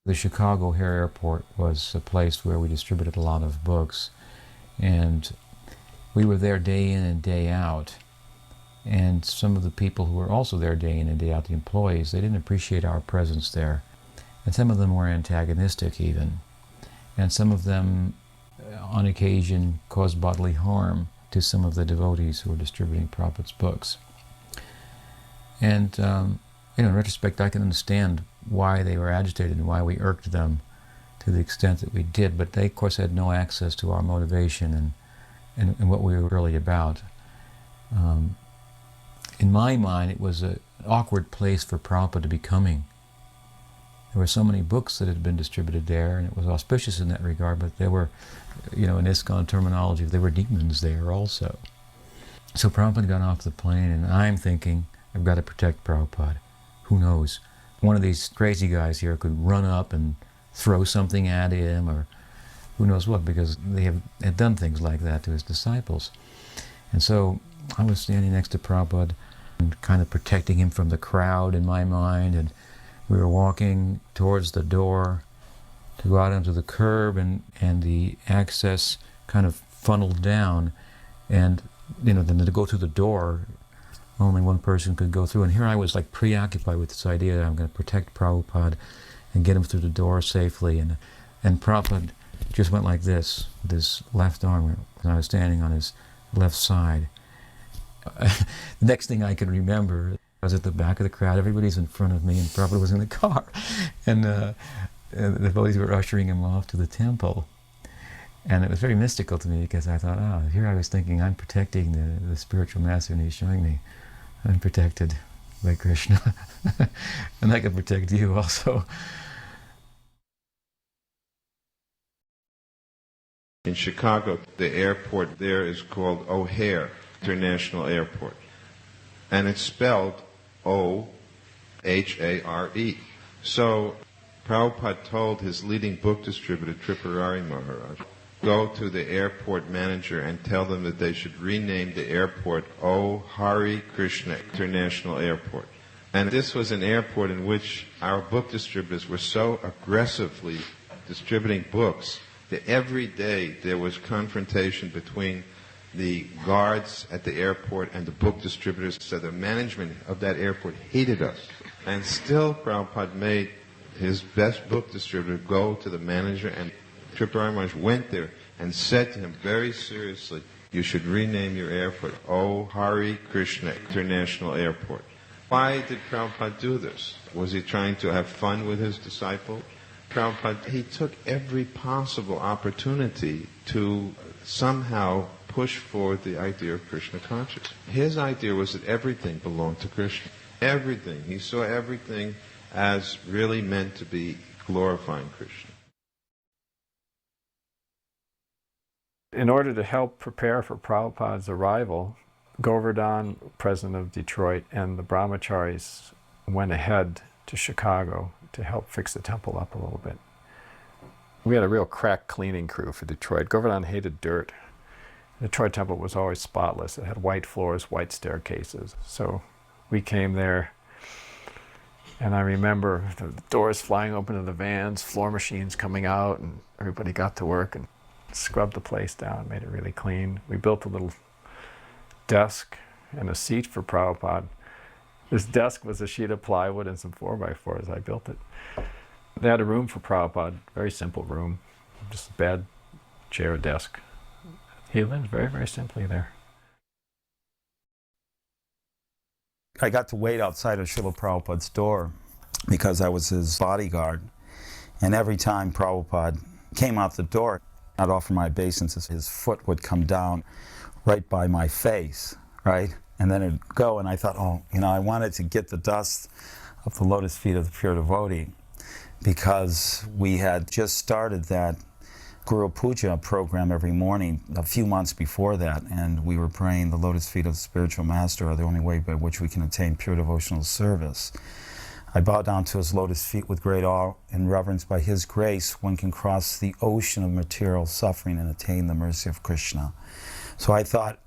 The Chicago O'Hare Airport was a place where we distributed a lot of books, and we were there day in and day out. And some of the people who were also there day in and day out, the employees, they didn't appreciate our presence there. And some of them were antagonistic even. And some of them, on occasion, caused bodily harm to some of the devotees who were distributing Prabhupada's books. And in retrospect, I can understand why they were agitated and why we irked them to the extent that we did, but they, of course, had no access to our motivation and what we were really about. In my mind, it was an awkward place for Prabhupada to be coming. There were so many books that had been distributed there, and it was auspicious in that regard, but there were, in ISKCON terminology, there were demons there also. So Prabhupada got off the plane, and I'm thinking, I've got to protect Prabhupada. Who knows? One of these crazy guys here could run up and throw something at him, or who knows what, because they had done things like that to his disciples. And so I was standing next to Prabhupada and kind of protecting him from the crowd in my mind, and we were walking towards the door to go out onto the curb, and the access kind of funneled down, and then to go through the door, only one person could go through. And here I was like preoccupied with this idea that I'm going to protect Prabhupada and get him through the door safely. And Prabhupada just went like this with his left arm when I was standing on his left side. The next thing I can remember, I was at the back of the crowd, everybody's in front of me, and Prabhupada was in the car. And the devotees were ushering him off to the temple. And it was very mystical to me, because I thought, here I was thinking, I'm protecting the spiritual master, and he's showing me I'm protected by Krishna. And I can protect you also. In Chicago, the airport there is called O'Hare International Airport. And it's spelled O-H-A-R-E. So Prabhupada told his leading book distributor, Tripurari Maharaj, go to the airport manager and tell them that they should rename the airport O Hari Krishna International Airport. And this was an airport in which our book distributors were so aggressively distributing books that every day there was confrontation between the guards at the airport and the book distributors. So the management of that airport hated us. And still Prabhupada made his best book distributor go to the manager, and Tripurari Maharaj went there and said to him very seriously, you should rename your airport O Hari Krishna International Airport. Why did Prabhupada do this? Was he trying to have fun with his disciple? Prabhupada, he took every possible opportunity to somehow push forward the idea of Krishna consciousness. His idea was that everything belonged to Krishna. Everything. He saw everything as really meant to be glorifying Krishna. In order to help prepare for Prabhupada's arrival, Govardhan, president of Detroit, and the brahmacharis went ahead to Chicago to help fix the temple up a little bit. We had a real crack cleaning crew for Detroit. Govardhan hated dirt. The Detroit temple was always spotless. It had white floors, white staircases. So we came there, and I remember the doors flying open to the vans, floor machines coming out, and everybody got to work and scrubbed the place down, made it really clean. We built a little desk and a seat for Prabhupada. This desk was a sheet of plywood and some 4x4s. I built it. They had a room for Prabhupada, very simple room, just a bed, chair, desk. He lived very, very simply there. I got to wait outside of Srila Prabhupada's door because I was his bodyguard. And every time Prabhupada came out the door, I'd offer my obeisance. His foot would come down right by my face, right? And then it'd go, and I thought, I wanted to get the dust of the lotus feet of the pure devotee, because we had just started that Guru Puja program every morning a few months before that, and we were praying the lotus feet of the spiritual master are the only way by which we can attain pure devotional service. I bow down to his lotus feet with great awe and reverence. By his grace, one can cross the ocean of material suffering and attain the mercy of Krishna. So I thought,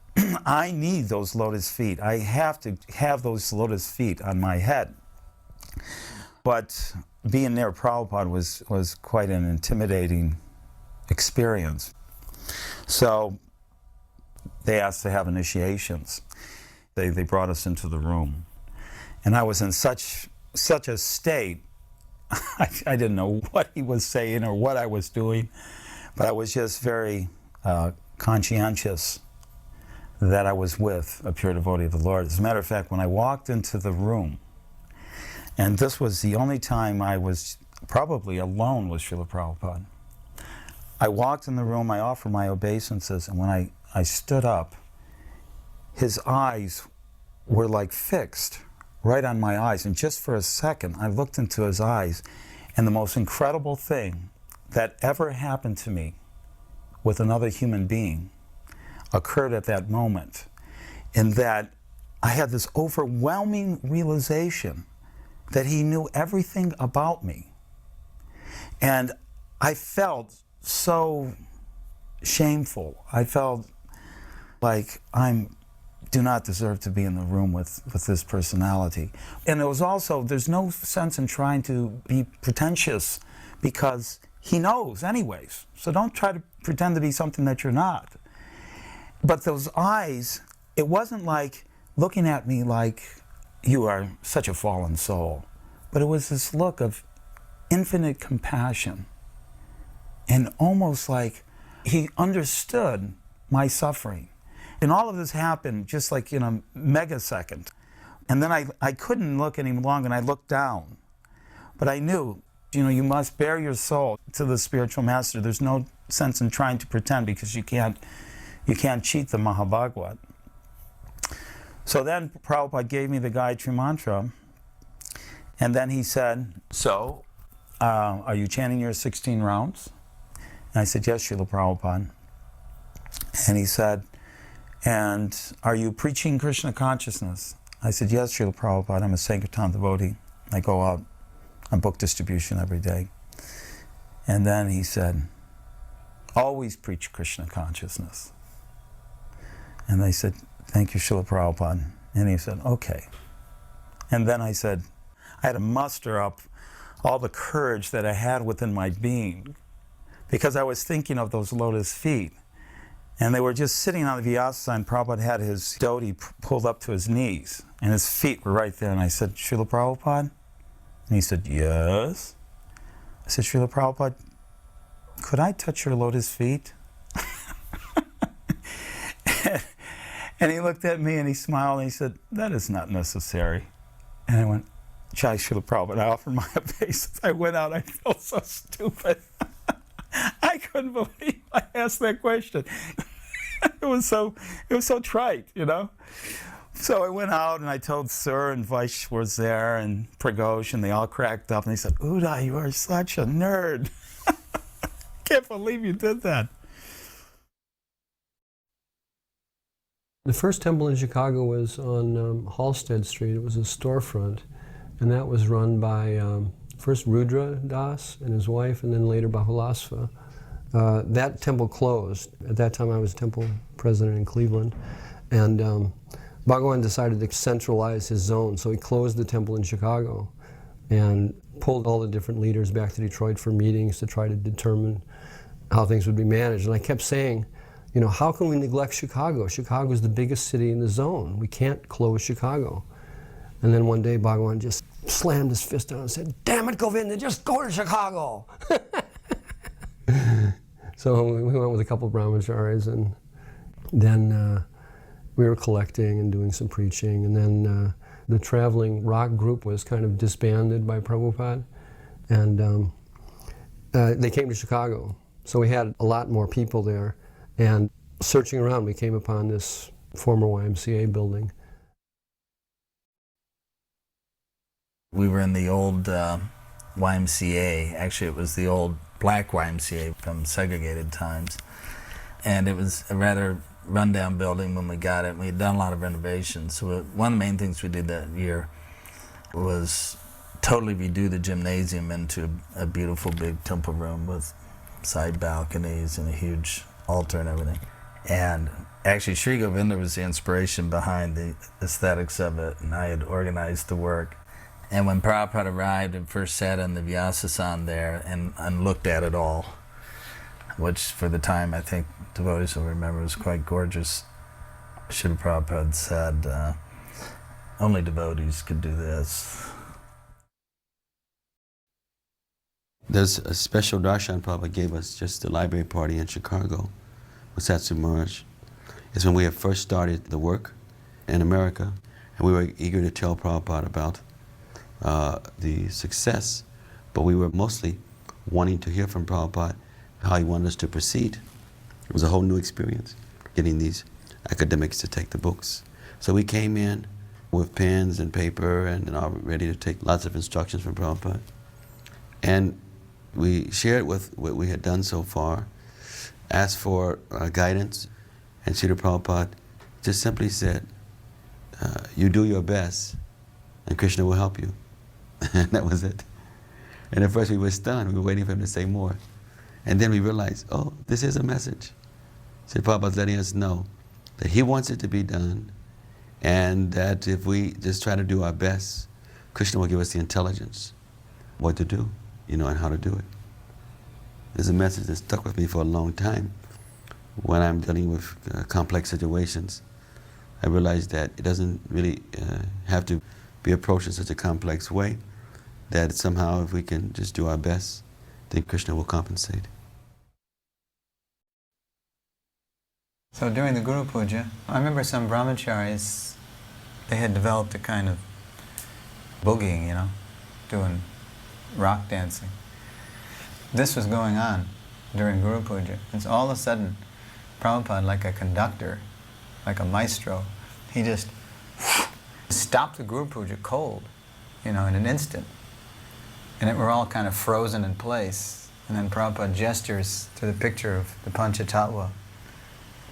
I need those lotus feet. I have to have those lotus feet on my head. But being near Prabhupada was quite an intimidating experience. So they asked to have initiations. They brought us into the room. And I was in such a state, I didn't know what he was saying or what I was doing, but I was just very conscientious that I was with a pure devotee of the Lord. As a matter of fact, when I walked into the room, and this was the only time I was probably alone with Srila Prabhupada, I walked in the room, I offered my obeisances, and when I stood up, his eyes were like fixed right on my eyes. And just for a second, I looked into his eyes, and the most incredible thing that ever happened to me with another human being occurred at that moment, in that I had this overwhelming realization that he knew everything about me. And I felt so shameful. I felt like I do not deserve to be in the room with this personality. And it was also, there's no sense in trying to be pretentious, because he knows anyways. So don't try to pretend to be something that you're not. But those eyes, it wasn't like looking at me like, you are such a fallen soul. But it was this look of infinite compassion, and almost like he understood my suffering. And all of this happened just like in a megasecond. And then I couldn't look any longer, and I looked down. But I knew, you must bare your soul to the spiritual master. There's no sense in trying to pretend, because you can't cheat the Mahabhagavad. So then Prabhupada gave me the Gayatri Mantra, and then he said, so, are you chanting your 16 rounds? And I said, yes, Srila Prabhupada. And he said, and are you preaching Krishna consciousness? I said, yes, Srila Prabhupada, I'm a Sankirtan devotee. I go out on book distribution every day. And then he said, always preach Krishna consciousness. And I said, thank you, Srila Prabhupada. And he said, okay. And then I said, I had to muster up all the courage that I had within my being, because I was thinking of those lotus feet. And they were just sitting on the Vyasa, and Prabhupada had his dhoti pulled up to his knees, and his feet were right there. And I said, Srila Prabhupada? And he said, yes. I said, Srila Prabhupada, could I touch your lotus feet? And he looked at me and he smiled and he said, that is not necessary. And I went, Jai Srila Prabhupada. I offered my obeisance. I went out, I felt so stupid. I couldn't believe I asked that question. It was so trite, So I went out and I told Sir, and Vaish was there, and Pragosh, and they all cracked up and they said, Uday, you are such a nerd. Can't believe you did that. The first temple in Chicago was on Halsted Street. It was a storefront, and that was run by first Rudra Das and his wife, and then later Bahulasva. That temple closed. At that time I was temple president in Cleveland, and Bhagavan decided to centralize his zone, so he closed the temple in Chicago and pulled all the different leaders back to Detroit for meetings to try to determine how things would be managed. And I kept saying, how can we neglect Chicago? Chicago is the biggest city in the zone. We can't close Chicago. And then one day Bhagavan just slammed his fist down and said, damn it, Govinda, just go to Chicago. So we went with a couple of brahmacharis, and then we were collecting and doing some preaching. And then the traveling rock group was kind of disbanded by Prabhupada, and they came to Chicago. So we had a lot more people there. And searching around, we came upon this former YMCA building. We were in the old YMCA. Actually, it was the old black YMCA from segregated times. And it was a rather rundown building when we got it. We had done a lot of renovations. So one of the main things we did that year was totally redo the gymnasium into a beautiful big temple room with side balconies and a huge altar and everything. And actually Sri Govinda was the inspiration behind the aesthetics of it, and I had organized the work. And when Prabhupada arrived and first sat on the Vyasasana there and looked at it all, which for the time I think devotees will remember was quite gorgeous, Srila Prabhupada said, only devotees could do this. There's a special darshan Prabhupada gave us just the library party in Chicago with Satsu Maharaj. It's when we had first started the work in America, and we were eager to tell Prabhupada about the success, but we were mostly wanting to hear from Prabhupada how he wanted us to proceed. It was a whole new experience, getting these academics to take the books. So we came in with pens and paper and all ready to take lots of instructions from Prabhupada. And we shared with what we had done so far, asked for guidance, and Srila Prabhupada just simply said, you do your best and Krishna will help you. And that was it. And at first we were stunned, we were waiting for him to say more. And then we realized, oh, this is a message. Srila Prabhupada's letting us know that he wants it to be done, and that if we just try to do our best, Krishna will give us the intelligence what to do, and how to do it. There's a message that stuck with me for a long time. When I'm dealing with complex situations, I realize that it doesn't really have to be approached in such a complex way, that somehow if we can just do our best, then Krishna will compensate. So during the Guru Puja, I remember some brahmacharis, they had developed a kind of boogieing, doing rock dancing. This was going on during Guru Puja. And so all of a sudden, Prabhupada, like a conductor, like a maestro, he just stopped the Guru Puja cold, in an instant. And we're all kind of frozen in place. And then Prabhupada gestures to the picture of the Panchatattva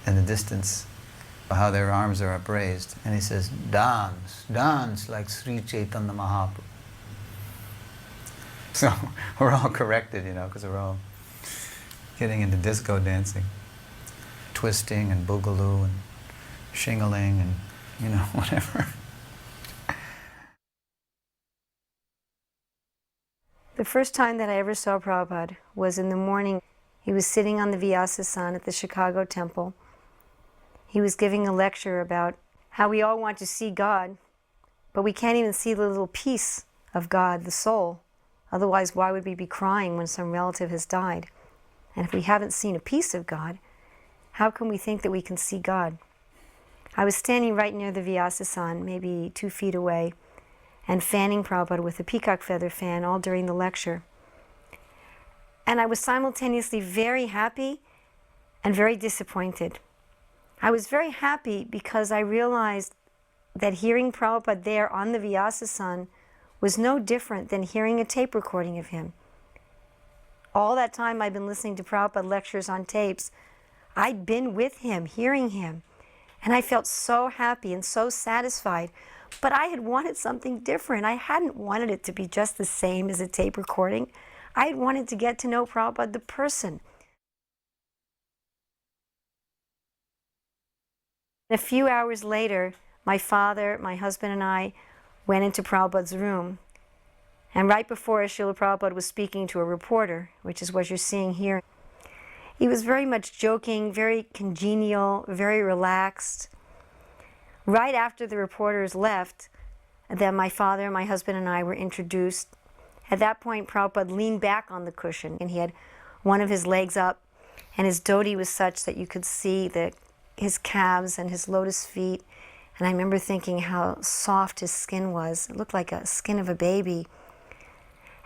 in the distance, how their arms are upraised. And he says, dance like Sri Chaitanya Mahaprabhu. So we're all corrected, because we're all getting into disco dancing, twisting and boogaloo and shingling and, whatever. The first time that I ever saw Prabhupada was in the morning. He was sitting on the Vyasasana at the Chicago temple. He was giving a lecture about how we all want to see God, but we can't even see the little piece of God, the soul. Otherwise, why would we be crying when some relative has died? And if we haven't seen a piece of God, how can we think that we can see God? I was standing right near the Vyasasana, maybe 2 feet away, and fanning Prabhupada with a peacock feather fan all during the lecture. And I was simultaneously very happy and very disappointed. I was very happy because I realized that hearing Prabhupada there on the Vyasasana was no different than hearing a tape recording of him. All that time I'd been listening to Prabhupada lectures on tapes, I'd been with him, hearing him, and I felt so happy and so satisfied. But I had wanted something different. I hadn't wanted it to be just the same as a tape recording. I had wanted to get to know Prabhupada the person. A few hours later, my father, my husband, and I went into Prabhupada's room. And right before Srila Prabhupada was speaking to a reporter, which is what you're seeing here, he was very much joking, very congenial, very relaxed. Right after the reporters left, then my father, my husband, and I were introduced. At that point, Prabhupada leaned back on the cushion, and he had one of his legs up, and his dhoti was such that you could see his calves and his lotus feet. And I remember thinking how soft his skin was. It looked like a skin of a baby.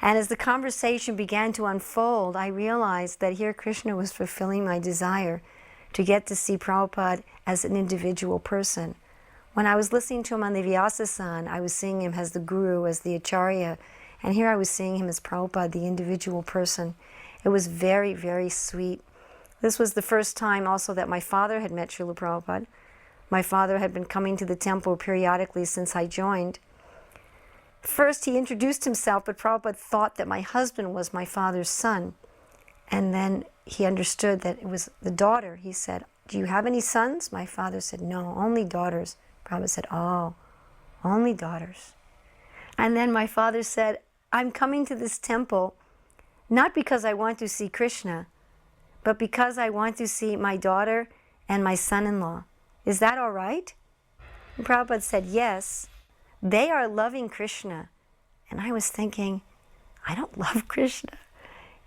And as the conversation began to unfold, I realized that here Krishna was fulfilling my desire to get to see Prabhupada as an individual person. When I was listening to him on the Vyasasana, I was seeing him as the guru, as the acharya, and here I was seeing him as Prabhupada, the individual person. It was very, very sweet. This was the first time also that my father had met Srila Prabhupada. My father had been coming to the temple periodically since I joined. First he introduced himself, but Prabhupada thought that my husband was my father's son. And then he understood that it was the daughter. He said, "Do you have any sons?" My father said, "No, only daughters." Prabhupada said, "Oh, only daughters." And then my father said, I'm coming to this temple not because I want to see Krishna, but because I want to see my daughter and my son-in-law. Is that all right? And Prabhupada said, yes. They are loving Krishna. And I was thinking, I don't love Krishna.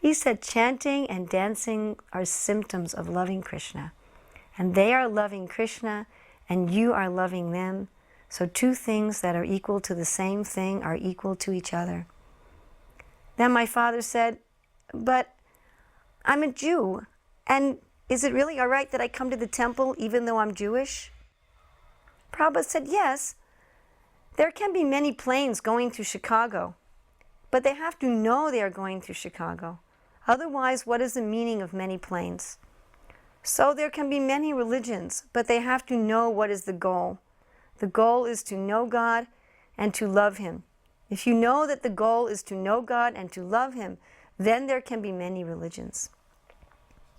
He said, chanting and dancing are symptoms of loving Krishna. And they are loving Krishna, and you are loving them. So two things that are equal to the same thing are equal to each other. Then my father said, but I'm a Jew, and is it really all right that I come to the temple even though I'm Jewish? Prabhupada said, yes. There can be many planes going to Chicago, but they have to know they are going to Chicago. Otherwise, what is the meaning of many planes? So there can be many religions, but they have to know what is the goal. The goal is to know God and to love Him. If you know that the goal is to know God and to love Him, then there can be many religions.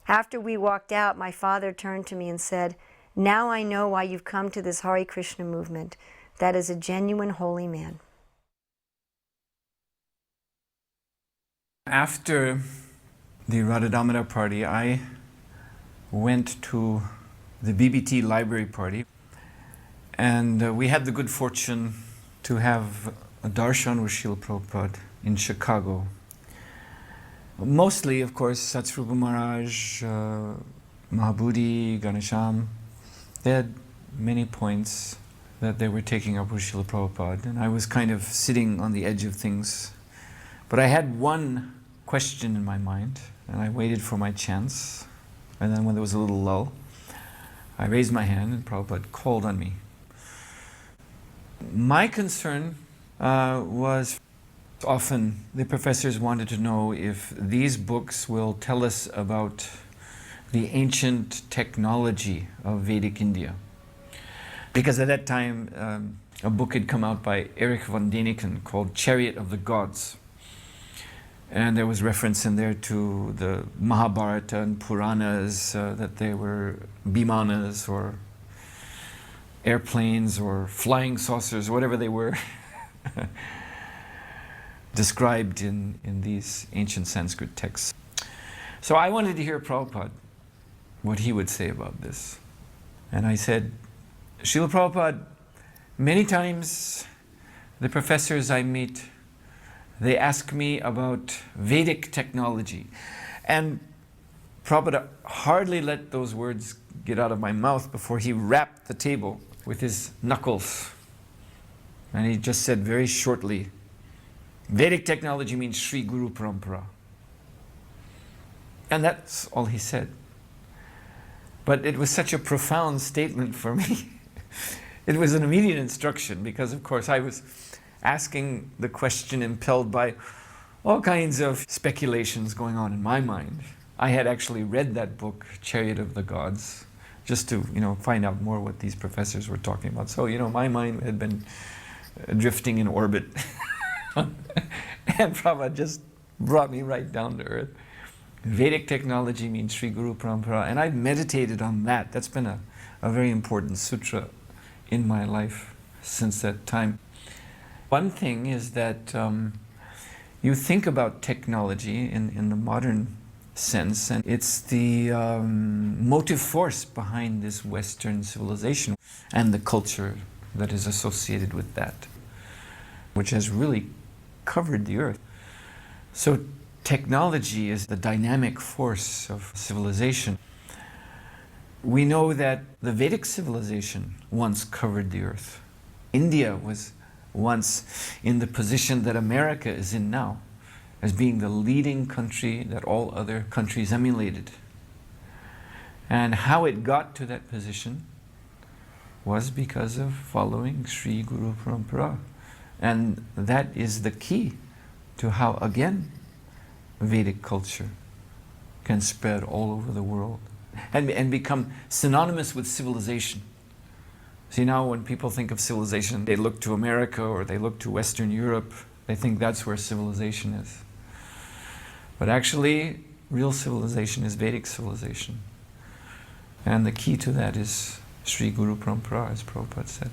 After we walked out, my father turned to me and said, now I know why you've come to this Hare Krishna movement. That is a genuine holy man. After the Radha Damodar party, I went to the BBT library party, and we had the good fortune to have a darshan with Srila Prabhupada in Chicago. Mostly, of course, Satsrupa Maharaj, Mahabodhi, Ganesham. They had many points that they were taking up with Srila Prabhupada, and I was kind of sitting on the edge of things. But I had one question in my mind, and I waited for my chance. And then when there was a little lull, I raised my hand and Prabhupada called on me. My concern was often the professors wanted to know if these books will tell us about the ancient technology of Vedic India. Because at that time, a book had come out by Erich von Däniken called Chariot of the Gods. And there was reference in there to the Mahabharata and Puranas, that they were Bimanas or airplanes or flying saucers, whatever they were, described in these ancient Sanskrit texts. So I wanted to hear Prabhupada, what he would say about this. And I said, Srila Prabhupada, many times the professors I meet, they ask me about Vedic technology. And Prabhupada hardly let those words get out of my mouth before he rapped the table with his knuckles. And he just said very shortly, Vedic technology means Sri Guru Parampara. And that's all he said. But it was such a profound statement for me. It was an immediate instruction because, of course, I was asking the question impelled by all kinds of speculations going on in my mind. I had actually read that book, Chariot of the Gods, just to find out more what these professors were talking about. So my mind had been drifting in orbit, and Prabhupada just brought me right down to earth. Vedic technology means Sri Guru Parampara, and I've meditated on that. That's been a very important sutra in my life since that time. One thing is that you think about technology in the modern sense, and it's the motive force behind this Western civilization and the culture that is associated with that, which has really covered the earth. So technology is the dynamic force of civilization. We know that the Vedic civilization once covered the earth. India was once in the position that America is in now, as being the leading country that all other countries emulated. And how it got to that position was because of following Sri Guru Parampara. And that is the key to how, again, Vedic culture can spread all over the world and become synonymous with civilization. See, now when people think of civilization, they look to America or they look to Western Europe. They think that's where civilization is. But actually, real civilization is Vedic civilization. And the key to that is Sri Guru Parampara, as Prabhupada said.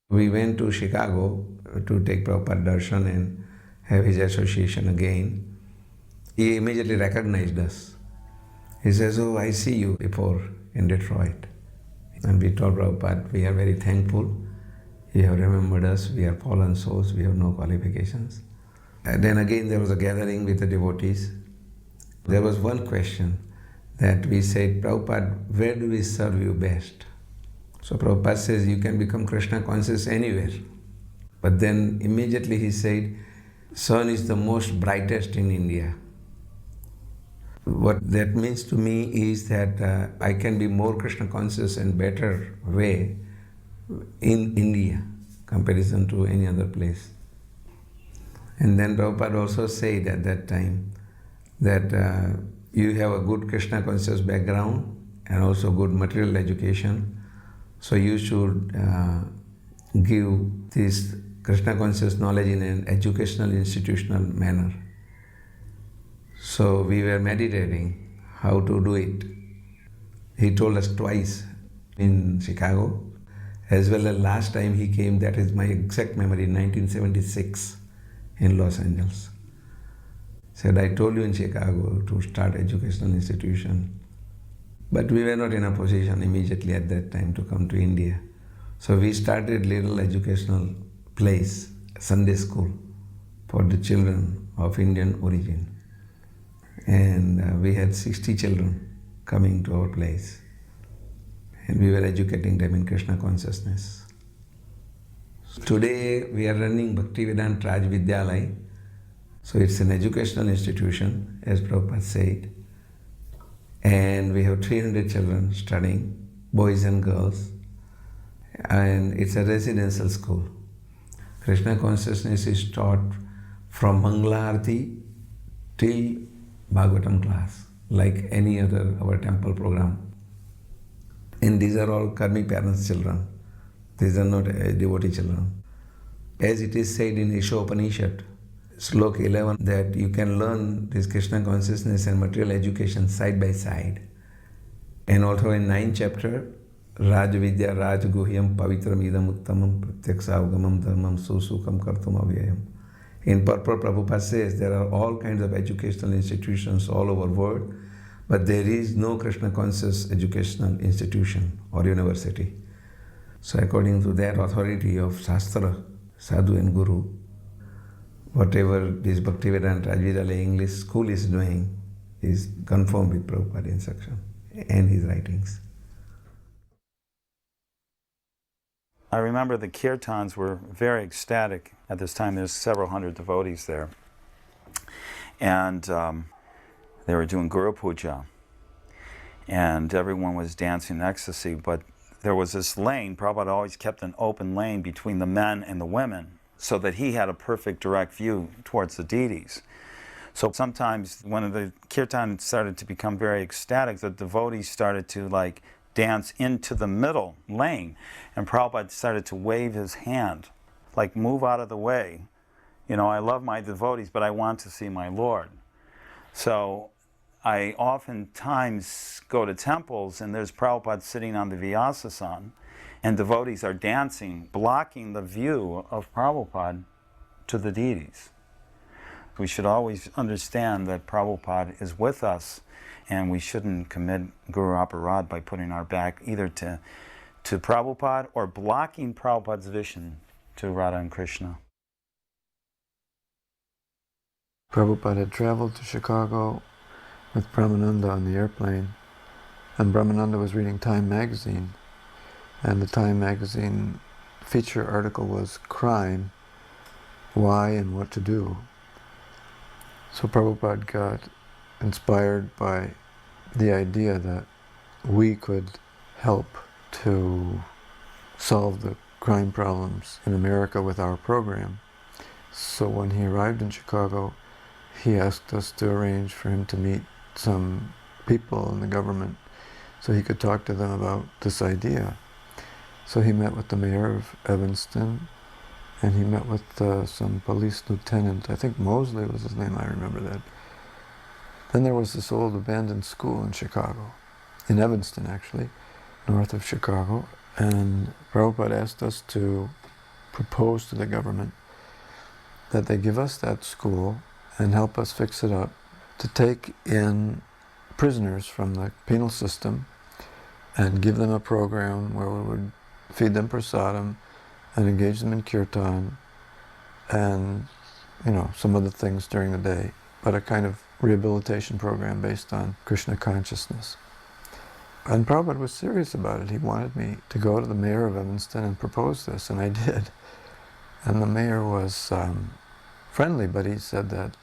We went to Chicago to take Prabhupada darshan and have his association again. He immediately recognized us. He says, "Oh, I see you before in Detroit." And we told Prabhupada, "We are very thankful. You have remembered us. We are fallen souls. We have no qualifications." And then again there was a gathering with the devotees. There was one question that we said, "Prabhupada, where do we serve you best?" So Prabhupada says, "You can become Krishna conscious anywhere." But then immediately he said, "Sun is the most brightest in India." What that means to me is that I can be more Krishna conscious and better way in India comparison to any other place. And then Prabhupada also said at that time that you have a good Krishna conscious background and also good material education, so you should give this Krishna conscious knowledge in an educational, institutional manner. So we were meditating how to do it. He told us twice in Chicago, as well as last time he came, that is my exact memory, in 1976 in Los Angeles. Said, "I told you in Chicago to start educational institution." But we were not in a position immediately at that time to come to India. So we started little educational place, Sunday school, for the children of Indian origin. And we had 60 children coming to our place. And we were educating them in Krishna consciousness. Today we are running Bhaktivedanta Raj Vidyalaya. So it's an educational institution, as Prabhupada said. And we have 300 children studying, boys and girls. And it's a residential school. Krishna consciousness is taught from Mangala Arati till Bhagavatam class, like any other our temple program. And these are all Karmi parents' children. These are not devotee children. As it is said in Ishopanishad, Slok 11, that you can learn this Krishna consciousness and material education side by side. And also in 9th chapter, Raj Vidya Raj Guhyam Pavitram Idam Uttamam Pratyakshavagamam Dharmam Susukam Kartum Avyayam. In purport, Prabhupada says there are all kinds of educational institutions all over the world, but there is no Krishna conscious educational institution or university. So according to that authority of Shastra, Sadhu and Guru, whatever this Bhaktivedanta Raj Vidyalaya English school is doing is conformed with Prabhupada's instruction and his writings. I remember the kirtans were very ecstatic at this time. There's several hundred devotees there. And they were doing Guru Puja. And everyone was dancing in ecstasy. But there was this lane. Prabhupada always kept an open lane between the men and the women so that he had a perfect direct view towards the deities. So sometimes when the kirtan started to become very ecstatic, the devotees started to dance into the middle lane, and Prabhupada started to wave his hand, move out of the way. I love my devotees, but I want to see my Lord. So I oftentimes go to temples and there's Prabhupada sitting on the Vyasasana, and devotees are dancing, blocking the view of Prabhupada to the deities. We should always understand that Prabhupada is with us, and we shouldn't commit Guru Aparad by putting our back either to Prabhupada or blocking Prabhupada's vision to Radha and Krishna. Prabhupada had traveled to Chicago with Brahmananda on the airplane, and Brahmananda was reading Time magazine, and the Time magazine feature article was Crime, Why and What to Do. So Prabhupada got inspired by the idea that we could help to solve the crime problems in America with our program. So when he arrived in Chicago, he asked us to arrange for him to meet some people in the government so he could talk to them about this idea. So he met with the mayor of Evanston, and he met with some police lieutenant. I think Mosley was his name, I remember that. Then there was this old abandoned school in Chicago, in Evanston actually, north of Chicago, and Prabhupada asked us to proposed to the government that they give us that school and help us fix it up, to take in prisoners from the penal system and give them a program where we would feed them prasadam and engage them in kirtan and, you know, some other things during the day, but a kind of rehabilitation program based on Krishna consciousness. And Prabhupada was serious about it. He wanted me to go to the mayor of Evanston and propose this, and I did. And the mayor was friendly, but he said that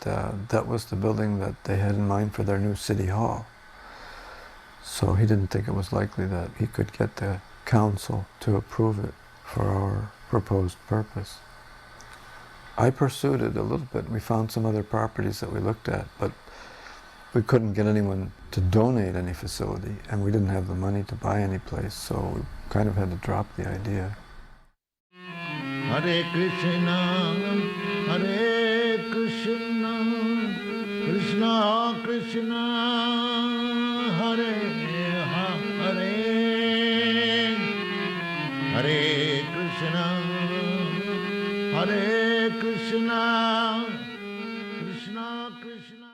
that was the building that they had in mind for their new city hall. So he didn't think it was likely that he could get the council to approve it for our proposed purpose. I pursued it a little bit. We found some other properties that we looked at, but we couldn't get anyone to donate any facility, and we didn't have the money to buy any place, so we kind of had to drop the idea. Hare Krishna, Krishna Krishna, Hare Hare, Hare Krishna, Krishna Krishna.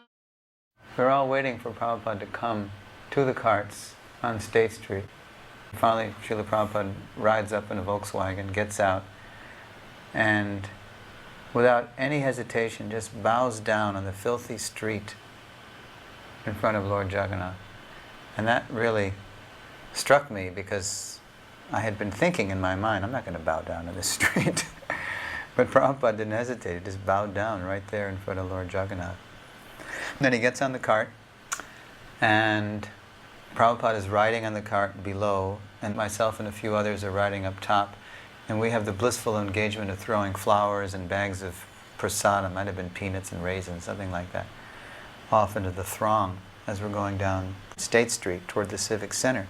We're all waiting for Prabhupada to come to the carts on State Street. Finally, Srila Prabhupada rides up in a Volkswagen, gets out, and without any hesitation just bows down on the filthy street in front of Lord Jagannath. And that really struck me, because I had been thinking in my mind, I'm not going to bow down in this street. But Prabhupada didn't hesitate, he just bowed down right there in front of Lord Jagannath. And then he gets on the cart, and Prabhupada is riding on the cart below, and myself and a few others are riding up top, and we have the blissful engagement of throwing flowers and bags of prasadam, might have been peanuts and raisins, something like that, off into the throng as we're going down State Street toward the Civic Center.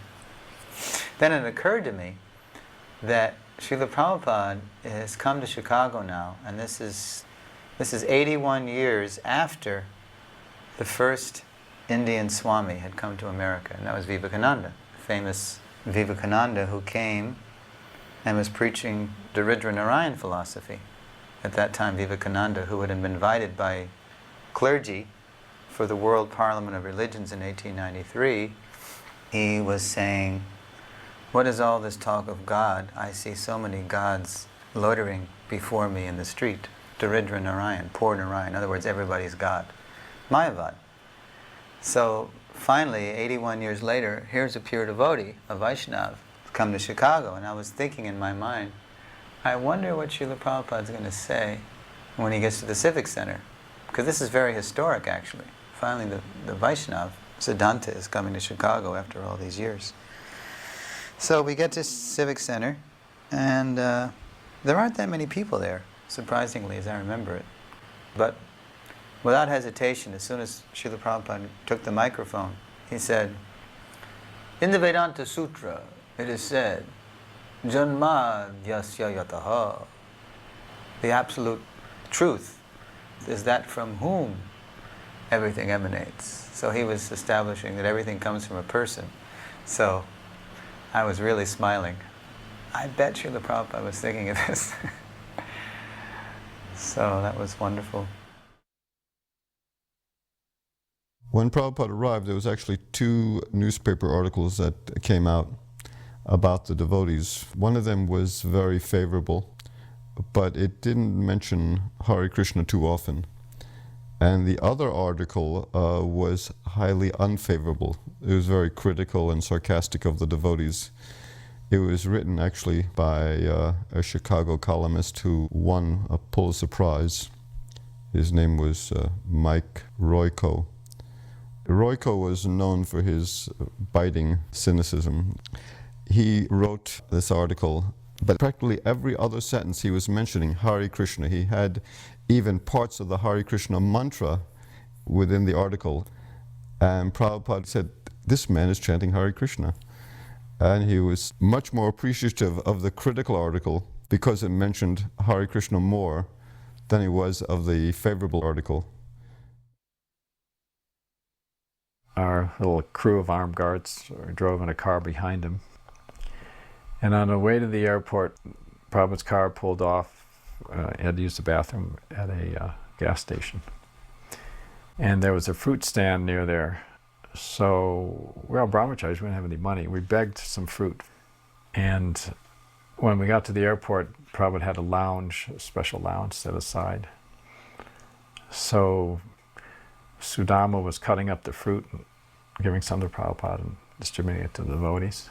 Then it occurred to me that Srila Prabhupada has come to Chicago now, and this is 81 years after the first Indian Swami had come to America, and that was Vivekananda, the famous Vivekananda who came and was preaching Daridra Narayan philosophy. At that time, Vivekananda, who had been invited by clergy for the World Parliament of Religions in 1893, he was saying, what is all this talk of God? I see so many gods loitering before me in the street. Daridra Narayan, poor Narayan, in other words, everybody's God. Mayavad. So finally, 81 years later, here's a pure devotee, a Vaishnava, come to Chicago, and I was thinking in my mind, I wonder what Srila Prabhupada's going to say when he gets to the Civic Center, because this is very historic actually. Finally the Vaishnava, Siddhanta, is coming to Chicago after all these years. So we get to Civic Center, and there aren't that many people there, surprisingly, as I remember it. But without hesitation, as soon as Srila Prabhupada took the microphone, he said, in the Vedanta Sutra, it is said, Janma yasya yataha. The absolute truth is that from whom everything emanates. So he was establishing that everything comes from a person. So I was really smiling. I bet Srila Prabhupada was thinking of this. So that was wonderful. When Prabhupada arrived, there was actually 2 newspaper articles that came out about the devotees. One of them was very favorable, but it didn't mention Hare Krishna too often. And the other article was highly unfavorable. It was very critical and sarcastic of the devotees. It was written actually by a Chicago columnist who won a Pulitzer Prize. His name was Mike Royko. Royko was known for his biting cynicism. He wrote this article, but practically every other sentence he was mentioning Hare Krishna. He had even parts of the Hare Krishna mantra within the article. And Prabhupada said, this man is chanting Hare Krishna. And he was much more appreciative of the critical article because it mentioned Hare Krishna more than he was of the favorable article. Our little crew of armed guards drove in a car behind him. And on the way to the airport, Prabhupada's car pulled off had to use the bathroom at a gas station. And there was a fruit stand near there. So, well, brahmacharis, we didn't have any money. We begged some fruit. And when we got to the airport, Prabhupada had a lounge, a special lounge set aside. So Sudama was cutting up the fruit and giving some to Prabhupada and distributing it to the devotees.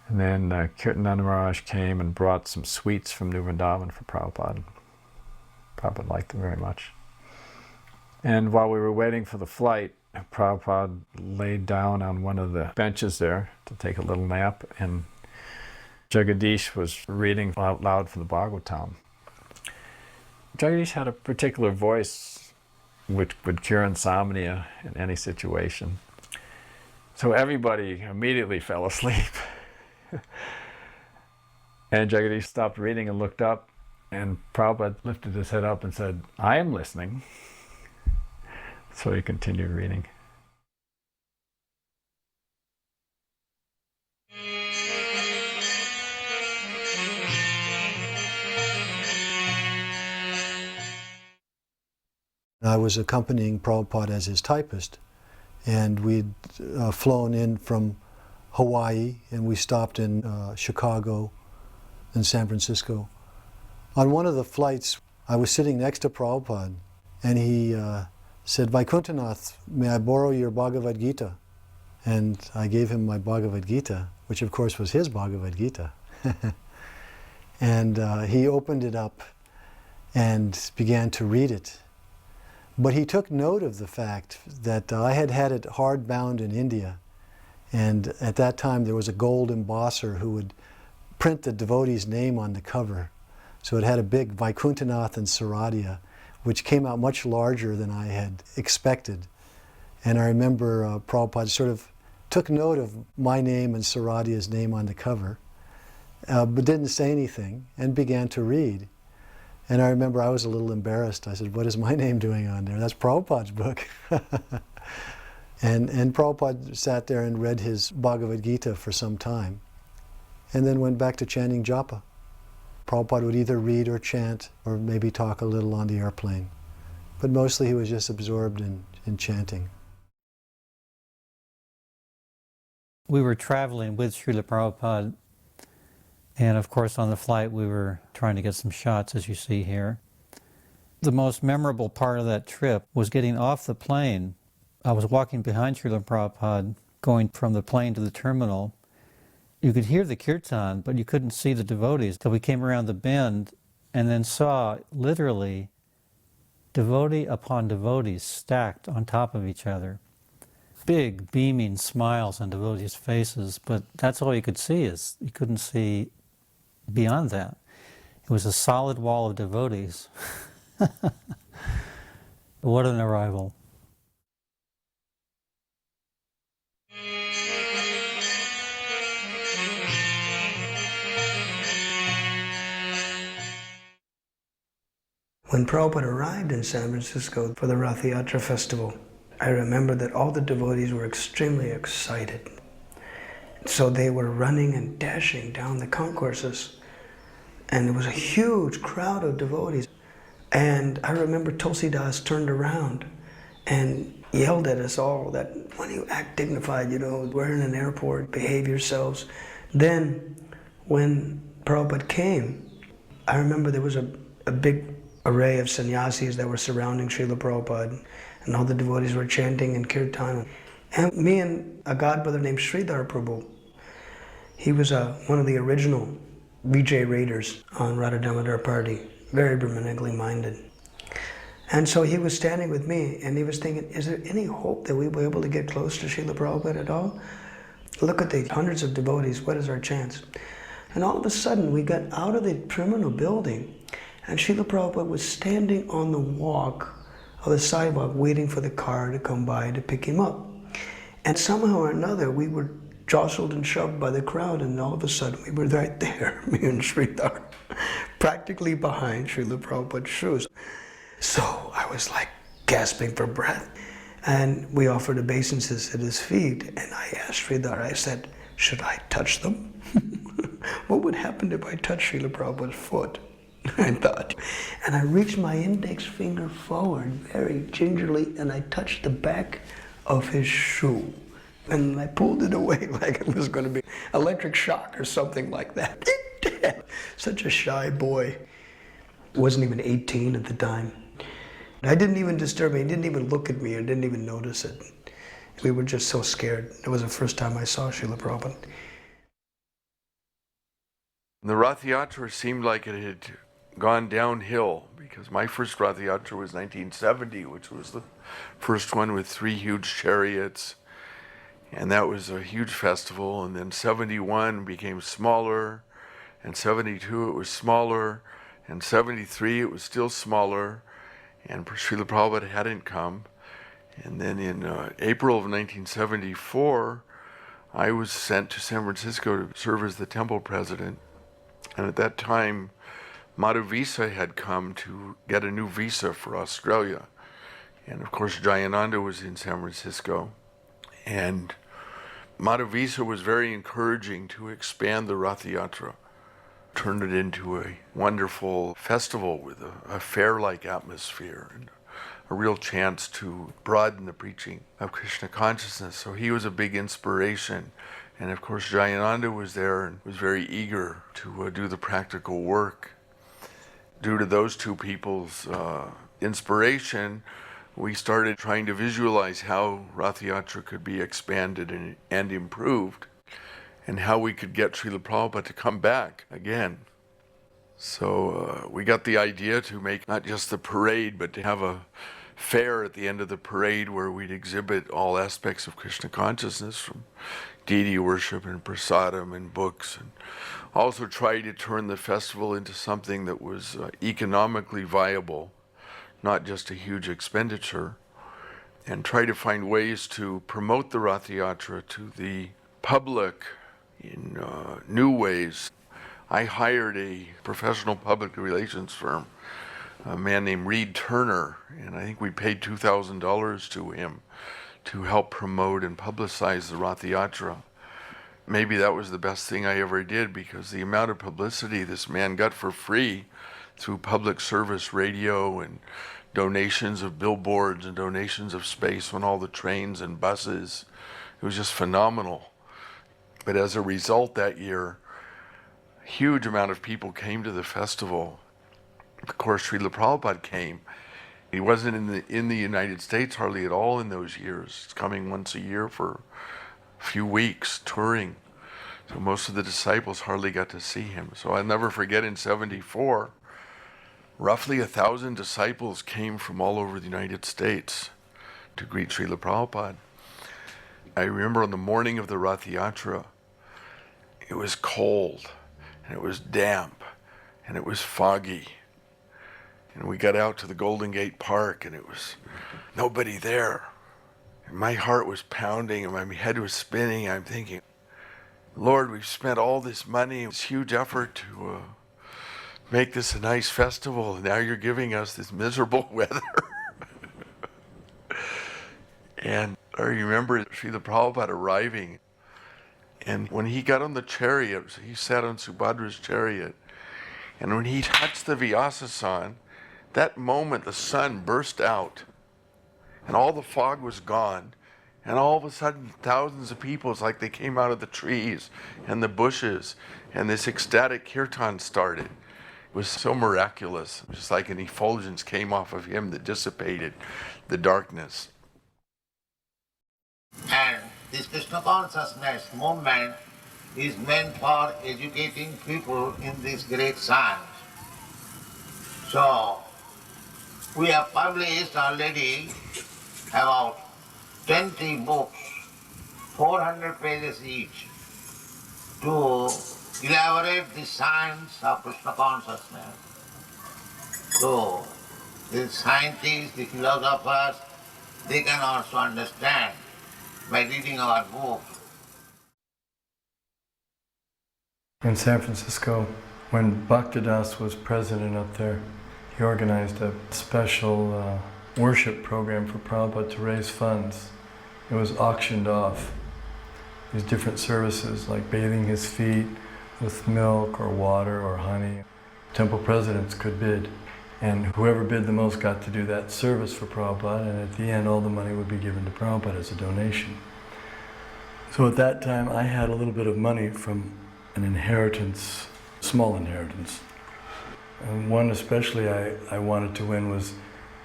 And then Kirtananda Maharaj came and brought some sweets from New Vrindavan for Prabhupada. Prabhupada liked them very much. And while we were waiting for the flight, Prabhupada laid down on one of the benches there to take a little nap, and Jagadish was reading out loud from the Bhagavatam. Jagadish had a particular voice which would cure insomnia in any situation. So everybody immediately fell asleep. And Jagadish stopped reading and looked up, and Prabhupada lifted his head up and said, "I am listening." So he continued reading. I was accompanying Prabhupada as his typist, and we'd flown in from Hawaii, and we stopped in Chicago and San Francisco. On one of the flights, I was sitting next to Prabhupada, and he said, "Vaikuntanath, may I borrow your Bhagavad Gita?" And I gave him my Bhagavad Gita, which of course was his Bhagavad Gita. And he opened it up and began to read it. But he took note of the fact that I had had it hard bound in India, and at that time there was a gold embosser who would print the devotee's name on the cover. So it had a big Vaikuntanath and Saradia, which came out much larger than I had expected. And I remember Prabhupada sort of took note of my name and Saradia's name on the cover, but didn't say anything, and began to read. And I remember I was a little embarrassed. I said, "What is my name doing on there? That's Prabhupada's book." and Prabhupada sat there and read his Bhagavad Gita for some time, and then went back to chanting japa. Prabhupada would either read or chant, or maybe talk a little on the airplane. But mostly he was just absorbed in chanting. We were traveling with Srila Prabhupada, and of course on the flight we were trying to get some shots, as you see here. The most memorable part of that trip was getting off the plane. I was walking behind Srila Prabhupada, going from the plane to the terminal. You could hear the kirtan, but you couldn't see the devotees till we came around the bend and then saw literally devotee upon devotees stacked on top of each other. Big beaming smiles on devotees' faces, but that's all you could see. You couldn't see beyond that. It was a solid wall of devotees. What an arrival. When Prabhupada arrived in San Francisco for the Rath Yatra festival, I remember that all the devotees were extremely excited. So they were running and dashing down the concourses, and there was a huge crowd of devotees. And I remember Tulsidas turned around and yelled at us all that, "When you act dignified, we're in an airport, behave yourselves." Then when Prabhupada came, I remember there was a big array of sannyasis that were surrounding Srila Prabhupada, and all the devotees were chanting and kirtan. And me and a godbrother named Sridhar Prabhu, he was one of the original Vijay raiders on Radha Damodar party, very Brahmanigally minded. And so he was standing with me, and he was thinking, is there any hope that we will be able to get close to Srila Prabhupada at all? Look at the hundreds of devotees, what is our chance? And all of a sudden, we got out of the terminal building, and Srila Prabhupada was standing on the walk of the sidewalk waiting for the car to come by to pick him up. And somehow or another, we were jostled and shoved by the crowd, and all of a sudden we were right there, me and Sridhar, practically behind Srila Prabhupada's shoes. So I was like gasping for breath. And we offered obeisances at his feet, and I asked Sridhar, I said, "Should I touch them?" What would happen if I touched Srila Prabhupada's foot? I thought. And I reached my index finger forward very gingerly and I touched the back of his shoe. And I pulled it away like it was going to be electric shock or something like that. Such a shy boy. Wasn't even 18 at the time. I didn't even disturb him. He didn't even look at me or didn't even notice it. We were just so scared. It was the first time I saw Srila Prabhupada. The Rath Yatra seemed like it had gone downhill because my first Rath Yatra was 1970, which was the first one with 3 huge chariots. And that was a huge festival. And then 71 became smaller. And 72 it was smaller. And 73 it was still smaller. And Srila Prabhupada hadn't come. And then in April of 1974, I was sent to San Francisco to serve as the temple president. And at that time, Madhavisa had come to get a new visa for Australia. And of course, Jayananda was in San Francisco. And Madhavisa was very encouraging to expand the Rath Yatra, turn it into a wonderful festival with a fair-like atmosphere and a real chance to broaden the preaching of Krishna consciousness. So he was a big inspiration. And of course, Jayananda was there and was very eager to do the practical work. Due to those two people's inspiration, we started trying to visualize how Rath Yatra could be expanded and improved, and how we could get Srila Prabhupada to come back again. So we got the idea to make not just the parade, but to have a fair at the end of the parade where we'd exhibit all aspects of Krishna consciousness, from deity worship and prasadam and books, and also try to turn the festival into something that was economically viable, not just a huge expenditure, and try to find ways to promote the Rath Yatra to the public in new ways. I hired a professional public relations firm, a man named Reed Turner, and I think we paid $2,000 to him to help promote and publicize the Rath Yatra. Maybe that was the best thing I ever did, because the amount of publicity this man got for free through public service radio and donations of billboards and donations of space on all the trains and buses, it was just phenomenal. But as a result that year, a huge amount of people came to the festival. Of course, Srila Prabhupada came. He wasn't in the United States hardly at all in those years. He's coming once a year for a few weeks touring. So most of the disciples hardly got to see him. So I'll never forget, in 74, roughly 1,000 disciples came from all over the United States to greet Srila Prabhupada. I remember on the morning of the Rath Yatra, it was cold, and it was damp, and it was foggy. And we got out to the Golden Gate Park, and it was nobody there. And my heart was pounding, and my head was spinning. I'm thinking, Lord, we've spent all this money, this huge effort to make this a nice festival, and now you're giving us this miserable weather. And I remember Srila Prabhupada arriving, and when he got on the chariot, he sat on Subhadra's chariot, and when he touched the Vyasasan, that moment the sun burst out, and all the fog was gone, and all of a sudden thousands of people, it's like they came out of the trees and the bushes, and this ecstatic kirtan started. It was so miraculous, just like an effulgence came off of him that dissipated the darkness. And this Krishna consciousness movement is meant for educating people in this great science. So, we have published already about 20 books, 400 pages each, to elaborate the science of Krishna consciousness. So, the scientists, the philosophers, they can also understand by reading our book. In San Francisco, when Bhaktidas was president up there, he organized a special worship program for Prabhupada to raise funds. It was auctioned off. These different services like bathing his feet with milk or water or honey. temple presidents could bid. And whoever bid the most got to do that service for Prabhupada, and at the end all the money would be given to Prabhupada as a donation. So at that time I had a little bit of money from an inheritance, small inheritance. And one especially I wanted to win was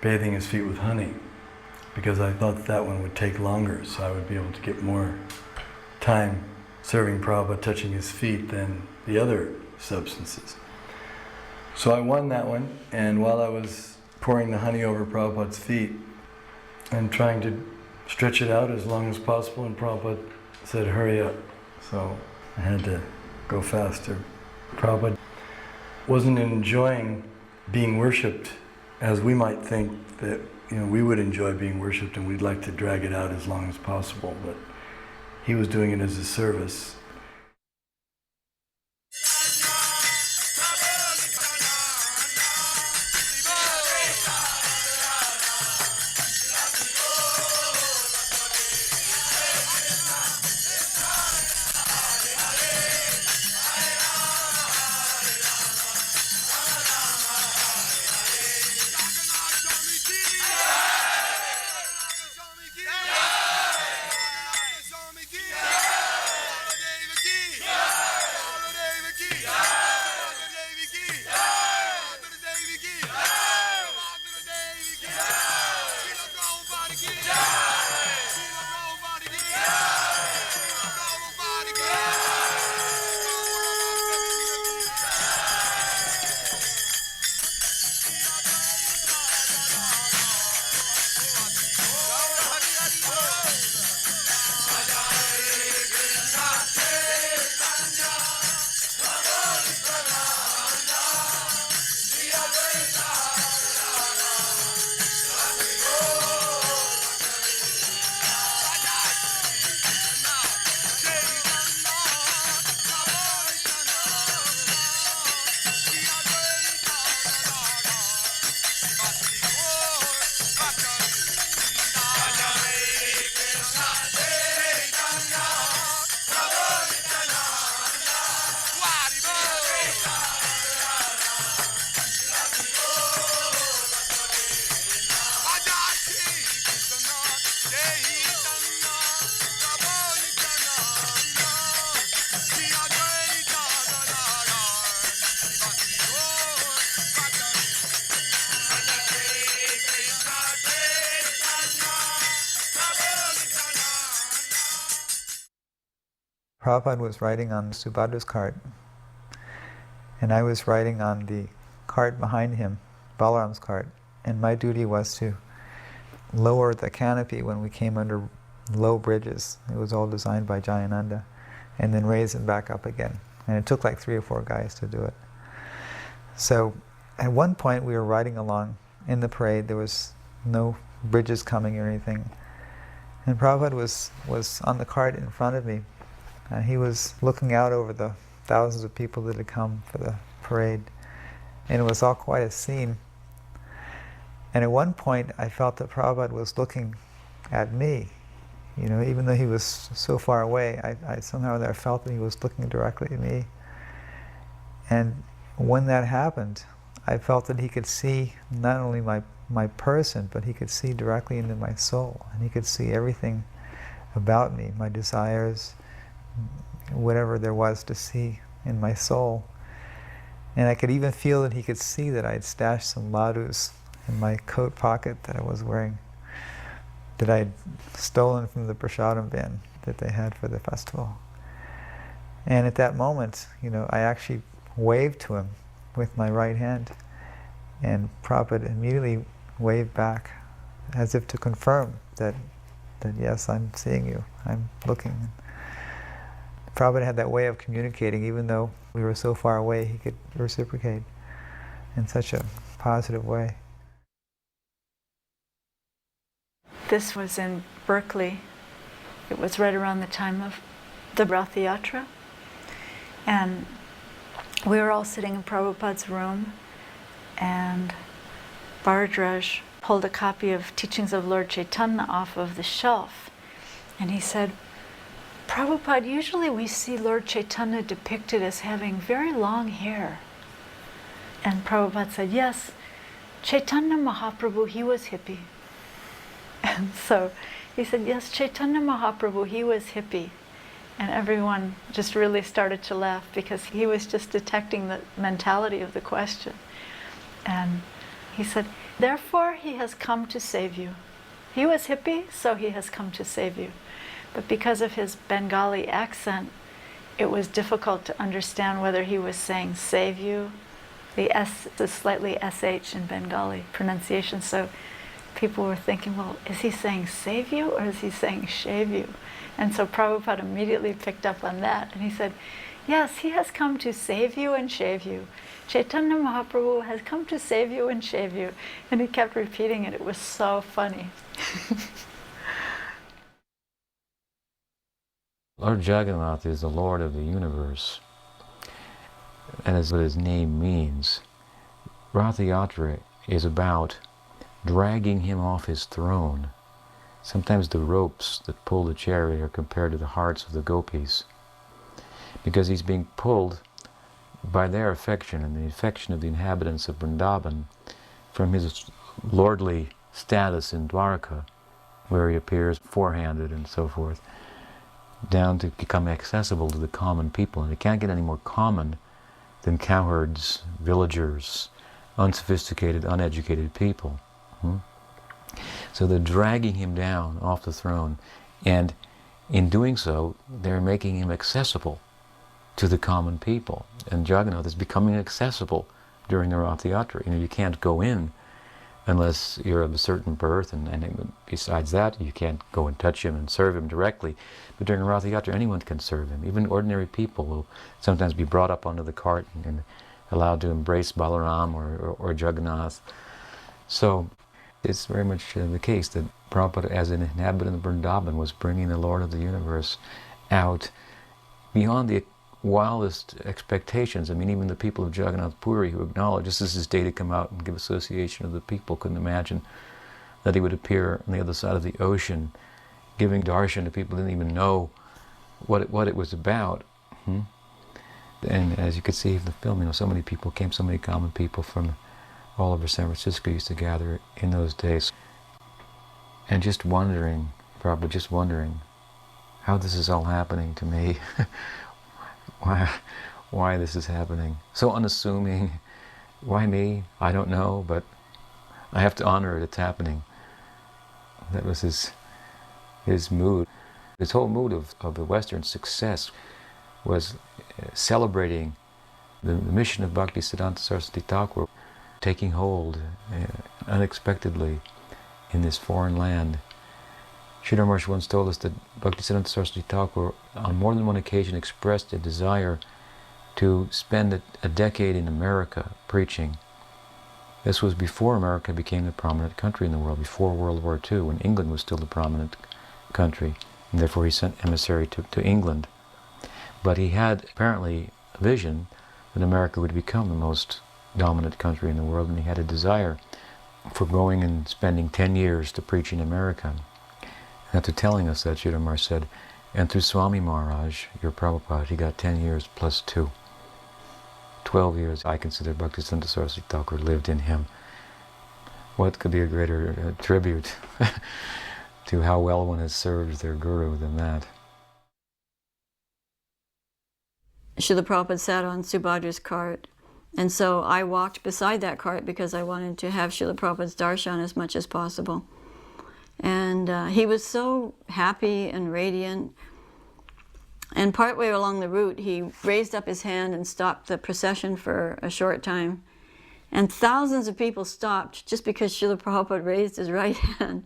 bathing his feet with honey, because I thought that one would take longer, so I would be able to get more time serving Prabhupada, touching his feet, than the other substances. So I won that one, and while I was pouring the honey over Prabhupada's feet and trying to stretch it out as long as possible, and Prabhupada said, hurry up. So I had to go faster. Prabhupada wasn't enjoying being worshipped as we might think that we would enjoy being worshipped and we'd like to drag it out as long as possible, but he was doing it as a service. Prabhupada was riding on Subhadra's cart, and I was riding on the cart behind him, Balaram's cart, and my duty was to lower the canopy when we came under low bridges. It was all designed by Jayananda, and then raise it back up again. And it took like 3 or 4 guys to do it. So at one point we were riding along in the parade. There was no bridges coming or anything. And Prabhupada was on the cart in front of me. He was looking out over the thousands of people that had come for the parade. And it was all quite a scene. And at one point I felt that Prabhupada was looking at me. Even though he was so far away, I somehow there felt that he was looking directly at me. And when that happened, I felt that he could see not only my person, but he could see directly into my soul. And he could see everything about me, my desires, whatever there was to see in my soul. And I could even feel that he could see that I had stashed some ladus in my coat pocket that I was wearing, that I had stolen from the prasadam bin that they had for the festival. And at that moment, I actually waved to him with my right hand, and Prabhupada immediately waved back as if to confirm that yes, I'm seeing you, I'm looking. Prabhupada had that way of communicating. Even though we were so far away, he could reciprocate in such a positive way. This was in Berkeley. It was right around the time of the Rath Yatra. And we were all sitting in Prabhupada's room, and Bhardraj pulled a copy of Teachings of Lord Chaitanya off of the shelf. And he said, Prabhupada, usually we see Lord Chaitanya depicted as having very long hair. And Prabhupada said, yes, Chaitanya Mahaprabhu, he was hippie. And so he said, yes, Chaitanya Mahaprabhu, he was hippie. And everyone just really started to laugh because he was just detecting the mentality of the question. And he said, therefore he has come to save you. He was hippie, so he has come to save you. But because of his Bengali accent, it was difficult to understand whether he was saying save you. The S is slightly SH in Bengali pronunciation, so people were thinking, well, is he saying save you or is he saying shave you? And so Prabhupada immediately picked up on that, and he said, yes, he has come to save you and shave you. Chaitanya Mahaprabhu has come to save you and shave you. And he kept repeating it. It was so funny. Lord Jagannath is the Lord of the universe, and as what his name means. Ratha Yatra is about dragging him off his throne. Sometimes the ropes that pull the chariot are compared to the hearts of the gopis, because he's being pulled by their affection and the affection of the inhabitants of Vrindavan from his lordly status in Dwarka, where he appears four-handed and so forth, down to become accessible to the common people. And it can't get any more common than cowherds, villagers, unsophisticated, uneducated people. So they're dragging him down off the throne, and in doing so, they're making him accessible to the common people. And Jagannath is becoming accessible during the Rath Yatra. You can't go in unless you're of a certain birth, and besides that, you can't go and touch him and serve him directly. But during the Rath Yatra, anyone can serve him. Even ordinary people will sometimes be brought up onto the cart and allowed to embrace Balaram or Jagannath. So it's very much the case that Prabhupada, as an inhabitant of Vrindavan, was bringing the Lord of the universe out beyond the wildest expectations. I mean, even the people of Jagannath Puri, who acknowledge, just as his day to come out and give association of the people, couldn't imagine that he would appear on the other side of the ocean, giving darshan to people who didn't even know what it was about. And as you could see in the film, so many people came, so many common people from all over San Francisco used to gather in those days. And just wondering, probably just wondering, how this is all happening to me. Why this is happening. So unassuming. Why me? I don't know, but I have to honor it. It's happening. That was his mood. His whole mood of the Western success was celebrating the mission of Bhaktisiddhanta Saraswati Thakur taking hold unexpectedly in this foreign land. Sridhar Maharaj once told us that Bhaktisiddhanta Saraswati Thakur on more than one occasion expressed a desire to spend a decade in America preaching. This was before America became the prominent country in the world, before World War II, when England was still the prominent country, and therefore he sent emissary to England. But he had apparently a vision that America would become the most dominant country in the world, and he had a desire for going and spending 10 years to preach in America. After telling us that, Sridhar Maharaj said, and through Swami Maharaj, your Prabhupada, he got 10 years plus 2. 12 years I consider Bhaktisiddhanta Saraswati Thakur lived in him. What could be a greater tribute to how well one has served their guru than that? Srila Prabhupada sat on Subhadra's cart, and so I walked beside that cart because I wanted to have Srila Prabhupada's darshan as much as possible. And he was so happy and radiant. And partway along the route, he raised up his hand and stopped the procession for a short time. And thousands of people stopped just because Srila Prabhupada raised his right hand.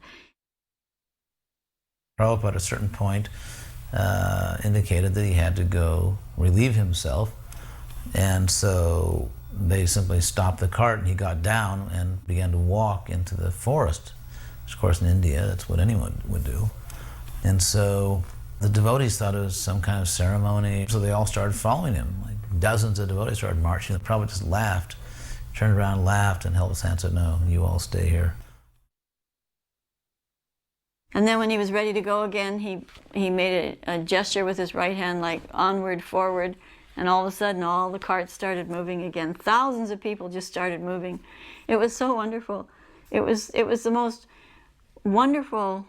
Prabhupada at a certain point indicated that he had to go relieve himself. And so they simply stopped the cart and he got down and began to walk into the forest. Of course, in India, that's what anyone would do. And so the devotees thought it was some kind of ceremony, so they all started following him. Like dozens of devotees started marching. The Prabhupada just laughed, turned around, laughed, and held his hand and said, no, you all stay here. And then when he was ready to go again, he made a gesture with his right hand, like onward, forward, And all of a sudden, all the carts started moving again. Thousands of people just started moving. It was so wonderful. It was the most wonderful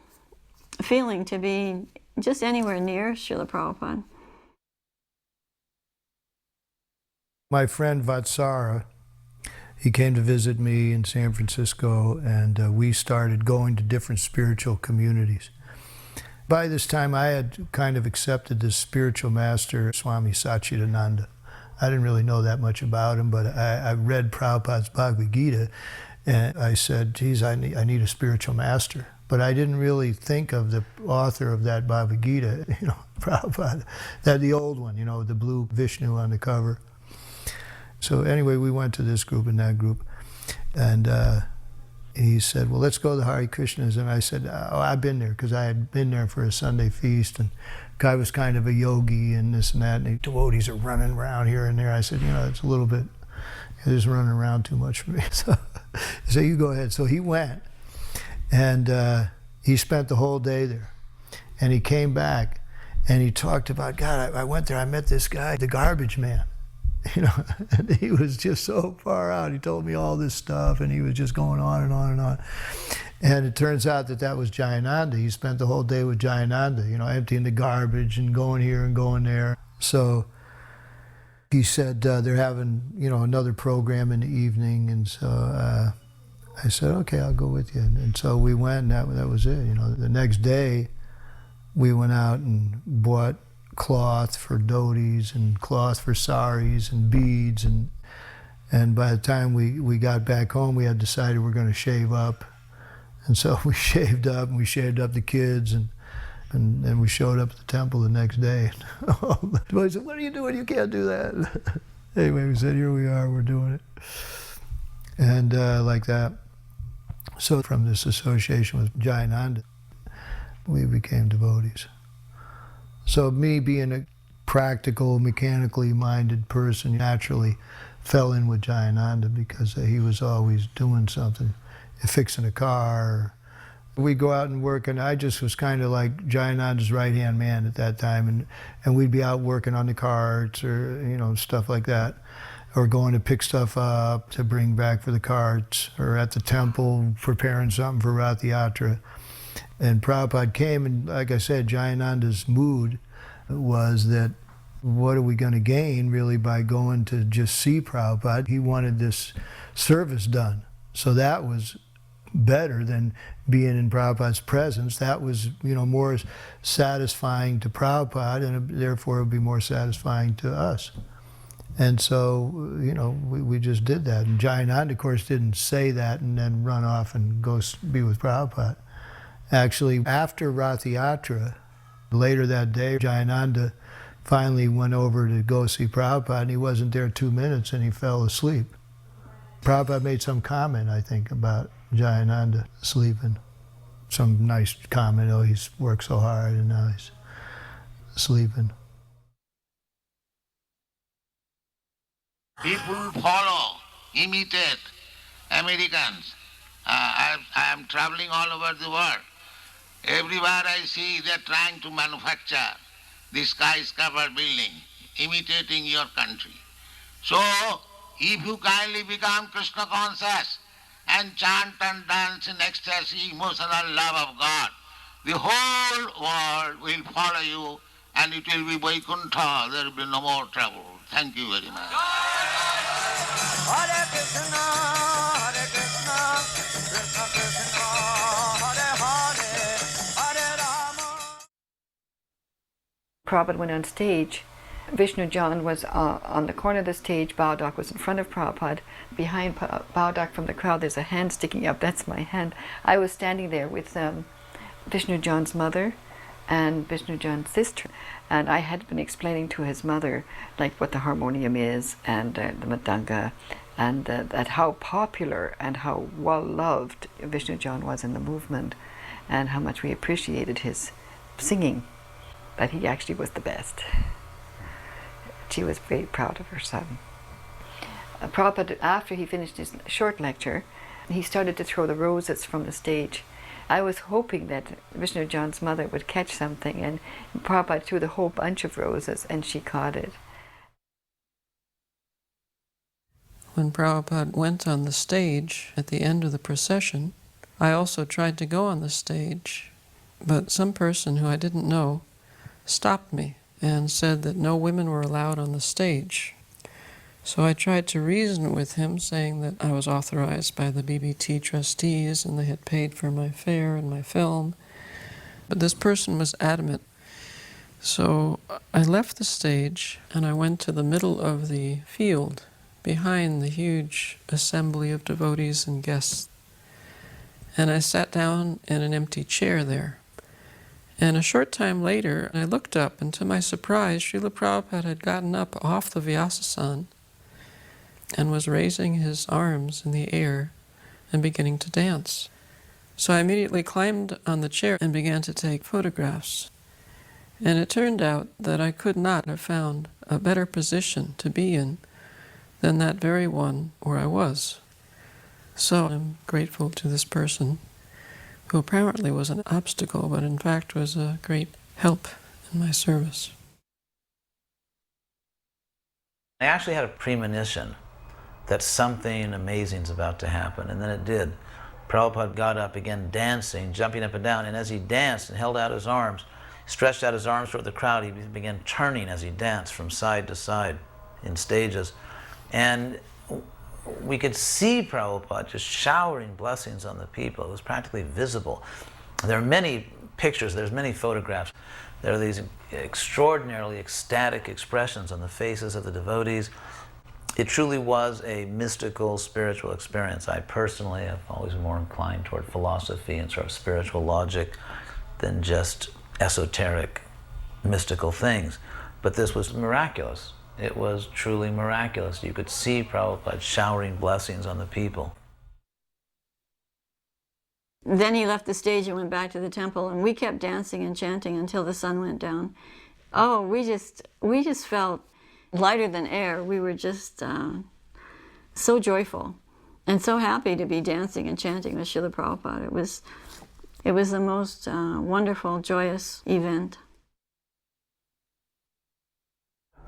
feeling to be just anywhere near Srila Prabhupada. My friend Vatsara, he came to visit me in San Francisco, and we started going to different spiritual communities. By this time, I had kind of accepted this spiritual master, Swami Satchidananda. I didn't really know that much about him, but I read Prabhupada's Bhagavad Gita, and I said, geez, I need a spiritual master. But I didn't really think of the author of that Bhagavad Gita, Prabhupada, the old one, the blue Vishnu on the cover. So anyway, we went to this group and that group, and he said, well, let's go to the Hare Krishnas. And I said, oh, I've been there, because I had been there for a Sunday feast, and the guy was kind of a yogi and this and that, and the devotees are running around here and there. I said, it's a little bit, they're just running around too much for me. So he said, you go ahead. So he went, and he spent the whole day there. And he came back, and he talked about, God, I went there, I met this guy, the garbage man. And he was just so far out. He told me all this stuff, and he was just going on and on and on. And it turns out that was Jayananda. He spent the whole day with Jayananda, emptying the garbage and going here and going there. So he said they're having, another program in the evening, and so I said, okay, I'll go with you. And so we went, and that was it. The next day, we went out and bought cloth for dhotis and cloth for saris and beads, and by the time we got back home, we had decided we're going to shave up, and so we shaved up, and we shaved up the kids, and then we showed up at the temple the next day. The boy said, what are you doing? You can't do that. Anyway, we said, here we are, we're doing it, and like that. So from this association with Jayananda, we became devotees. So me being a practical, mechanically minded person naturally fell in with Jayananda, because he was always doing something, fixing a car. We'd go out and work, and I just was kind of like Jayananda's right-hand man at that time, and we'd be out working on the carts or, stuff like that, or going to pick stuff up to bring back for the carts, or at the temple preparing something for Rath Yatra. And Prabhupada came, and like I said, Jayananda's mood was that, what are we going to gain really by going to just see Prabhupada? He wanted this service done. So that was better than being in Prabhupada's presence. That was, more satisfying to Prabhupada, and therefore it would be more satisfying to us. And so, we just did that. And Jayananda, of course, didn't say that and then run off and go be with Prabhupada. Actually, after Rath Yatra, later that day, Jayananda finally went over to go see Prabhupada, and he wasn't there 2 minutes, and he fell asleep. Prabhupada made some comment, I think, about Jayananda sleeping. Some nice comment, oh, he's worked so hard, and now he's sleeping. People follow, imitate Americans. I am traveling all over the world. Everywhere I see they're trying to manufacture the skyscraper building, imitating your country. So, if you kindly become Krishna conscious and chant and dance in ecstasy, emotional love of God, the whole world will follow you, and it will be Vaikuntha. There will be no more trouble. Thank you very much. Hare Krishna, Hare Krishna, Krishna Krishna, Hare Hare, Hare Rama. Prabhupada went on stage. Vishnu John was on the corner of the stage. Baudak was in front of Prabhupada. Behind Baudak from the crowd, there's a hand sticking up. That's my hand. I was standing there with Vishnu John's mother and Vishnu John's sister. And I had been explaining to his mother like what the harmonium is and the madanga, and that how popular and how well loved Vishnu John was in the movement, and how much we appreciated his singing, that he actually was the best. She was very proud of her son. Prabhupada, after he finished his short lecture, he started to throw the roses from the stage. I was hoping that Vishnu John's mother would catch something, and Prabhupada threw the whole bunch of roses, and she caught it. when Prabhupada went on the stage at the end of the procession, I also tried to go on the stage, but some person who I didn't know stopped me and said that no women were allowed on the stage. So I tried to reason with him, saying that I was authorized by the BBT trustees and they had paid for my fare and my film. But this person was adamant. So I left the stage and I went to the middle of the field behind the huge assembly of devotees and guests. And I sat down in an empty chair there. And a short time later, I looked up, and to my surprise, Srila Prabhupada had gotten up off the Vyasasan and was raising his arms in the air and beginning to dance. So I immediately climbed on the chair and began to take photographs. And it turned out that I could not have found a better position to be in than that very one where I was. So I'm grateful to this person, who apparently was an obstacle, but in fact was a great help in my service. I actually had a premonition that something amazing is about to happen, and then it did. Prabhupada got up again, dancing, jumping up and down, and as he danced and held out his arms, stretched out his arms toward the crowd, he began turning as he danced from side to side in stages. And we could see Prabhupada just showering blessings on the people. It was practically visible. There are many pictures, there's many photographs. There are these extraordinarily ecstatic expressions on the faces of the devotees. It truly was a mystical, spiritual experience. I personally have always been more inclined toward philosophy and sort of spiritual logic than just esoteric, mystical things. But this was miraculous. It was truly miraculous. You could see Prabhupada showering blessings on the people. Then he left the stage and went back to the temple, and we kept dancing and chanting until the sun went down. Oh, we just felt lighter than air. We were just so joyful and so happy to be dancing and chanting with Srila Prabhupada. It was the most wonderful, joyous event.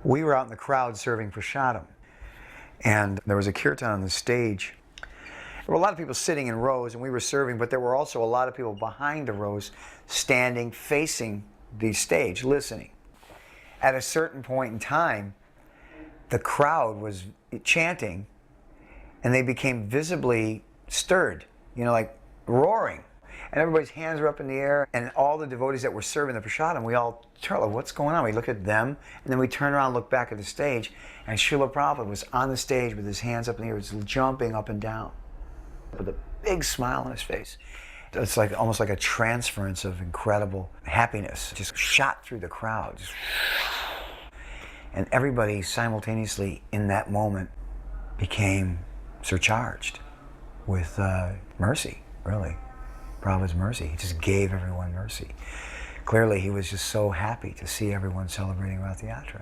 We were out in the crowd serving prasadam, and there was a kirtan on the stage. There were a lot of people sitting in rows, and we were serving, but there were also a lot of people behind the rows standing, facing the stage, listening. At a certain point in time, the crowd was chanting, and they became visibly stirred, like roaring. And everybody's hands were up in the air, and all the devotees that were serving the prasadam, we all turned, like, what's going on? We look at them, and then we turn around and look back at the stage, and Srila Prabhupada was on the stage with his hands up in the air, just jumping up and down, with a big smile on his face. It's like almost like a transference of incredible happiness, just shot through the crowd. And everybody simultaneously in that moment became surcharged with mercy, really. Prabhupada's mercy. He just gave everyone mercy. Clearly, he was just so happy to see everyone celebrating Rath Yatra.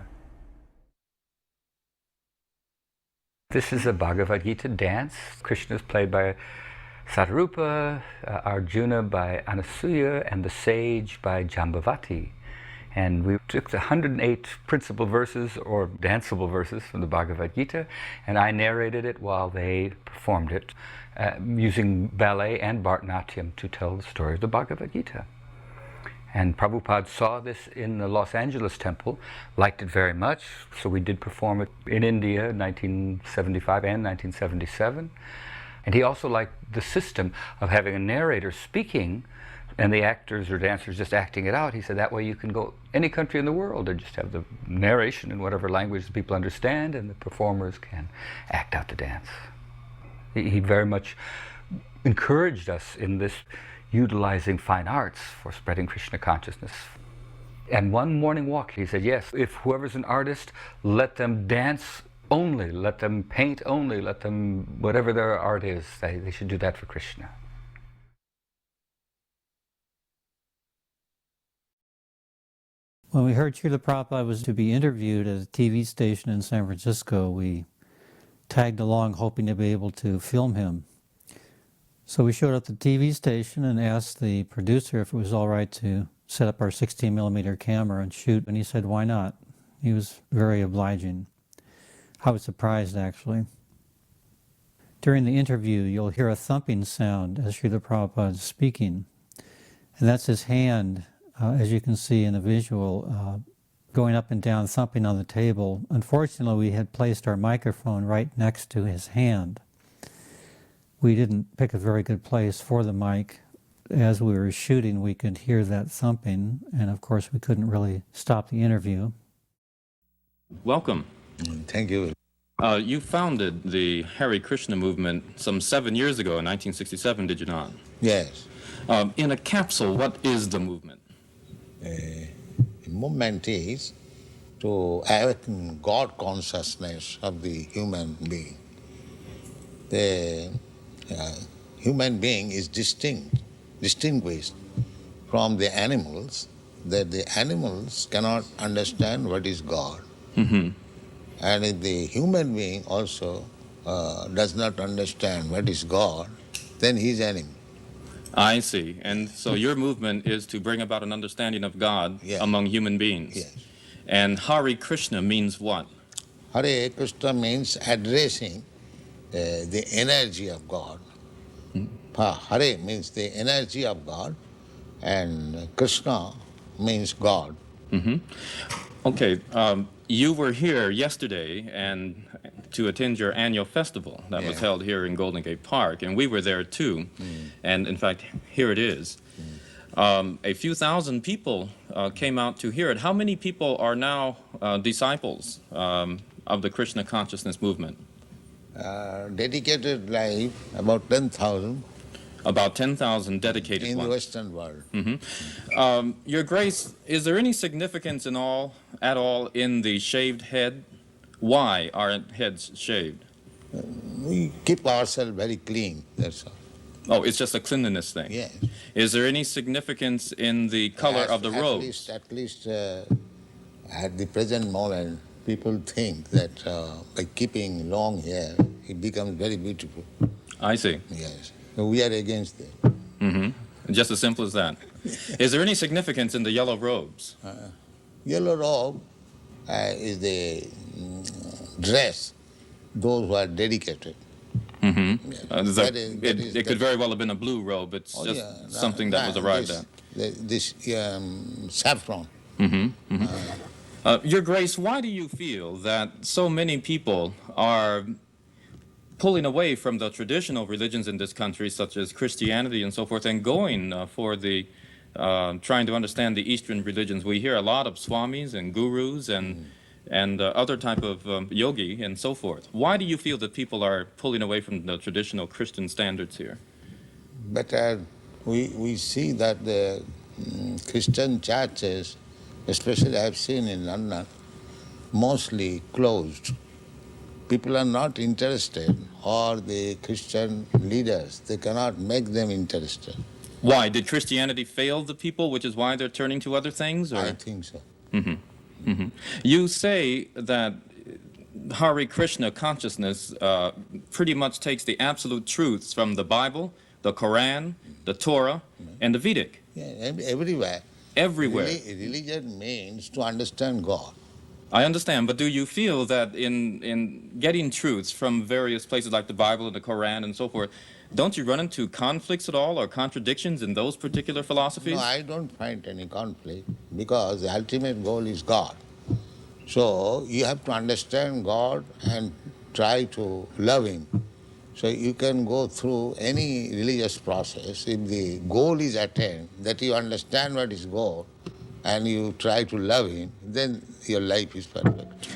This is a Bhagavad Gita dance. Krishna is played by Satarupa, Arjuna by Anasuya, and the sage by Jambavati. And we took the 108 principal verses, or danceable verses, from the Bhagavad Gita, and I narrated it while they performed it, using ballet and Bharatanatyam to tell the story of the Bhagavad Gita. And Prabhupada saw this in the Los Angeles temple, liked it very much, so we did perform it in India in 1975 and 1977. And he also liked the system of having a narrator speaking and the actors or dancers just acting it out. He said that way you can go any country in the world and just have the narration in whatever language the people understand, and the performers can act out the dance. He very much encouraged us in this utilizing fine arts for spreading Krishna consciousness. And one morning walk, he said, yes, if whoever's an artist, let them dance only, let them paint only, let them, whatever their art is, they should do that for Krishna. When we heard Srila Prabhupada was to be interviewed at a TV station in San Francisco, we tagged along hoping to be able to film him. So we showed up at the TV station and asked the producer if it was all right to set up our 16mm camera and shoot, and he said, why not? He was very obliging. I was surprised, actually. During the interview, you'll hear a thumping sound as Srila Prabhupada is speaking. And that's his hand, as you can see in the visual, going up and down, thumping on the table. Unfortunately, we had placed our microphone right next to his hand. We didn't pick a very good place for the mic. As we were shooting, we could hear that thumping, and of course, we couldn't really stop the interview. Welcome. Thank you. You founded the Hare Krishna movement some 7 years ago in 1967, did you not? Yes. In a capsule, what is the movement? The movement is to awaken God consciousness of the human being. The human being is distinguished from the animals, that the animals cannot understand what is God. Mm-hmm. And if the human being also does not understand what is God, then he is enemy. I see. And so your movement is to bring about an understanding of God among human beings. Yes. And Hare Krishna means what? Hare Krishna means addressing the energy of God. Hare means the energy of God, and Krishna means God. Mm-hmm. Okay, you were here yesterday and to attend your annual festival that was held here in Golden Gate Park, and we were there too. And in fact, here it is. A few thousand people came out to hear it. How many people are now disciples of the Krishna consciousness movement? Dedicated life, about 10,000. About 10,000 dedicated in ones. the Western world. Mm-hmm. Your Grace, is there any significance at all in the shaved head? Why are heads shaved? We keep ourselves very clean, that's all. Oh, it's just a cleanliness thing? Yes. Is there any significance in the color of the robes? At least at the present moment, people think that by keeping long hair, it becomes very beautiful. I see. Yes. So we are against it. Mm-hmm. Just as simple as that. Is there any significance in the yellow robes? Yellow robe is the dress, those who are dedicated. Mm-hmm. Yes. It could very well have been a blue robe. It's something that was arrived at. This saffron. Mm-hmm. Mm-hmm. Your Grace, why do you feel that so many people are pulling away from the traditional religions in this country, such as Christianity and so forth, and going for the trying to understand the Eastern religions? We hear a lot of swamis and gurus and other type of yogi and so forth. Why do you feel that people are pulling away from the traditional Christian standards here? But we see that the Christian churches, especially I have seen in London, mostly closed. People are not interested, or the Christian leaders, they cannot make them interested. Why? Did Christianity fail the people, which is why they're turning to other things? Or? I think so. Mm-hmm. Mm-hmm. You say that Hare Krishna consciousness pretty much takes the absolute truths from the Bible, the Quran, the Torah, and the Vedic. Yeah, everywhere. Everywhere. Religion means to understand God. I understand, but do you feel that in getting truths from various places like the Bible and the Quran and so forth, don't you run into conflicts at all or contradictions in those particular philosophies? No, I don't find any conflict, because the ultimate goal is God. So you have to understand God and try to love Him. So you can go through any religious process. If the goal is attained, that you understand what is God, and you try to love Him, then your life is perfect.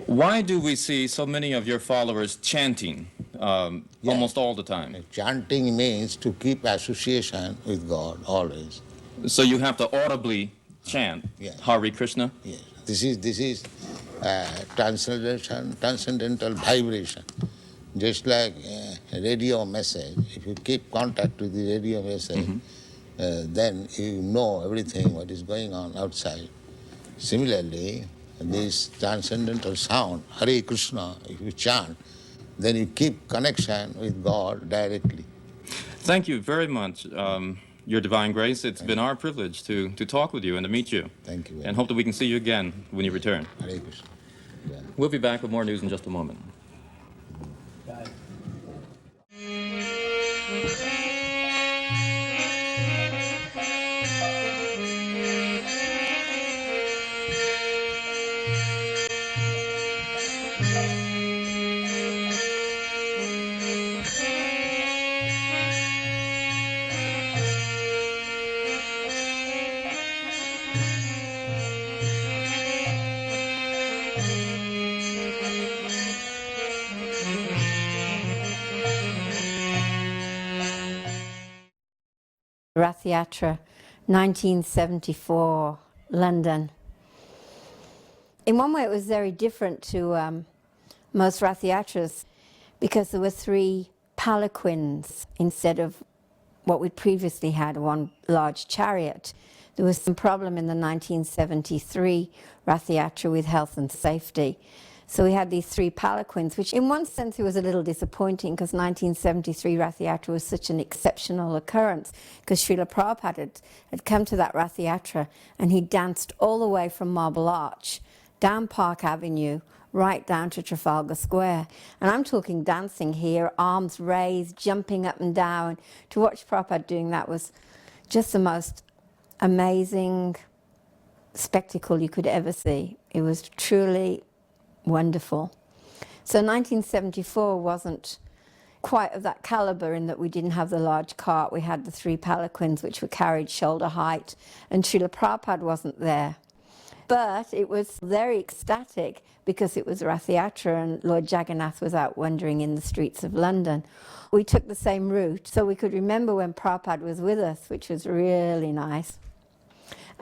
Why do we see so many of your followers chanting almost all the time? Chanting means to keep association with God always. So you have to audibly chant Hare Krishna? Yes. This is transcendental vibration. Just like a radio message, if you keep contact with the radio message, then you know everything what is going on outside. Similarly, this transcendental sound, Hare Krishna, if you chant, then you keep connection with God directly. Thank you very much, Your Divine Grace. It's been our privilege to talk with you and to meet you. Thank you. And hope that we can see you again when you return. Hare Krishna. We'll be back with more news in just a moment. Rath Yatra, 1974, London. In one way it was very different to most Rath Yatras because there were 3 palanquins instead of what we'd previously had, one large chariot. There was some problem in the 1973 Rath Yatra with health and safety. So we had these 3 palanquins, which in one sense it was a little disappointing because 1973 Rath Yatra was such an exceptional occurrence because Srila Prabhupada had come to that Rath Yatra and he danced all the way from Marble Arch, down Park Avenue, right down to Trafalgar Square. And I'm talking dancing here, arms raised, jumping up and down. To watch Prabhupada doing that was just the most amazing spectacle you could ever see. It was truly wonderful. So 1974 wasn't quite of that caliber in that we didn't have the large cart. We had the 3 palanquins which were carried shoulder height, and Srila Prabhupada wasn't there. But it was very ecstatic because it was Rath Yatra and Lord Jagannath was out wandering in the streets of London. We took the same route so we could remember when Prabhupada was with us, which was really nice.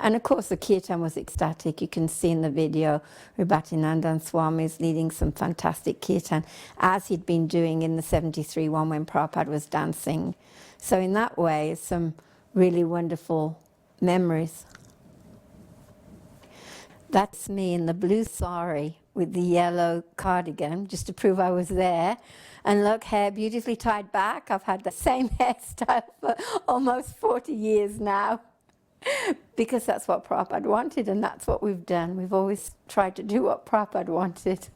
And of course the kirtan was ecstatic. You can see in the video Ribhatinandan Swami is leading some fantastic kirtan, as he'd been doing in the 73 one when Prabhupada was dancing. So in that way, some really wonderful memories. That's me in the blue sari with the yellow cardigan, just to prove I was there. And look, hair beautifully tied back. I've had the same hairstyle for almost 40 years now. Because that's what Prabhupada wanted, and that's what we've done. We've always tried to do what Prabhupada wanted.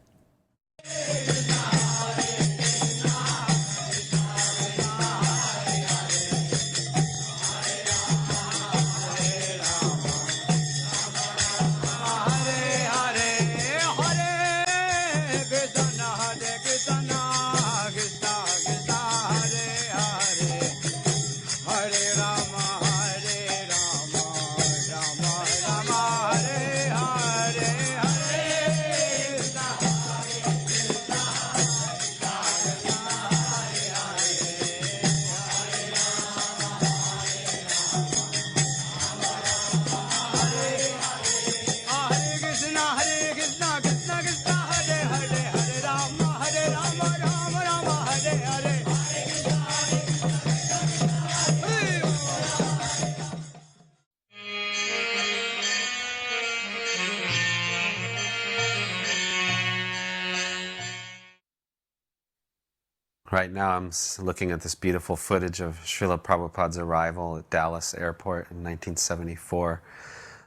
Right now I'm looking at this beautiful footage of Srila Prabhupada's arrival at Dallas Airport in 1974.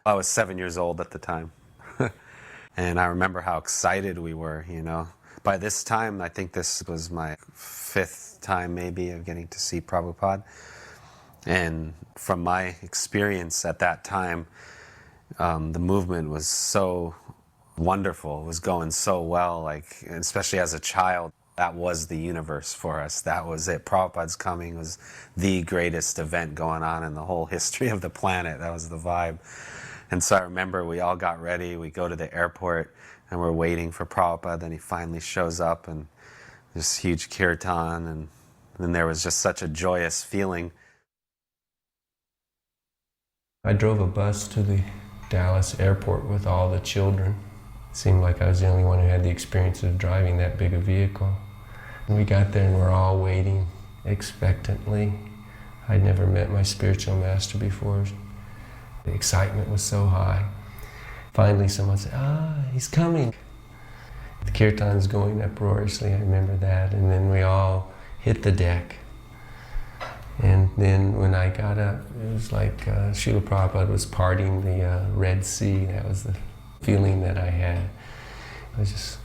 I was 7 years old at the time. And I remember how excited we were, you know. By this time, I think this was my 5th time maybe of getting to see Prabhupada. And from my experience at that time, the movement was so wonderful. It was going so well, like, especially as a child. That was the universe for us. That was it. Prabhupada's coming was the greatest event going on in the whole history of the planet. That was the vibe. And so I remember we all got ready. We go to the airport and we're waiting for Prabhupada. Then he finally shows up and this huge kirtan. And then there was just such a joyous feeling. I drove a bus to the Dallas airport with all the children. It seemed like I was the only one who had the experience of driving that big a vehicle. And we got there and we're all waiting expectantly. I'd never met my spiritual master before. The excitement was so high. Finally someone said, he's coming. The kirtan's going uproariously, I remember that. And then we all hit the deck. And then when I got up, it was like Srila Prabhupada was parting the Red Sea. That was the feeling that I had. I was just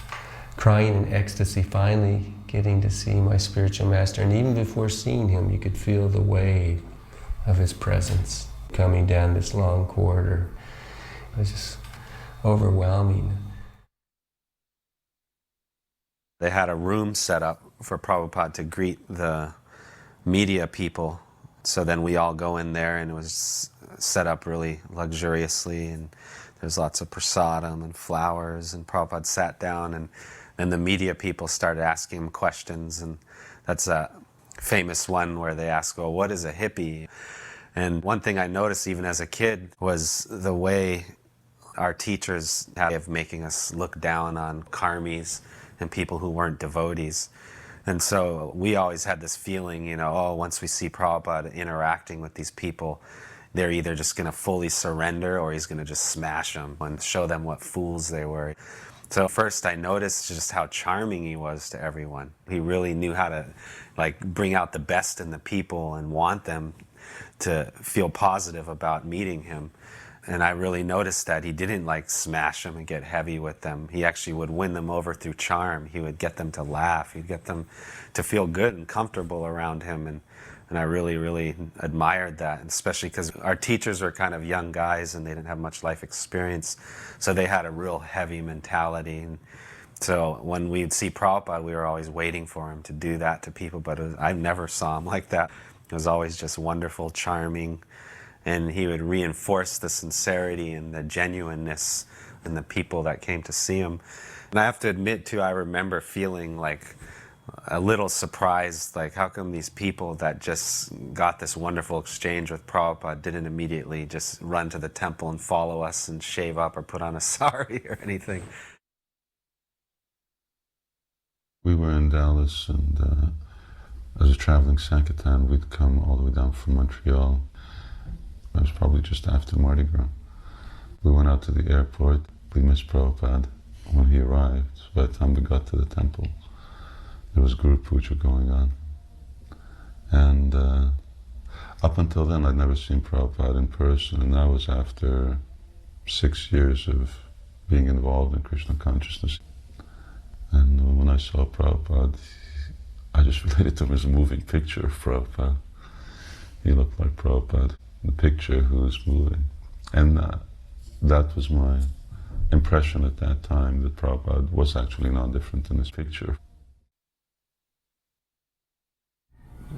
crying in ecstasy, finally getting to see my spiritual master. And even before seeing him, you could feel the wave of his presence. coming down this long corridor. It was just overwhelming. They had a room set up for Prabhupada to greet the media people. So then we all go in there, and it was set up really luxuriously, and there's lots of prasadam and flowers, and Prabhupada sat down, and then the media people started asking him questions, and that's a famous one where they ask, well, what is a hippie? And one thing I noticed even as a kid was the way our teachers had of making us look down on karmis and people who weren't devotees. And so we always had this feeling, you know, oh, once we see Prabhupada interacting with these people, they're either just going to fully surrender or he's going to just smash them and show them what fools they were. So first I noticed just how charming he was to everyone. He really knew how to like bring out the best in the people and want them to feel positive about meeting him. And I really noticed that he didn't like smash them and get heavy with them. He actually would win them over through charm. He would get them to laugh. He'd get them to feel good and comfortable around him. And I really, really admired that, especially because our teachers were kind of young guys and they didn't have much life experience. So they had a real heavy mentality. And so when we'd see Prabhupada, we were always waiting for him to do that to people, but I never saw him like that. It was always just wonderful, charming, and he would reinforce the sincerity and the genuineness in the people that came to see him. And I have to admit, too, I remember feeling like a little surprised, like how come these people that just got this wonderful exchange with Prabhupada didn't immediately just run to the temple and follow us and shave up or put on a sari or anything. We were in Dallas, and as a traveling Sankirtan, we'd come all the way down from Montreal. It was probably just after Mardi Gras. We went out to the airport. We missed Prabhupada when he arrived. So by the time we got to the temple, there was Guru Puja going on. And up until then, I'd never seen Prabhupada in person, and that was after 6 years of being involved in Krishna consciousness. And when I saw Prabhupada, I just related to him as a moving picture of Prabhupada. He looked like Prabhupada, the picture who was moving. And that was my impression at that time, that Prabhupada was actually not different in this picture.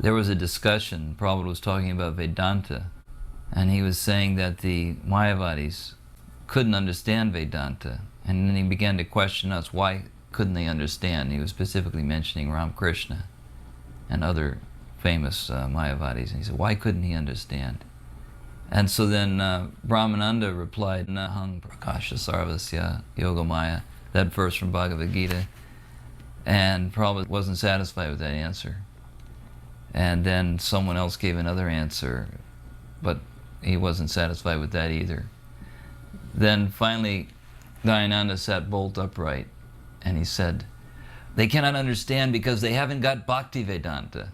There was a discussion, Prabhupada was talking about Vedanta, and he was saying that the Mayavadis couldn't understand Vedanta, and then he began to question us, why couldn't they understand? He was specifically mentioning Ramakrishna and other famous Mayavadis, and he said, why couldn't he understand? And so then Brahmananda replied, Nahang Prakasha Sarvasya Yogamaya, that verse from Bhagavad Gita, and Prabhupada wasn't satisfied with that answer. And then someone else gave another answer, but he wasn't satisfied with that either. Then finally, Dayananda sat bolt upright, and he said, they cannot understand because they haven't got Bhakti Vedanta.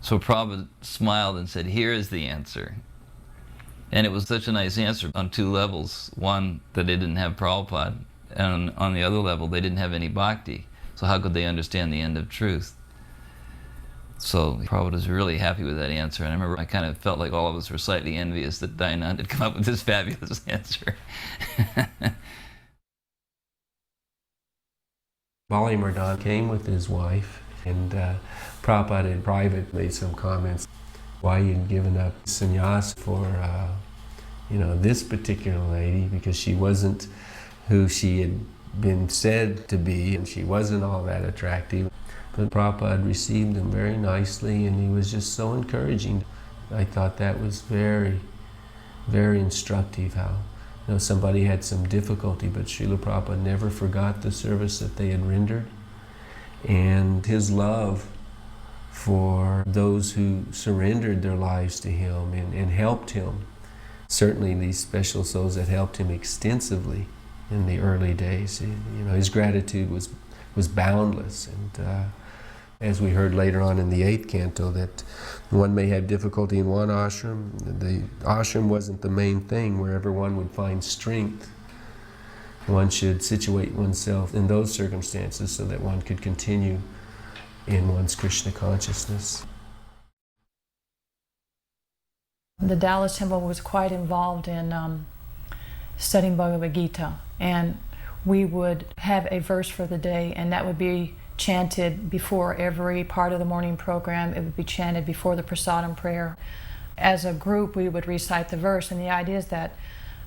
So Prabhupada smiled and said, here is the answer. And it was such a nice answer on two levels. One, that they didn't have Prabhupada, and on the other level, they didn't have any Bhakti. So how could they understand the end of truth? So Prabhupada was really happy with that answer. And I remember I kind of felt like all of us were slightly envious that Dayananda had come up with this fabulous answer. Bali Mardana came with his wife, and Prabhupada in private made some comments why you'd given up sannyas for this particular lady, because she wasn't who she had been said to be, and she wasn't all that attractive. But Prabhupada received him very nicely, and he was just so encouraging. I thought that was very, very instructive, how somebody had some difficulty, but Srila Prabhupada never forgot the service that they had rendered. And his love for those who surrendered their lives to him and helped him. Certainly these special souls that helped him extensively in the early days. His gratitude was boundless. And as we heard later on in the 8th canto, that one may have difficulty in one ashram. The ashram wasn't the main thing. Wherever one would find strength, one should situate oneself in those circumstances so that one could continue in one's Krishna consciousness. The Dallas Temple was quite involved in studying Bhagavad Gita, and we would have a verse for the day, and that would be chanted before every part of the morning program. It would be chanted before the prasadam prayer. As a group, we would recite the verse, and the idea is that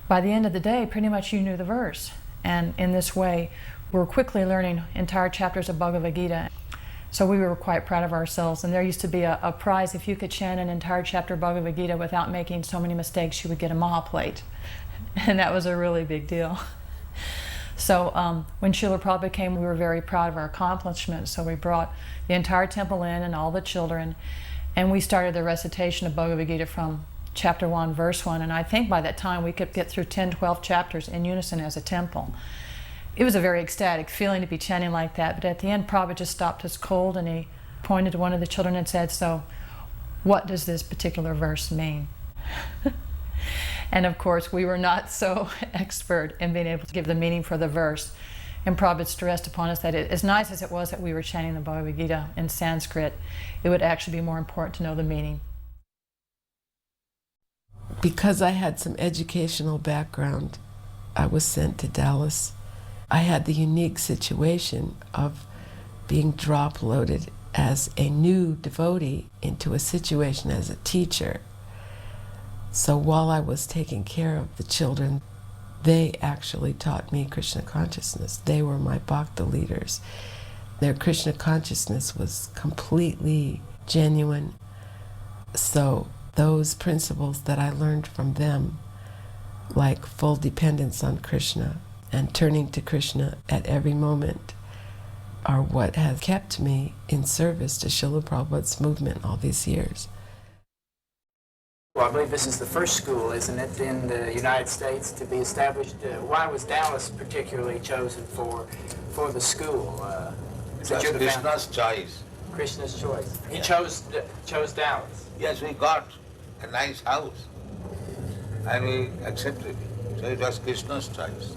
by the end of the day, pretty much you knew the verse. And in this way, we were quickly learning entire chapters of Bhagavad Gita. So we were quite proud of ourselves, and there used to be a prize if you could chant an entire chapter of Bhagavad Gita without making so many mistakes, you would get a Maha plate. And that was a really big deal. So when Srila Prabhupada came, we were very proud of our accomplishments. So we brought the entire temple in and all the children, and we started the recitation of Bhagavad Gita from chapter 1, verse 1. And I think by that time we could get through 10, 12 chapters in unison as a temple. It was a very ecstatic feeling to be chanting like that. But at the end, Prabhupada just stopped us cold, and he pointed to one of the children and said, "So what does this particular verse mean?" And of course, we were not so expert in being able to give the meaning for the verse. And Prabhupada stressed upon us that as nice as it was that we were chanting the Bhagavad Gita in Sanskrit, it would actually be more important to know the meaning. Because I had some educational background, I was sent to Dallas. I had the unique situation of being drop-loaded as a new devotee into a situation as a teacher. So while I was taking care of the children, they actually taught me Krishna consciousness. They were my Bhakta leaders. Their Krishna consciousness was completely genuine. So those principles that I learned from them, like full dependence on Krishna and turning to Krishna at every moment, are what has kept me in service to Srila Prabhupada's movement all these years. Well, I believe this is the first school, isn't it, in the United States to be established. Why was Dallas particularly chosen for the school? That's Krishna's choice. Krishna's choice. He Yeah. chose Dallas. Yes, we got a nice house and we accepted it. So it was Krishna's choice.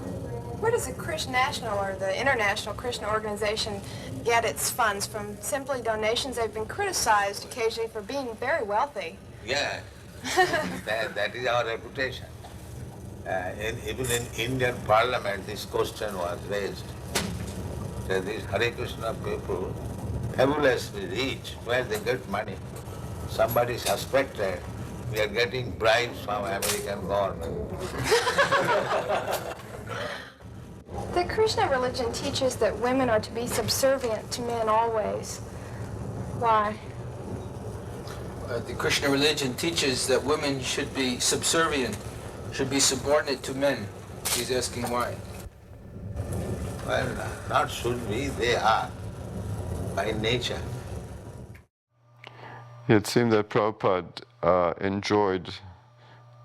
Where does the Krishna National or the International Krishna Organization get its funds? From simply donations? They've been criticized occasionally for being very wealthy. Yeah, that is our reputation. Even in Indian Parliament, this question was raised. So these Hare Krishna people, fabulously rich, where they get money. Somebody suspected we are getting bribes from American government. The Krishna religion teaches that women are to be subservient to men always. Why? The Krishna religion teaches that women should be subservient, should be subordinate to men. He's asking why. Well, not should be, they are, by nature. It seemed that Prabhupada enjoyed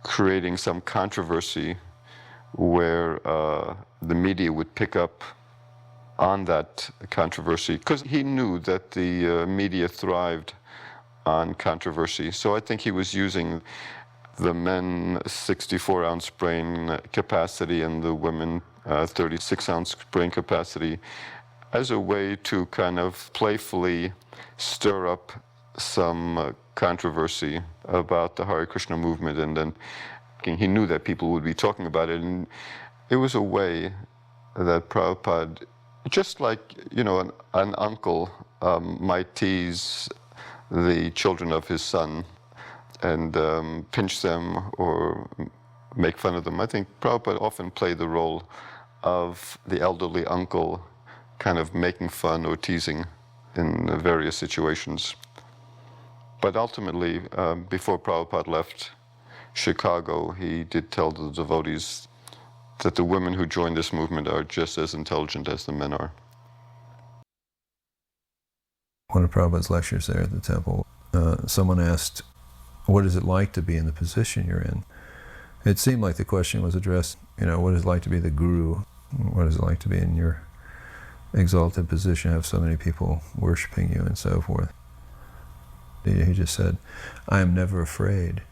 creating some controversy where the media would pick up on that controversy, because he knew that the media thrived on controversy. So I think he was using the men 64-ounce brain capacity and the women 36-ounce brain capacity as a way to kind of playfully stir up some controversy about the Hare Krishna movement. And then he knew that people would be talking about it, and it was a way that Prabhupada, just like, you know, an uncle might tease the children of his son and pinch them or make fun of them. I think Prabhupada often played the role of the elderly uncle, kind of making fun or teasing in various situations. But ultimately, before Prabhupada left Chicago, he did tell the devotees that the women who join this movement are just as intelligent as the men are. One of Prabhupada's lectures there at the temple, someone asked, what is it like to be in the position you're in? It seemed like the question was addressed, you know, what is it like to be the guru? What is it like to be in your exalted position, have so many people worshiping you and so forth? He just said, I am never afraid.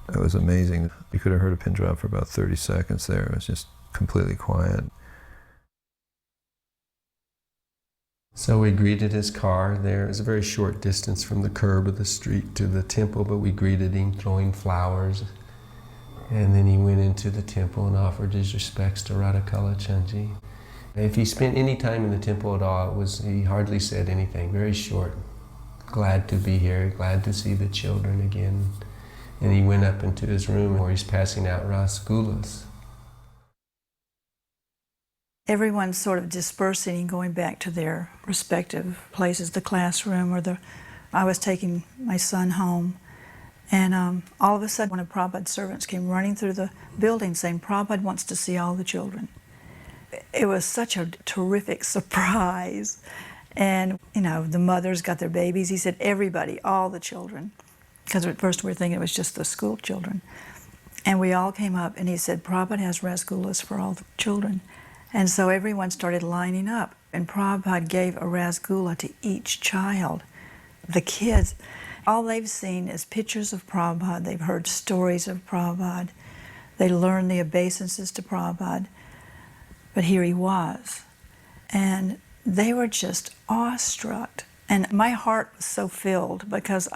It was amazing. You could have heard a pin drop for about 30 seconds there. It was just completely quiet. So we greeted his car there. It was a very short distance from the curb of the street to the temple, but we greeted him throwing flowers. And then he went into the temple and offered his respects to Radha Kalachandji. If he spent any time in the temple at all, he hardly said anything, very short. Glad to be here, glad to see the children again. And he went up into his room where he's passing out rasgullas. Everyone's sort of dispersing and going back to their respective places, the classroom or I was taking my son home, and all of a sudden one of Prabhupada's servants came running through the building saying, "Prabhupada wants to see all the children." It was such a terrific surprise. And, the mothers got their babies. He said, everybody, all the children. Because at first we were thinking it was just the school children. And we all came up and he said, "Prabhupada has rasgullas for all the children." And so everyone started lining up. And Prabhupada gave a rasgulla to each child. The kids, all they've seen is pictures of Prabhupada. They've heard stories of Prabhupada. They learned the obeisances to Prabhupada. But here he was. And they were just awestruck. And my heart was so filled because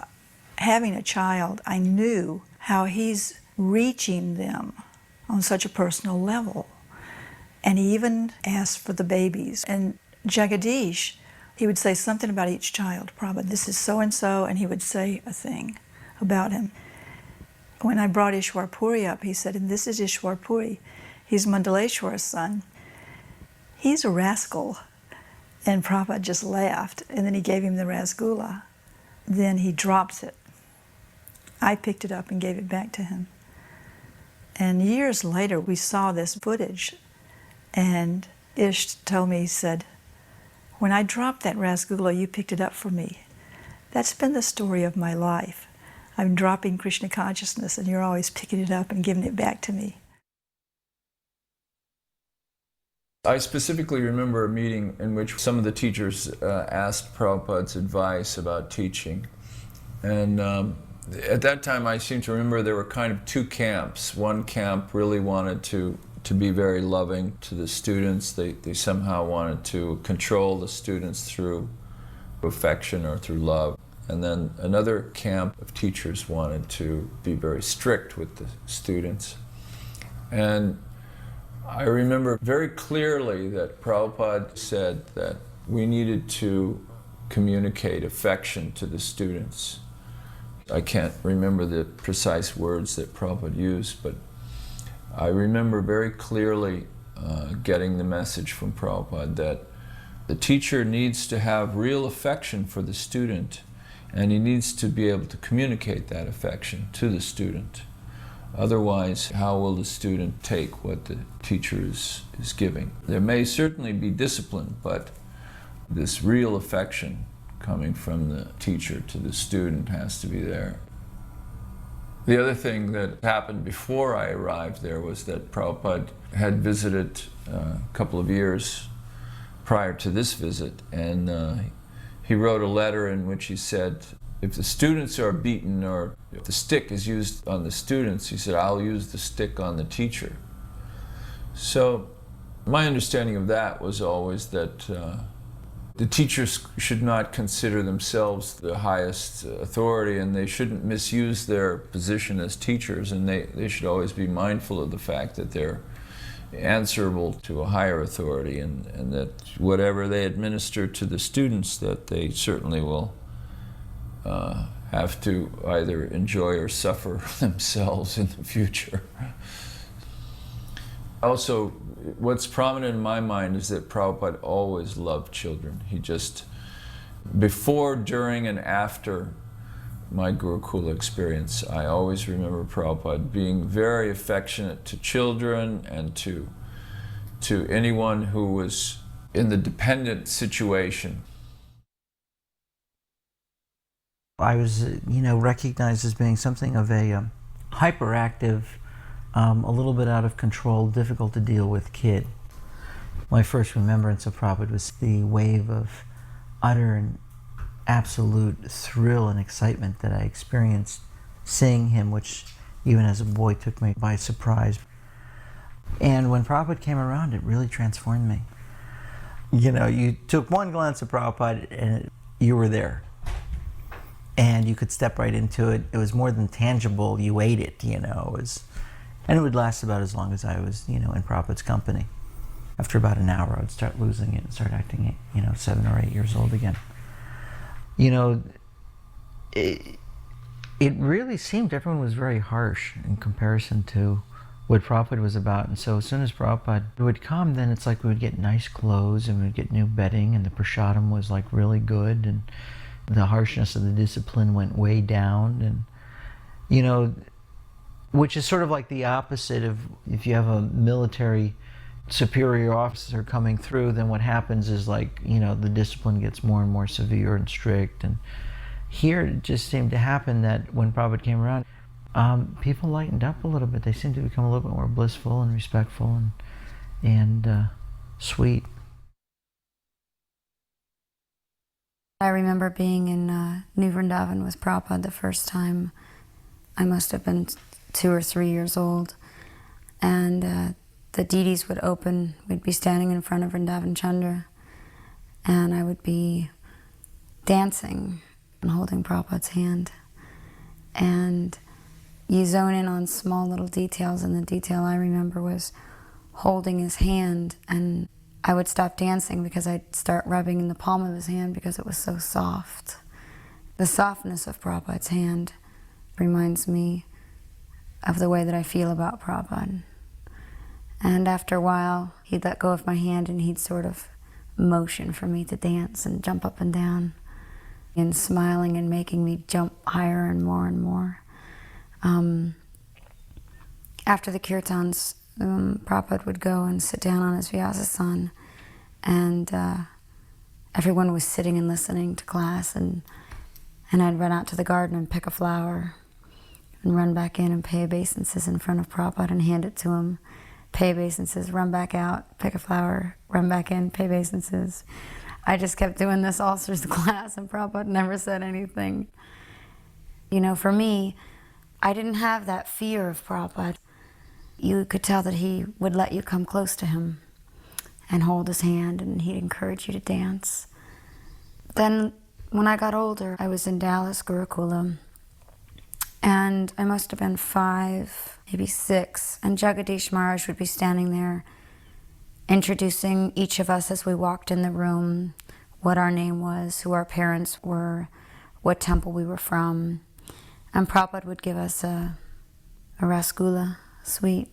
having a child, I knew how he's reaching them on such a personal level. And he even asked for the babies. And Jagadish, he would say something about each child. Prabhupada, this is so-and-so, and he would say a thing about him. When I brought Ishwar Puri up, he said, "And this is Ishwar Puri. He's Mandaleshwar's son. He's a rascal." And Prabhupada just laughed, and then he gave him the rasgulla. Then he drops it. I picked it up and gave it back to him. And years later, we saw this footage, and Ish told me, he said, "When I dropped that rasgulla, you picked it up for me. That's been the story of my life. I'm dropping Krishna consciousness, and you're always picking it up and giving it back to me." I specifically remember a meeting in which some of the teachers asked Prabhupada's advice about teaching. And at that time, I seem to remember there were kind of two camps. One camp really wanted to be very loving to the students. They somehow wanted to control the students through affection or through love. And then another camp of teachers wanted to be very strict with the students. And I remember very clearly that Prabhupada said that we needed to communicate affection to the students. I can't remember the precise words that Prabhupada used, but I remember very clearly getting the message from Prabhupada that the teacher needs to have real affection for the student, and he needs to be able to communicate that affection to the student. Otherwise, how will the student take what the teacher is giving? There may certainly be discipline, but this real affection coming from the teacher to the student has to be there. The other thing that happened before I arrived there was that Prabhupada had visited a couple of years prior to this visit, and he wrote a letter in which he said, if the students are beaten or if the stick is used on the students, he said, I'll use the stick on the teacher. So my understanding of that was always that the teachers should not consider themselves the highest authority, and they shouldn't misuse their position as teachers, and they should always be mindful of the fact that they're answerable to a higher authority, and that whatever they administer to the students, that they certainly will have to either enjoy or suffer themselves in the future. Also, what's prominent in my mind is that Prabhupada always loved children. He just, before, during, and after my Gurukula experience, I always remember Prabhupada being very affectionate to children and to anyone who was in the dependent situation. I was, recognized as being something of a hyperactive, a little bit out of control, difficult to deal with kid. My first remembrance of Prabhupada was the wave of utter and absolute thrill and excitement that I experienced seeing him, which even as a boy took me by surprise. And when Prabhupada came around, it really transformed me. You know, you took one glance at Prabhupada and you were there. And you could step right into it. It was more than tangible. You ate it, you know. And it would last about as long as I was, you know, in Prabhupada's company. After about an hour, I would start losing it and start acting, you know, 7 or 8 years old again. You know, it really seemed everyone was very harsh in comparison to what Prabhupada was about. And so as soon as Prabhupada would come, then it's like we would get nice clothes and we'd get new bedding, and the prasadam was like really good, and the harshness of the discipline went way down. And, you know, which is sort of like the opposite of if you have a military superior officer coming through, then what happens is, like, you know, the discipline gets more and more severe and strict. And here it just seemed to happen that when Prabhupada came around, people lightened up a little bit. They seemed to become a little bit more blissful and respectful and sweet. I remember being in New Vrindavan with Prabhupada the first time. I must have been 2 or 3 years old. And the deities would open. We'd be standing in front of Vrindavan Chandra, and I would be dancing and holding Prabhupada's hand. And you zone in on small little details, and the detail I remember was holding his hand, and I would stop dancing because I'd start rubbing in the palm of his hand because it was so soft. The softness of Prabhupada's hand reminds me of the way that I feel about Prabhupada. And after a while, he'd let go of my hand and he'd sort of motion for me to dance and jump up and down, and smiling and making me jump higher and more and more. After the kirtans, Prabhupada would go and sit down on his Vyasasan, and everyone was sitting and listening to class, and I'd run out to the garden and pick a flower and run back in and pay obeisances in front of Prabhupada and hand it to him. Pay obeisances, run back out, pick a flower, run back in, pay obeisances. I just kept doing this all through the class, and Prabhupada never said anything. You know, for me, I didn't have that fear of Prabhupada. You could tell that he would let you come close to him and hold his hand, and he'd encourage you to dance. Then, when I got older, I was in Dallas, Gurukula, and I must have been 5, maybe 6, and Jagadish Maharaj would be standing there introducing each of us as we walked in the room, what our name was, who our parents were, what temple we were from. And Prabhupada would give us a rasgulla sweet.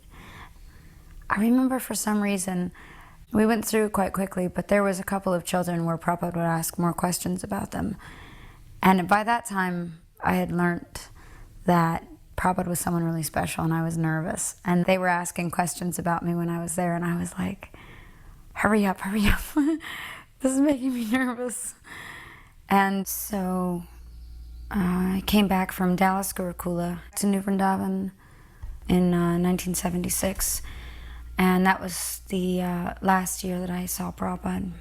I remember for some reason, we went through it quite quickly, but there was a couple of children where Prabhupada would ask more questions about them. And by that time, I had learnt that Prabhupada was someone really special, and I was nervous. And they were asking questions about me when I was there, and I was like, hurry up, hurry up. This is making me nervous. And so I came back from Dallas, Gurukula to New Vrindavan in 1976. And that was the last year that I saw Prabhupada.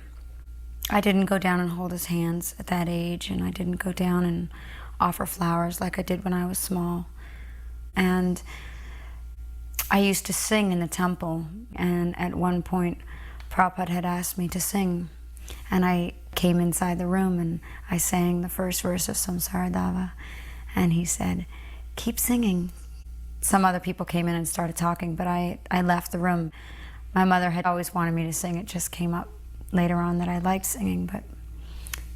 I didn't go down and hold his hands at that age, and I didn't go down and offer flowers like I did when I was small. And I used to sing in the temple, and at one point Prabhupada had asked me to sing, and I came inside the room and I sang the first verse of Samsara Dava, and he said, keep singing. Some other people came in and started talking, but I left the room. My mother had always wanted me to sing. It just came up later on that I liked singing, but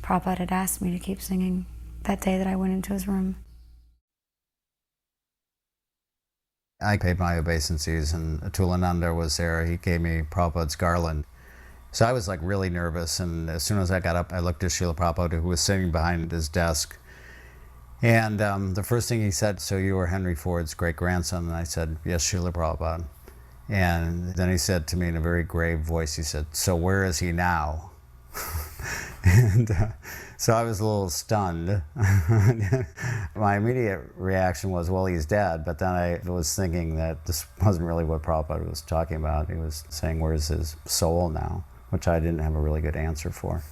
Prabhupada had asked me to keep singing that day that I went into his room. I paid my obeisances, and Atulananda was there. He gave me Prabhupada's garland. So I was like really nervous, and as soon as I got up, I looked at Srila Prabhupada, who was sitting behind his desk. And the first thing he said, so you were Henry Ford's great-grandson? And I said, yes, Srila Prabhupada. And then he said to me in a very grave voice, he said, so where is he now? And so I was a little stunned. My immediate reaction was, well, he's dead. But then I was thinking that this wasn't really what Prabhupada was talking about. He was saying, where's his soul now? Which I didn't have a really good answer for.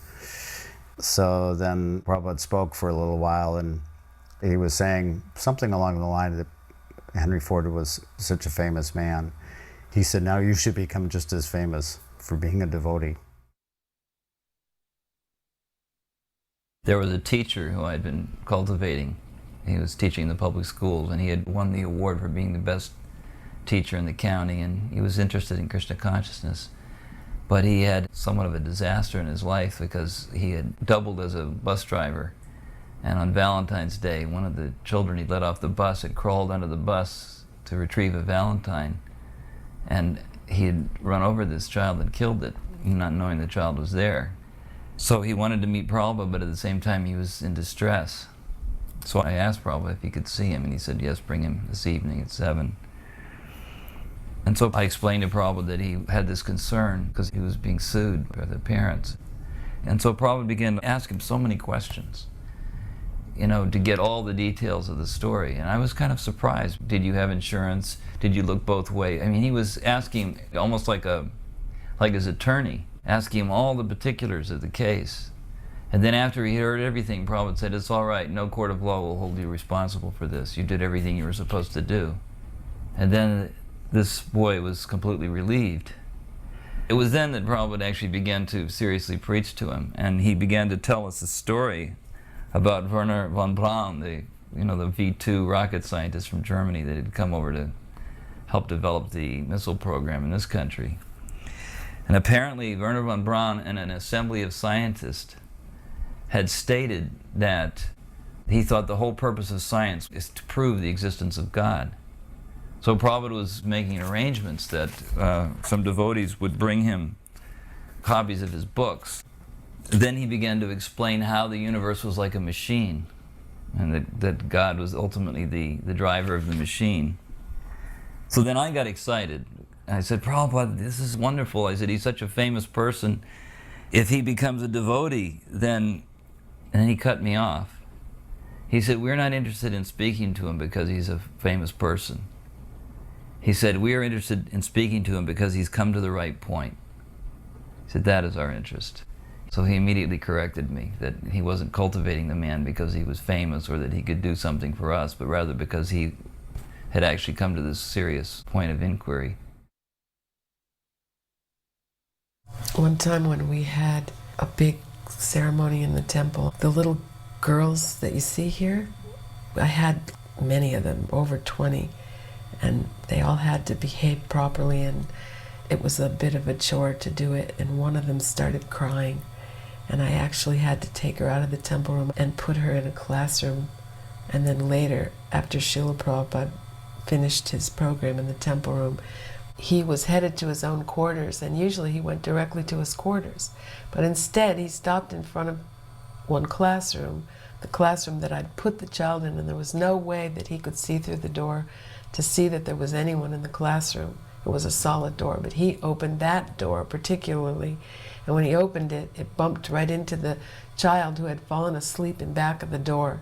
So then Prabhupada spoke for a little while, and he was saying something along the line that Henry Ford was such a famous man. He said, now you should become just as famous for being a devotee. There was a teacher who I'd been cultivating. He was teaching the public schools, and he had won the award for being the best teacher in the county, and he was interested in Krishna consciousness. But he had somewhat of a disaster in his life because he had doubled as a bus driver. And on Valentine's Day, one of the children he let off the bus had crawled under the bus to retrieve a Valentine. And he had run over this child and killed it, not knowing the child was there. So he wanted to meet Prabhupada, but at the same time he was in distress. So I asked Prabhupada if he could see him, and he said, yes, bring him this evening at 7. And so I explained to Prabhupada that he had this concern because he was being sued by the parents. And so Prabhupada began to ask him so many questions, you know, to get all the details of the story. And I was kind of surprised. Did you have insurance? Did you look both ways? I mean, he was asking almost like his attorney, asking him all the particulars of the case. And then after he heard everything, Prabhupada said, it's all right, no court of law will hold you responsible for this. You did everything you were supposed to do. And then this boy was completely relieved. It was then that Prabhupada actually began to seriously preach to him, and he began to tell us a story about Werner von Braun, the V2 rocket scientist from Germany that had come over to help develop the missile program in this country. And apparently Werner von Braun in an assembly of scientists had stated that he thought the whole purpose of science is to prove the existence of God. So Prabhupada was making arrangements that some devotees would bring him copies of his books. Then he began to explain how the universe was like a machine, and that God was ultimately the driver of the machine. So then I got excited. I said, Prabhupada, this is wonderful. I said, he's such a famous person. If he becomes a devotee, then... And then he cut me off. He said, we're not interested in speaking to him because he's a famous person. He said, we are interested in speaking to him because he's come to the right point. He said, that is our interest. So he immediately corrected me that he wasn't cultivating the man because he was famous or that he could do something for us, but rather because he had actually come to this serious point of inquiry. One time when we had a big ceremony in the temple, the little girls that you see here, I had many of them, over 20, and they all had to behave properly, and it was a bit of a chore to do it, and one of them started crying, and I actually had to take her out of the temple room and put her in a classroom. And then later, after Srila Prabhupada finished his program in the temple room, he was headed to his own quarters, and usually he went directly to his quarters. But instead, he stopped in front of one classroom, the classroom that I'd put the child in, and there was no way that he could see through the door to see that there was anyone in the classroom. It was a solid door, but he opened that door particularly, and when he opened it, it bumped right into the child who had fallen asleep in back of the door.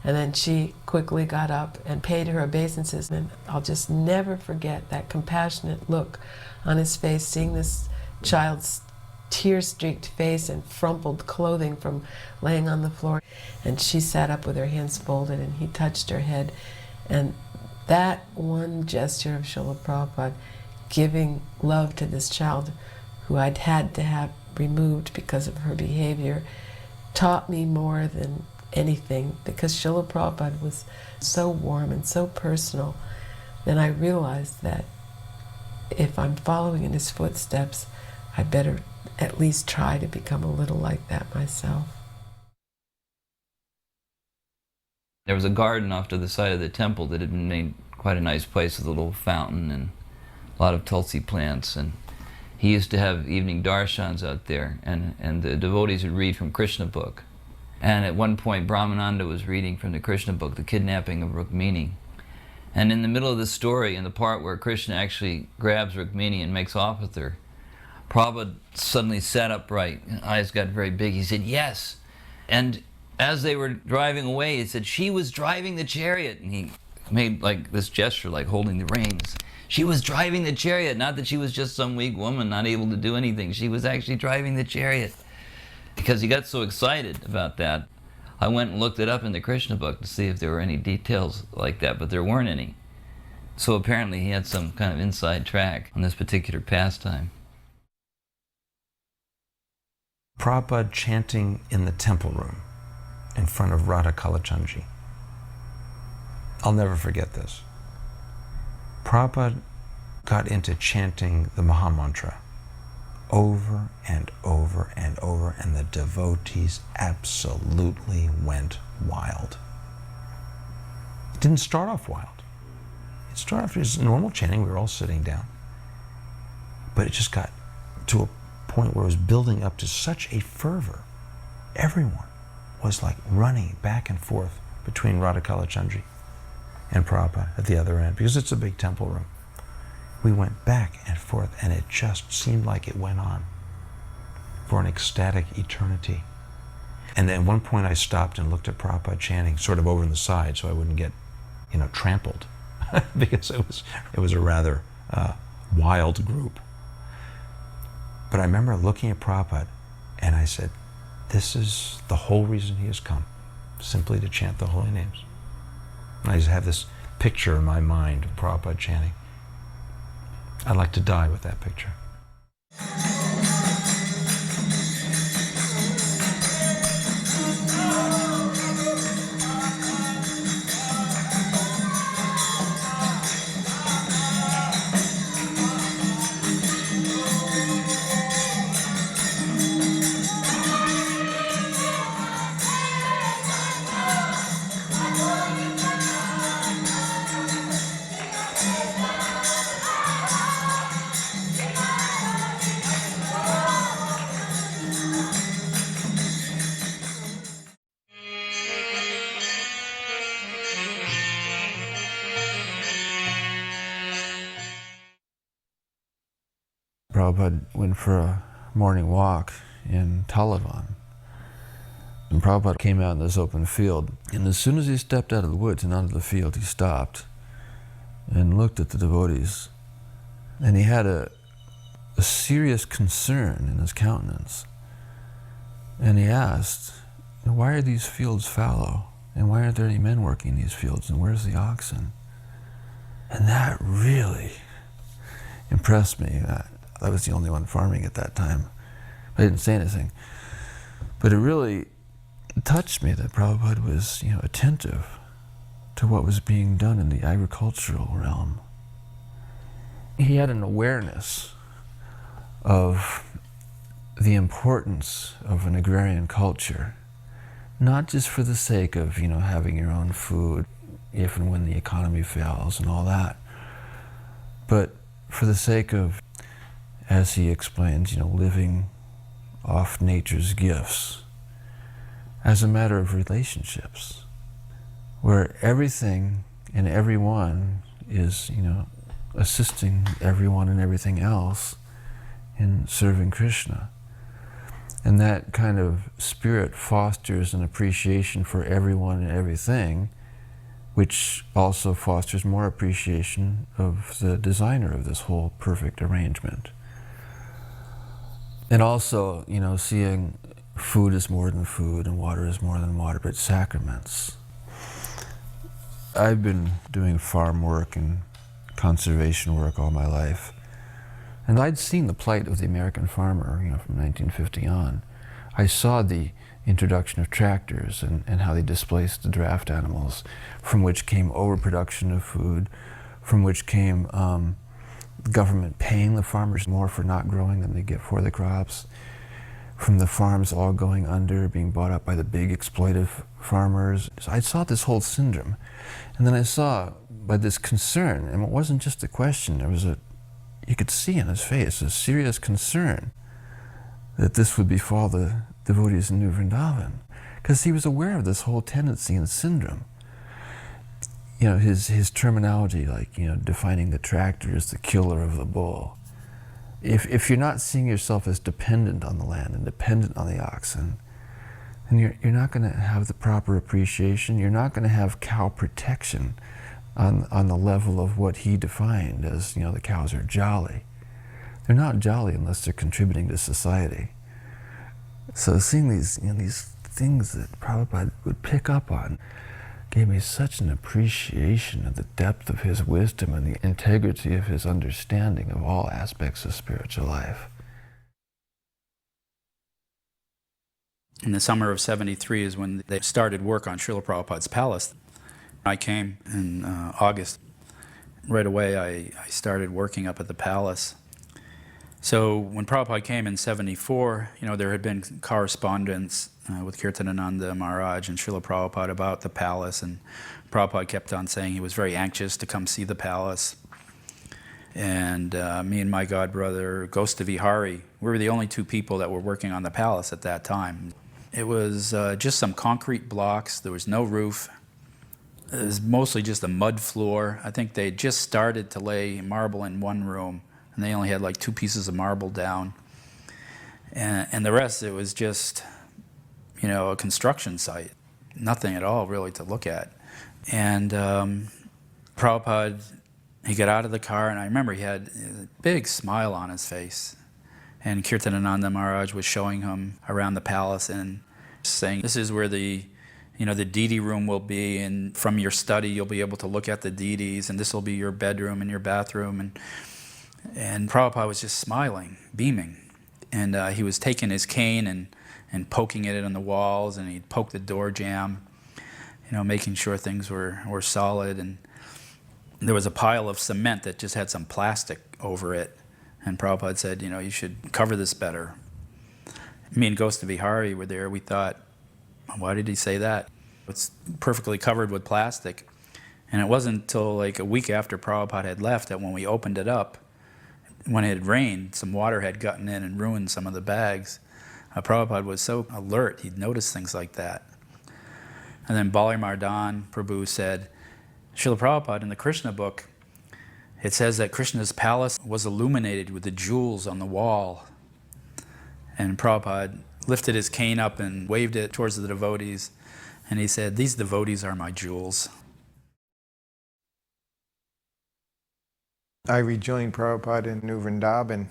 And then she quickly got up and paid her obeisances. And I'll just never forget that compassionate look on his face, seeing this child's tear-streaked face and frumpled clothing from laying on the floor. And she sat up with her hands folded, and he touched her head. And that one gesture of Srila Prabhupada giving love to this child who I'd had to have removed because of her behavior taught me more than anything, because Srila Prabhupada was so warm and so personal. Then I realized that if I'm following in his footsteps, I better at least try to become a little like that myself. There was a garden off to the side of the temple that had been made quite a nice place with a little fountain and a lot of tulsi plants, and he used to have evening darshans out there, and the devotees would read from Krishna book. And at one point, Brahmananda was reading from the Krishna book, The Kidnapping of Rukmini. And in the middle of the story, in the part where Krishna actually grabs Rukmini and makes off with her, Prabhupada suddenly sat upright, and eyes got very big. He said, yes. And as they were driving away, he said, she was driving the chariot. And he made like this gesture, like holding the reins. She was driving the chariot, not that she was just some weak woman not able to do anything. She was actually driving the chariot. Because he got so excited about that, I went and looked it up in the Krishna book to see if there were any details like that, but there weren't any. So apparently he had some kind of inside track on this particular pastime. Prabhupada chanting in the temple room in front of Radha Kalachandji. I'll never forget this. Prabhupada got into chanting the Mahamantra over and over and over, and the devotees absolutely went wild. It didn't start off wild. It started off as normal chanting. We were all sitting down. But it just got to a point where it was building up to such a fervor. Everyone was like running back and forth between Radha Kalachandji and Prabhupada at the other end, because it's a big temple room. We went back and forth, and it just seemed like it went on for an ecstatic eternity. And at one point I stopped and looked at Prabhupada chanting sort of over on the side so I wouldn't get, trampled, because it was a rather wild group. But I remember looking at Prabhupada, and I said, this is the whole reason he has come, simply to chant the holy names. And I just have this picture in my mind of Prabhupada chanting. I'd like to die with that picture. Prabhupada went for a morning walk in Talavan. And Prabhupada came out in this open field. And as soon as he stepped out of the woods and onto the field, he stopped and looked at the devotees. And he had a serious concern in his countenance. And he asked, why are these fields fallow? And why aren't there any men working these fields? And where's the oxen? And that really impressed me. I was the only one farming at that time. I didn't say anything. But it really touched me that Prabhupada was, attentive to what was being done in the agricultural realm. He had an awareness of the importance of an agrarian culture, not just for the sake of, having your own food if and when the economy fails and all that, but for the sake of, as he explains, living off nature's gifts as a matter of relationships, where everything and everyone is, assisting everyone and everything else in serving Krishna. And that kind of spirit fosters an appreciation for everyone and everything, which also fosters more appreciation of the designer of this whole perfect arrangement. And also, seeing food is more than food and water is more than water, but sacraments. I've been doing farm work and conservation work all my life. And I'd seen the plight of the American farmer, from 1950 on. I saw the introduction of tractors and how they displaced the draft animals, from which came overproduction of food, from which came government paying the farmers more for not growing than they get for the crops, from the farms all going under, being bought up by the big exploitive farmers. So I saw this whole syndrome. And then I saw, by this concern, and it wasn't just a question, there was you could see in his face a serious concern that this would befall the devotees in New Vrindavan, because he was aware of this whole tendency and syndrome. His terminology, like, defining the tractor as the killer of the bull. If you're not seeing yourself as dependent on the land and dependent on the oxen, then you're not going to have the proper appreciation. You're not going to have cow protection on the level of what he defined as, the cows are jolly. They're not jolly unless they're contributing to society. So seeing these things that Prabhupada would pick up on gave me such an appreciation of the depth of his wisdom and the integrity of his understanding of all aspects of spiritual life. In the summer of '73 is when they started work on Srila Prabhupada's palace. I came in August. Right away I started working up at the palace. So when Prabhupada came in '74, there had been correspondence with Kirtanananda Maharaj and Srila Prabhupada about the palace, and Prabhupada kept on saying he was very anxious to come see the palace. And me and my godbrother, Gosta Vihari, we were the only two people that were working on the palace at that time. It was just some concrete blocks. There was no roof. It was mostly just a mud floor. I think they just started to lay marble in one room, and they only had like 2 pieces of marble down. And the rest, it was just, a construction site. Nothing at all really to look at. And Prabhupada, he got out of the car, and I remember he had a big smile on his face. And Kirtanananda Maharaj was showing him around the palace and saying, this is where the deity room will be, and from your study you'll be able to look at the deities, and this will be your bedroom and your bathroom. And Prabhupada was just smiling, beaming. And he was taking his cane and poking it on the walls, and he'd poke the door jamb, making sure things were solid. And there was a pile of cement that just had some plastic over it. And Prabhupada said, you should cover this better. Me and Gosta Vihari were there. We thought, why did he say that? It's perfectly covered with plastic. And it wasn't until like a week after Prabhupada had left that when we opened it up, when it had rained, some water had gotten in and ruined some of the bags. Prabhupada was so alert, he'd noticed things like that. And then Bali Mardan Prabhu said, Srila Prabhupada, in the Krishna book, it says that Krishna's palace was illuminated with the jewels on the wall. And Prabhupada lifted his cane up and waved it towards the devotees. And he said, these devotees are my jewels. I rejoined Prabhupada in New Vrindavan,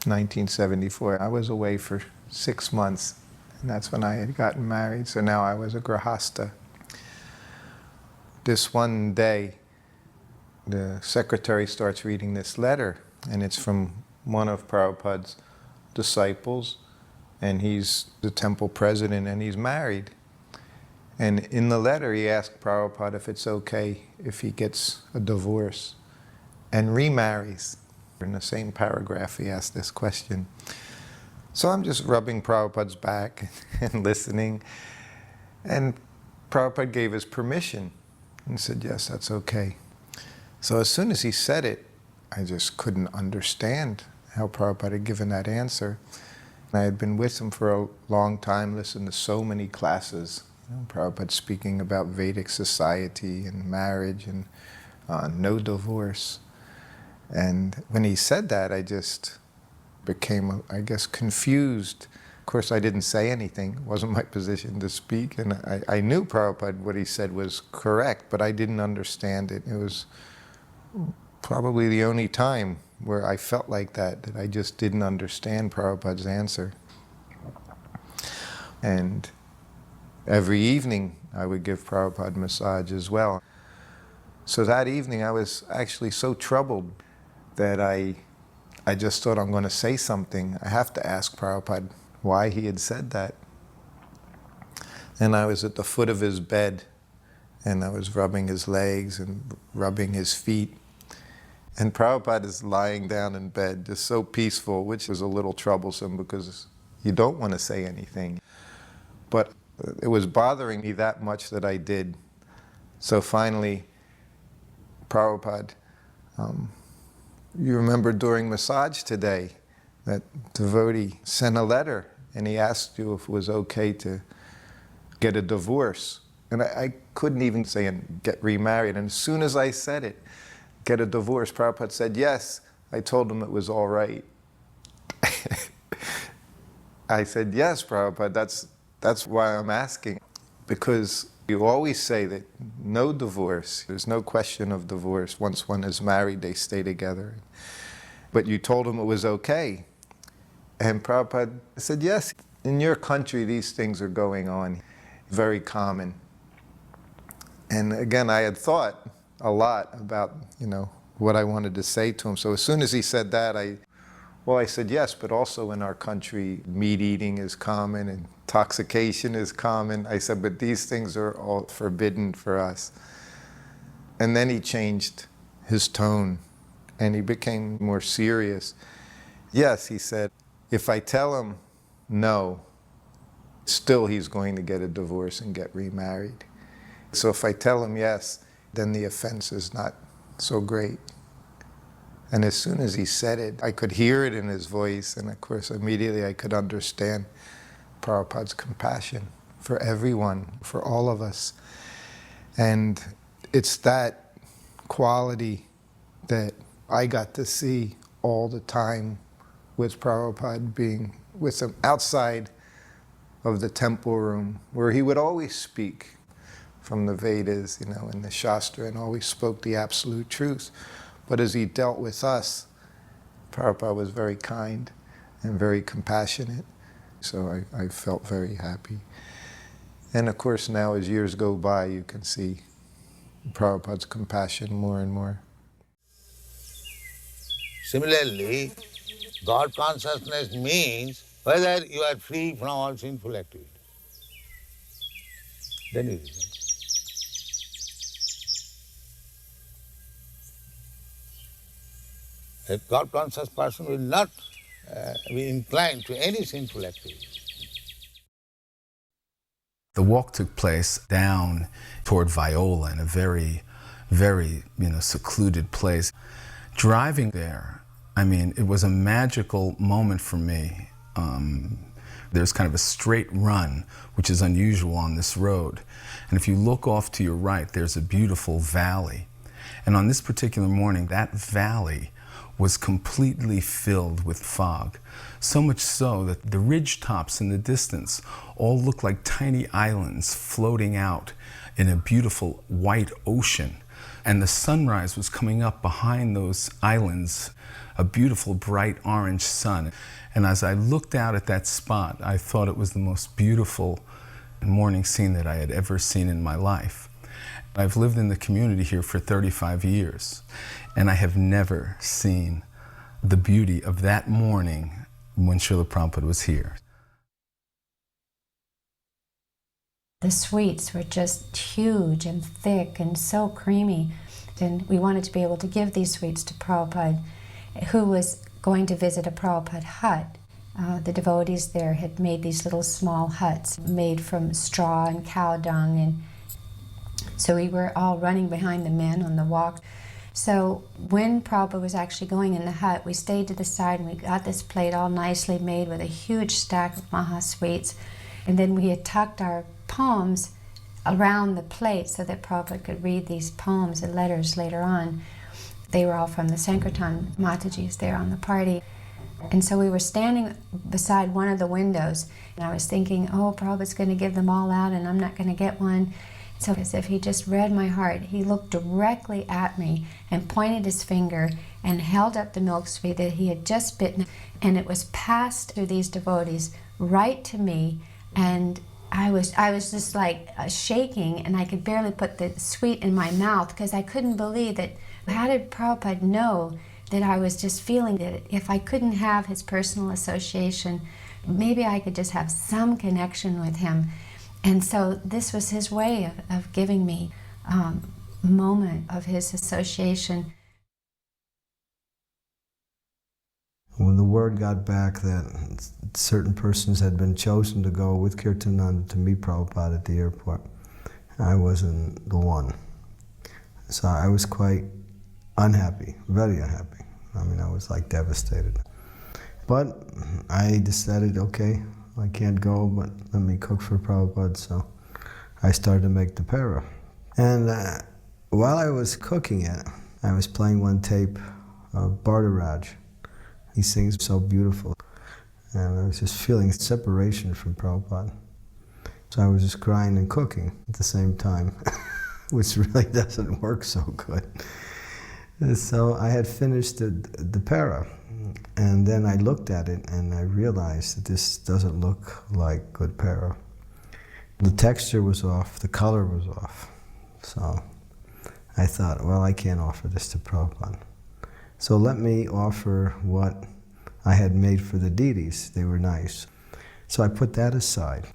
1974. I was away for 6 months, and that's when I had gotten married. So now I was a grahasta. This one day, the secretary starts reading this letter, and it's from one of Prabhupada's disciples, and he's the temple president, and he's married. And in the letter, he asked Prabhupada if it's okay if he gets a divorce and remarries. In the same paragraph, he asked this question. So I'm just rubbing Prabhupada's back and listening, and Prabhupada gave his permission and said, yes, that's okay. So as soon as he said it, I just couldn't understand how Prabhupada had given that answer. I had been with him for a long time, listened to so many classes. Prabhupada speaking about Vedic society and marriage and no divorce. And when he said that, I just became, I guess, confused. Of course, I didn't say anything. It wasn't my position to speak. And I knew Prabhupada, what he said was correct, but I didn't understand it. It was probably the only time where I felt like that I just didn't understand Prabhupada's answer. And every evening I would give Prabhupada massage as well. So that evening I was actually so troubled that I just thought, I'm going to say something. I have to ask Prabhupada why he had said that. And I was at the foot of his bed, and I was rubbing his legs and rubbing his feet. And Prabhupada is lying down in bed, just so peaceful, which was a little troublesome because you don't want to say anything. But it was bothering me that much that I did. So finally, Prabhupada, you remember during massage today, that devotee sent a letter and he asked you if it was okay to get a divorce. And I couldn't even say and get remarried. And as soon as I said it, get a divorce, Prabhupada said, yes. I told him it was all right. I said, yes, Prabhupada, that's why I'm asking. Because you always say that no divorce, there's no question of divorce. Once one is married, they stay together. But you told him it was okay. And Prabhupada said, yes, in your country these things are going on, very common. And again, I had thought a lot about, what I wanted to say to him. So as soon as he said that, I Well, I said, yes, but also in our country, meat eating is common and intoxication is common. I said, but these things are all forbidden for us. And then he changed his tone and he became more serious. Yes, he said, if I tell him no, still he's going to get a divorce and get remarried. So if I tell him yes, then the offense is not so great. And as soon as he said it, I could hear it in his voice, and of course immediately I could understand Prabhupada's compassion for everyone, for all of us. And it's that quality that I got to see all the time with Prabhupada, being with him outside of the temple room, where he would always speak from the Vedas, you know, and the Shastra, and always spoke the absolute truth. But as he dealt with us, Prabhupada was very kind and very compassionate. So I felt very happy. And of course now as years go by, you can see Prabhupada's compassion more and more. Similarly, God consciousness means whether you are free from all sinful activity. Then it is. A God-conscious person will not be inclined to any sinful activity. The walk took place down toward Viola in a very, very, secluded place. Driving there, it was a magical moment for me. There's kind of a straight run, which is unusual on this road. And if you look off to your right, there's a beautiful valley. And on this particular morning, that valley was completely filled with fog. So much so that the ridge tops in the distance all looked like tiny islands floating out in a beautiful white ocean. And the sunrise was coming up behind those islands, a beautiful bright orange sun. And as I looked out at that spot, I thought it was the most beautiful morning scene that I had ever seen in my life. I've lived in the community here for 35 years, and I have never seen the beauty of that morning when Srila Prabhupada was here. The sweets were just huge and thick and so creamy, and we wanted to be able to give these sweets to Prabhupada, who was going to visit a Prabhupada hut. The devotees there had made these little small huts made from straw and cow dung, and so we were all running behind the men on the walk. So when Prabhupada was actually going in the hut, we stayed to the side and we got this plate all nicely made with a huge stack of Maha sweets. And then we had tucked our poems around the plate so that Prabhupada could read these poems and letters later on. They were all from the Sankirtan Matajis there on the party. And so we were standing beside one of the windows, and I was thinking, oh, Prabhupada's going to give them all out and I'm not going to get one. So as if he just read my heart, he looked directly at me and pointed his finger and held up the milk sweet that he had just bitten, and it was passed through these devotees right to me, and I was just like shaking, and I could barely put the sweet in my mouth because I couldn't believe that. How did Prabhupada know that I was just feeling that if I couldn't have his personal association, maybe I could just have some connection with him? And so this was his way of giving me a moment of his association. When the word got back that certain persons had been chosen to go with Kirtananda to meet Prabhupada at the airport, I wasn't the one. So I was quite unhappy, very unhappy. I was like devastated. But I decided, okay, I can't go, but let me cook for Prabhupada. So I started to make the para. And while I was cooking it, I was playing one tape of Bhardaraj. He sings so beautiful. And I was just feeling separation from Prabhupada. So I was just crying and cooking at the same time, which really doesn't work so good. And so I had finished the para. And then I looked at it and I realized that this doesn't look like good para. The texture was off, the color was off. So I thought, well, I can't offer this to Prabhupada. So let me offer what I had made for the deities. They were nice. So I put that aside.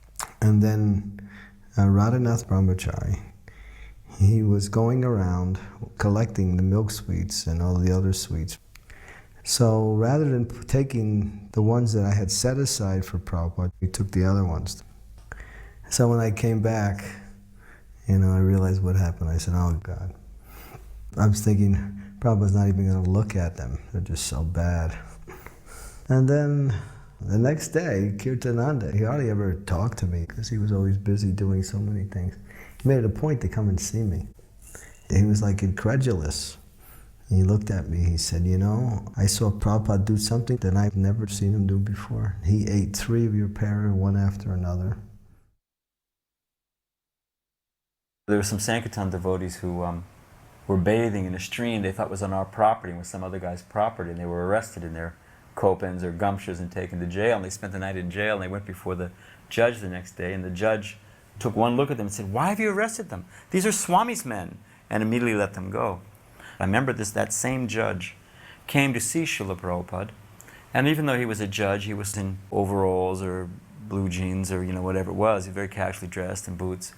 And then Radhanath Brahmachari, he was going around collecting the milk sweets and all the other sweets. So rather than taking the ones that I had set aside for Prabhupada, he took the other ones. So when I came back, I realized what happened. I said, oh God. I was thinking, Prabhupada's not even going to look at them. They're just so bad. And then the next day, Kirtananda, he hardly ever talked to me because he was always busy doing so many things. He made it a point to come and see me. He was like incredulous. He looked at me, he said, I saw Prabhupada do something that I've never seen him do before. He ate 3 of your para, one after another. There were some Sankirtan devotees who were bathing in a stream they thought was on our property and was some other guy's property, and they were arrested in their kopans or gumshas and taken to jail, and they spent the night in jail, and they went before the judge the next day, and the judge took one look at them and said, why have you arrested them? These are Swami's men, and immediately let them go. I remember that same judge came to see Srila Prabhupada, and even though he was a judge, he was in overalls or blue jeans or whatever it was, he was very casually dressed in boots.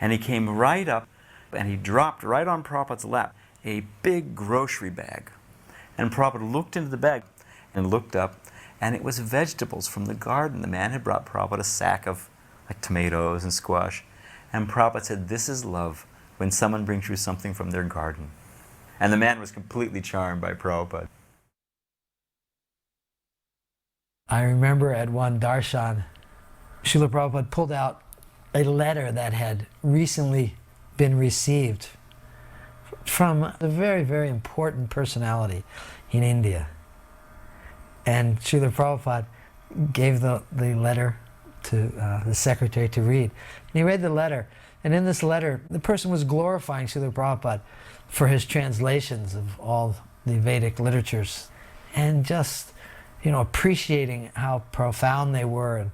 And he came right up and he dropped right on Prabhupada's lap a big grocery bag. And Prabhupada looked into the bag and looked up, and it was vegetables from the garden. The man had brought Prabhupada a sack of tomatoes and squash. And Prabhupada said, this is love, when someone brings you something from their garden. And the man was completely charmed by Prabhupada. I remember at one darshan, Srila Prabhupada pulled out a letter that had recently been received from a very, very important personality in India. And Srila Prabhupada gave the letter to the secretary to read. And he read the letter, and in this letter, the person was glorifying Srila Prabhupada for his translations of all the Vedic literatures, and just, appreciating how profound they were,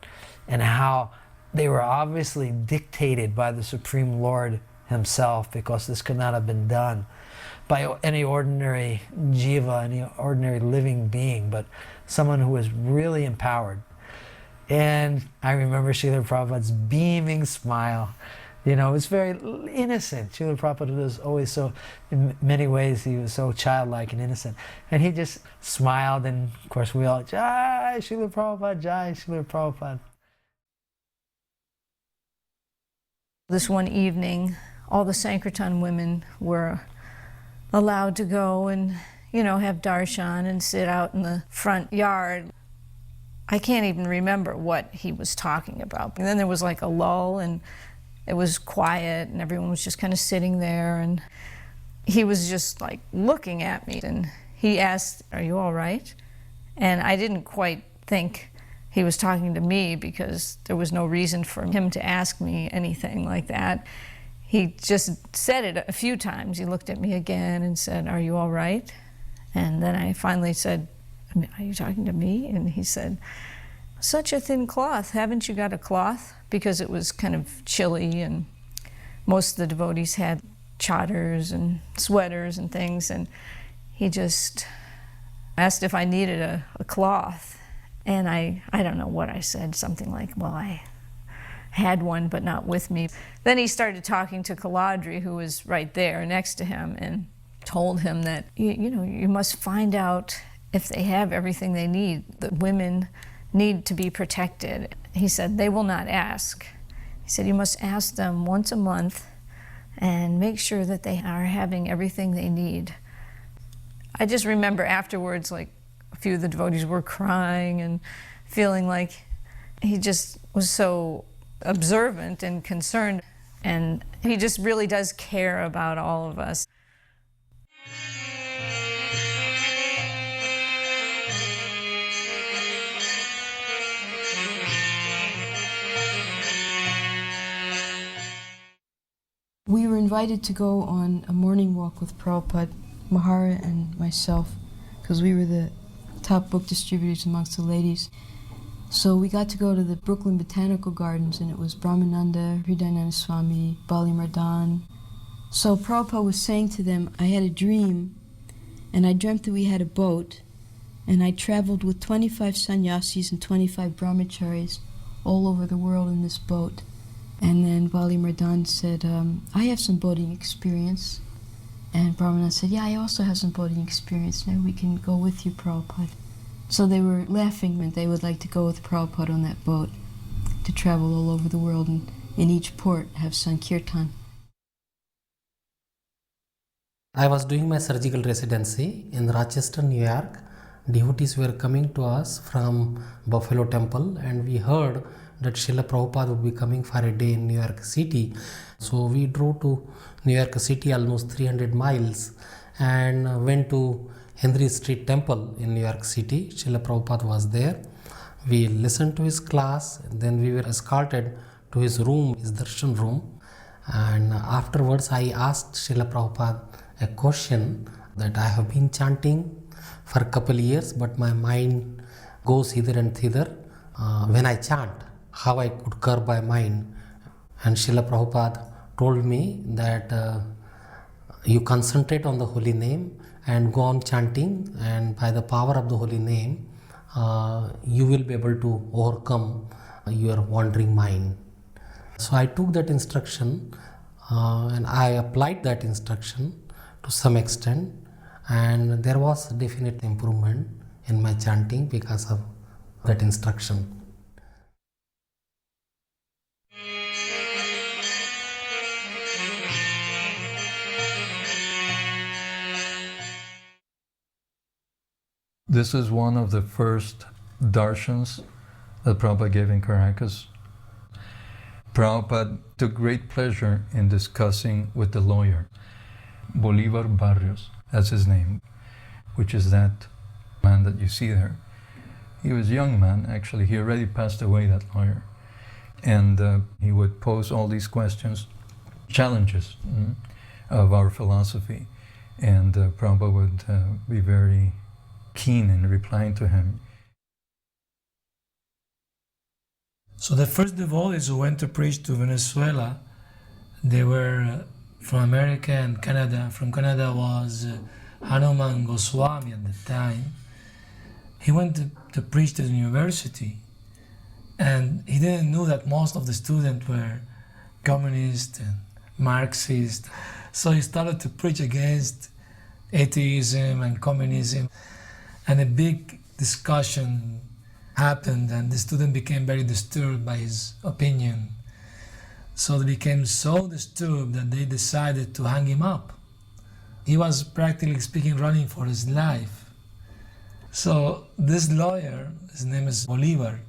and how they were obviously dictated by the Supreme Lord himself, because this could not have been done by any ordinary jiva, any ordinary living being, but someone who was really empowered. And I remember Srila Prabhupada's beaming smile. It was very innocent. Srila Prabhupada was always so, in many ways, he was so childlike and innocent. And he just smiled, and of course we all, Jai Srila Prabhupada, Jai Srila Prabhupada. This one evening, all the Sankirtan women were allowed to go and, have darshan and sit out in the front yard. I can't even remember what he was talking about. And then there was like a lull, and it was quiet, and everyone was just kind of sitting there, and he was just like looking at me, and he asked, are you all right? And I didn't quite think he was talking to me, because there was no reason for him to ask me anything like that. He just said it a few times. He looked at me again and said, are you all right? And then I finally said, are you talking to me? And he said, such a thin cloth, haven't you got a cloth? Because it was kind of chilly, and most of the devotees had chadars and sweaters and things, and he just asked if I needed a cloth. And I don't know what I said, something like, well, I had one but not with me. Then he started talking to Kaladri, who was right there next to him, and told him that, you must find out if they have everything they need. The women need to be protected. He said, they will not ask. He said, you must ask them once a month and make sure that they are having everything they need. I just remember afterwards, like, a few of the devotees were crying and feeling like he just was so observant and concerned, and he just really does care about all of us. We were invited to go on a morning walk with Prabhupada, Mahara and myself, because we were the top book distributors amongst the ladies. So we got to go to the Brooklyn Botanical Gardens, and it was Brahmananda, Hridayananda Swami, Bali Mardan. So Prabhupada was saying to them, I had a dream, and I dreamt that we had a boat, And I traveled with 25 sannyasis and 25 brahmacharis all over the world in this boat. And then Bali Mardan said, I have some boating experience. And Brahmana said, yeah, I also have some boating experience. Maybe we can go with you, Prabhupada. So they were laughing when they would like to go with Prabhupada on that boat to travel all over the world and in each port have Sankirtan. I was doing my surgical residency in Rochester, New York. Devotees were coming to us from Buffalo Temple, and we heard that Srila Prabhupada would be coming for a day in New York City. So we drove to New York City almost 300 miles and went to Henry Street Temple in New York City. Srila Prabhupada was there. We listened to his class, then we were escorted to his room, his darshan room. And afterwards I asked Srila Prabhupada a question that I have been chanting for a couple of years, but my mind goes hither and thither when I chant, how I could curb my mind. And Srila Prabhupada told me that you concentrate on the holy name and go on chanting, and by the power of the holy name, you will be able to overcome your wandering mind. So I took that instruction and I applied that instruction to some extent, and there was definite improvement in my chanting because of that instruction. This is one of the first darshans that Prabhupada gave in Caracas. Prabhupada took great pleasure in discussing with the lawyer, Bolivar Barrios, that's his name, which is that man that you see there. He was a young man, actually. He already passed away, that lawyer. And he would pose all these questions, challenges of our philosophy. And Prabhupada would be very keen in replying to him. So the first devotees who went to preach to Venezuela, they were from America and Canada. From Canada was Hanuman Goswami at the time. He went to preach to the university, and he didn't know that most of the students were communist and Marxist. So he started to preach against atheism and communism, and a big discussion happened, and the student became very disturbed by his opinion. So they became so disturbed that they decided to hang him up. He was practically speaking running for his life. So this lawyer, his name is Bolivar,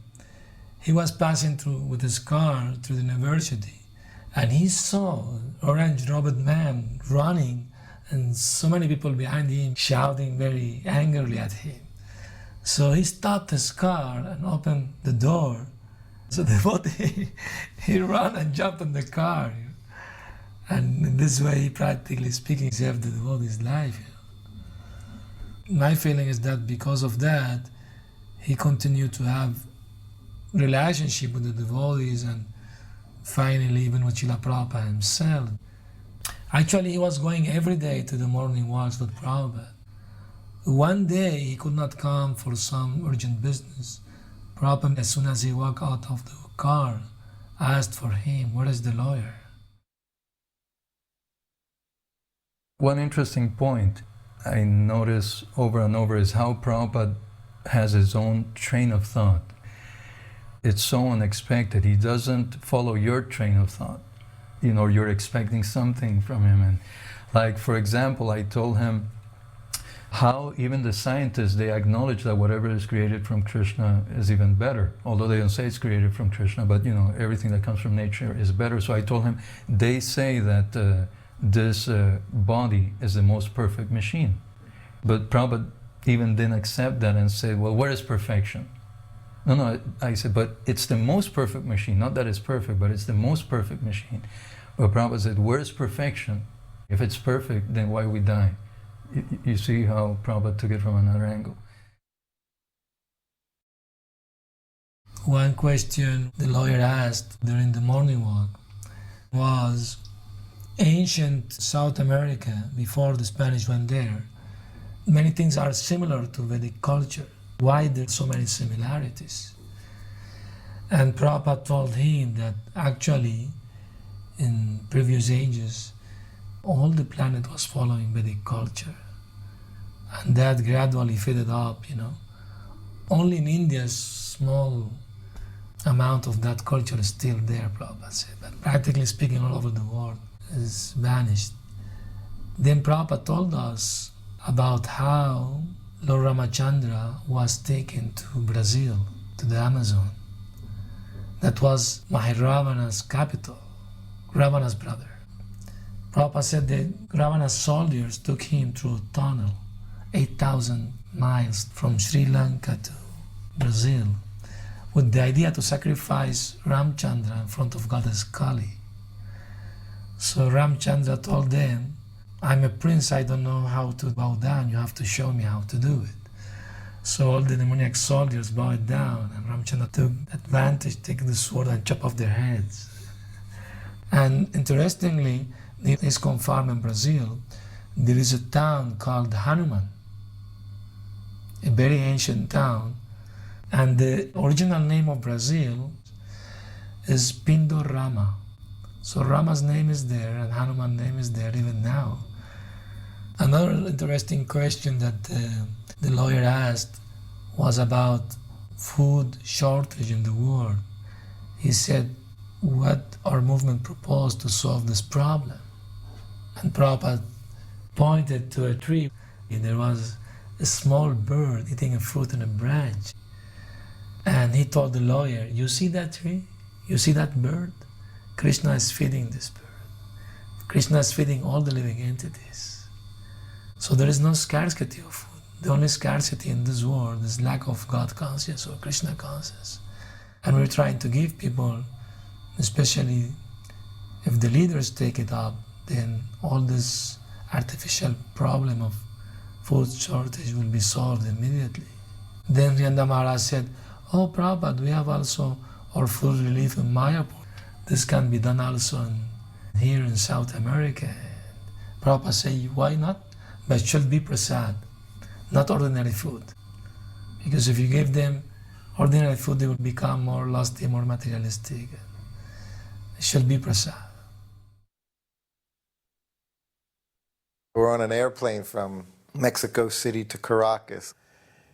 he was passing through with his car through the university, and he saw an orange-robed man running and so many people behind him shouting very angrily at him. So he stopped his car and opened the door. So the devotee, he ran and jumped in the car. And in this way, he practically speaking, saved the devotee's life. My feeling is that because of that, he continued to have relationship with the devotees, and finally even with Srila Prabhupada himself. Actually, he was going every day to the morning walks with Prabhupada. One day, he could not come for some urgent business. Prabhupada, as soon as he walked out of the car, asked for him, "Where is the lawyer?" One interesting point I notice over and over is how Prabhupada has his own train of thought. It's so unexpected. He doesn't follow your train of thought. You know, you're expecting something from him. And like, for example, I told him how even the scientists, they acknowledge that whatever is created from Krishna is even better. Although they don't say it's created from Krishna, but you know, everything that comes from nature is better. So I told him, they say that this body is the most perfect machine. But Prabhupada even didn't accept that and said, well, where is perfection? No, I said, but it's the most perfect machine. Not that it's perfect, but it's the most perfect machine. But Prabhupada said, where is perfection? If it's perfect, then why we die? You see how Prabhupada took it from another angle. One question the lawyer asked during the morning walk was, ancient South America, before the Spanish went there, many things are similar to Vedic culture. Why there are so many similarities? And Prabhupada told him that actually in previous ages, all the planet was following Vedic culture. And that gradually faded up, Only in India, small amount of that culture is still there, Prabhupada said. But practically speaking, all over the world is vanished. Then Prabhupada told us about how Lord Ramachandra was taken to Brazil, to the Amazon. That was Maharavana's capital, Ravana's brother. Prabhupada said that Ravana's soldiers took him through a tunnel, 8,000 miles from Sri Lanka to Brazil, with the idea to sacrifice Ramchandra in front of Goddess Kali. So Ramchandra told them, I'm a prince, I don't know how to bow down, you have to show me how to do it. So all the demoniac soldiers bowed down, and Ramchandra took advantage, take the sword and chop off their heads. And interestingly, in Iscon farm in Brazil, there is a town called Hanuman, a very ancient town, and the original name of Brazil is Pindorama. So Rama's name is there and Hanuman's name is there even now. Another interesting question that the lawyer asked was about food shortage in the world. He said, what our movement proposed to solve this problem? And Prabhupada pointed to a tree. There was a small bird eating a fruit on a branch. And he told the lawyer, you see that tree? You see that bird? Krishna is feeding this bird. Krishna is feeding all the living entities. So there is no scarcity of food. The only scarcity in this world is lack of God consciousness or Krishna consciousness. And we're trying to give people, especially if the leaders take it up, then all this artificial problem of food shortage will be solved immediately. Then Rianda Maharaj said, oh Prabhupada, we have also our food relief in Mayapur. This can be done also here in South America. Prabhupada said, why not? But it should be prasad, not ordinary food. Because if you give them ordinary food, they will become more lusty, more materialistic. It should be prasad. We're on an airplane from Mexico City to Caracas,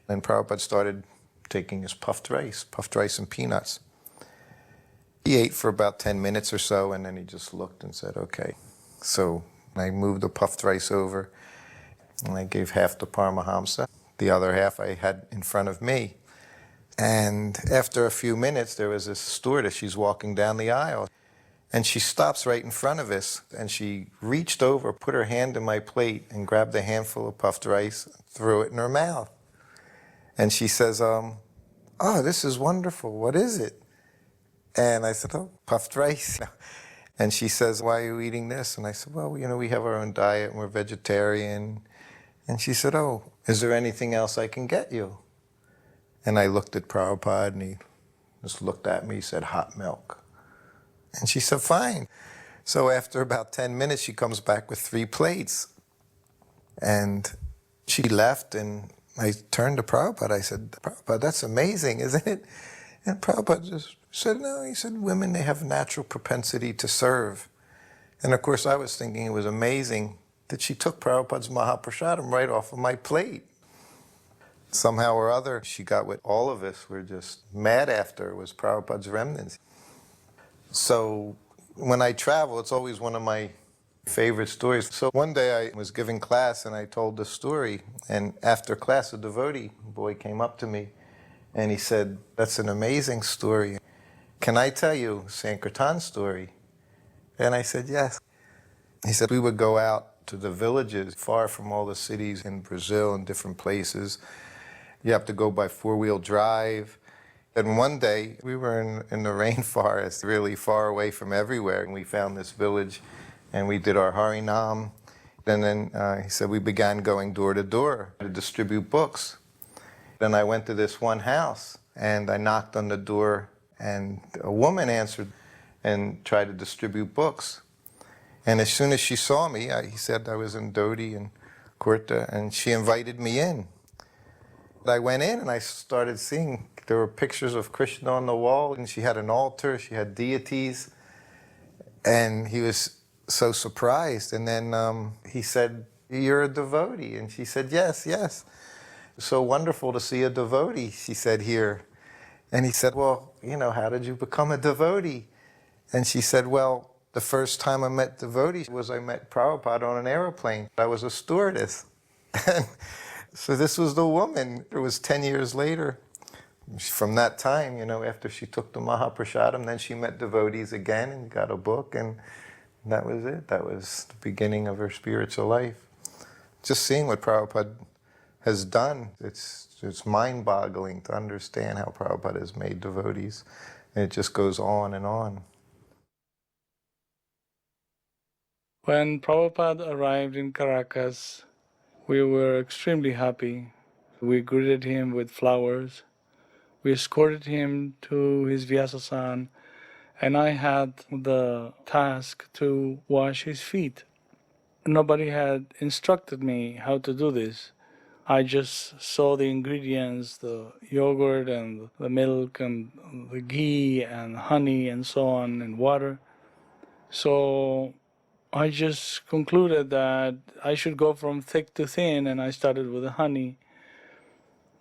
and Prabhupada started taking his puffed rice and peanuts. He ate for about 10 minutes or so, and then he just looked and said, okay. So I moved the puffed rice over, and I gave half to Paramahamsa. The other half I had in front of me. And after a few minutes, there was this stewardess. She's walking down the aisle, and she stops right in front of us, and she reached over, put her hand in my plate, and grabbed a handful of puffed rice, threw it in her mouth. And she says, oh, this is wonderful. What is it? And I said, oh, puffed rice. And she says, why are you eating this? And I said, well, we have our own diet and we're vegetarian. And she said, oh, is there anything else I can get you? And I looked at Prabhupada and he just looked at me, said, hot milk. And she said, fine. So after about 10 minutes, she comes back with 3 plates. And she left and I turned to Prabhupada. I said, Prabhupada, that's amazing, isn't it? And Prabhupada just said, no. He said, women, they have natural propensity to serve. And of course, I was thinking it was amazing that she took Prabhupada's Mahaprasadam right off of my plate. Somehow or other, she got what all of us were just mad after, was Prabhupada's remnants. So when I travel, it's always one of my favorite stories. So one day I was giving class and I told this story, and after class a devotee boy came up to me and he said, that's an amazing story. Can I tell you Sankirtan's story? And I said, yes. He said, we would go out to the villages far from all the cities in Brazil and different places. You have to go by 4-wheel drive. And one day we were in the rainforest, really far away from everywhere, and we found this village and we did our Harinam. And then he said we began going door to door to distribute books. Then I went to this one house and I knocked on the door and a woman answered and tried to distribute books. And as soon as she saw me, he said I was in dhoti and Kurta, and she invited me in. I went in and I started seeing there were pictures of Krishna on the wall, and she had an altar, she had deities, and he was so surprised. And then he said, "You're a devotee?" And she said, "Yes, yes." "So wonderful to see a devotee," she said, "here." And he said, "Well, how did you become a devotee?" And she said, "Well, the first time I met devotees was I met Prabhupada on an airplane. I was a stewardess." And so this was the woman. It was 10 years later. From that time, after she took the Mahaprasadam, then she met devotees again and got a book, and that was it. That was the beginning of her spiritual life. Just seeing what Prabhupada has done, it's mind-boggling to understand how Prabhupada has made devotees. And it just goes on and on. When Prabhupada arrived in Caracas, we were extremely happy. We greeted him with flowers. We escorted him to his Vyasasan, and I had the task to wash his feet. Nobody had instructed me how to do this. I just saw the ingredients, the yogurt and the milk and the ghee and honey and so on, and water. So I just concluded that I should go from thick to thin, and I started with the honey.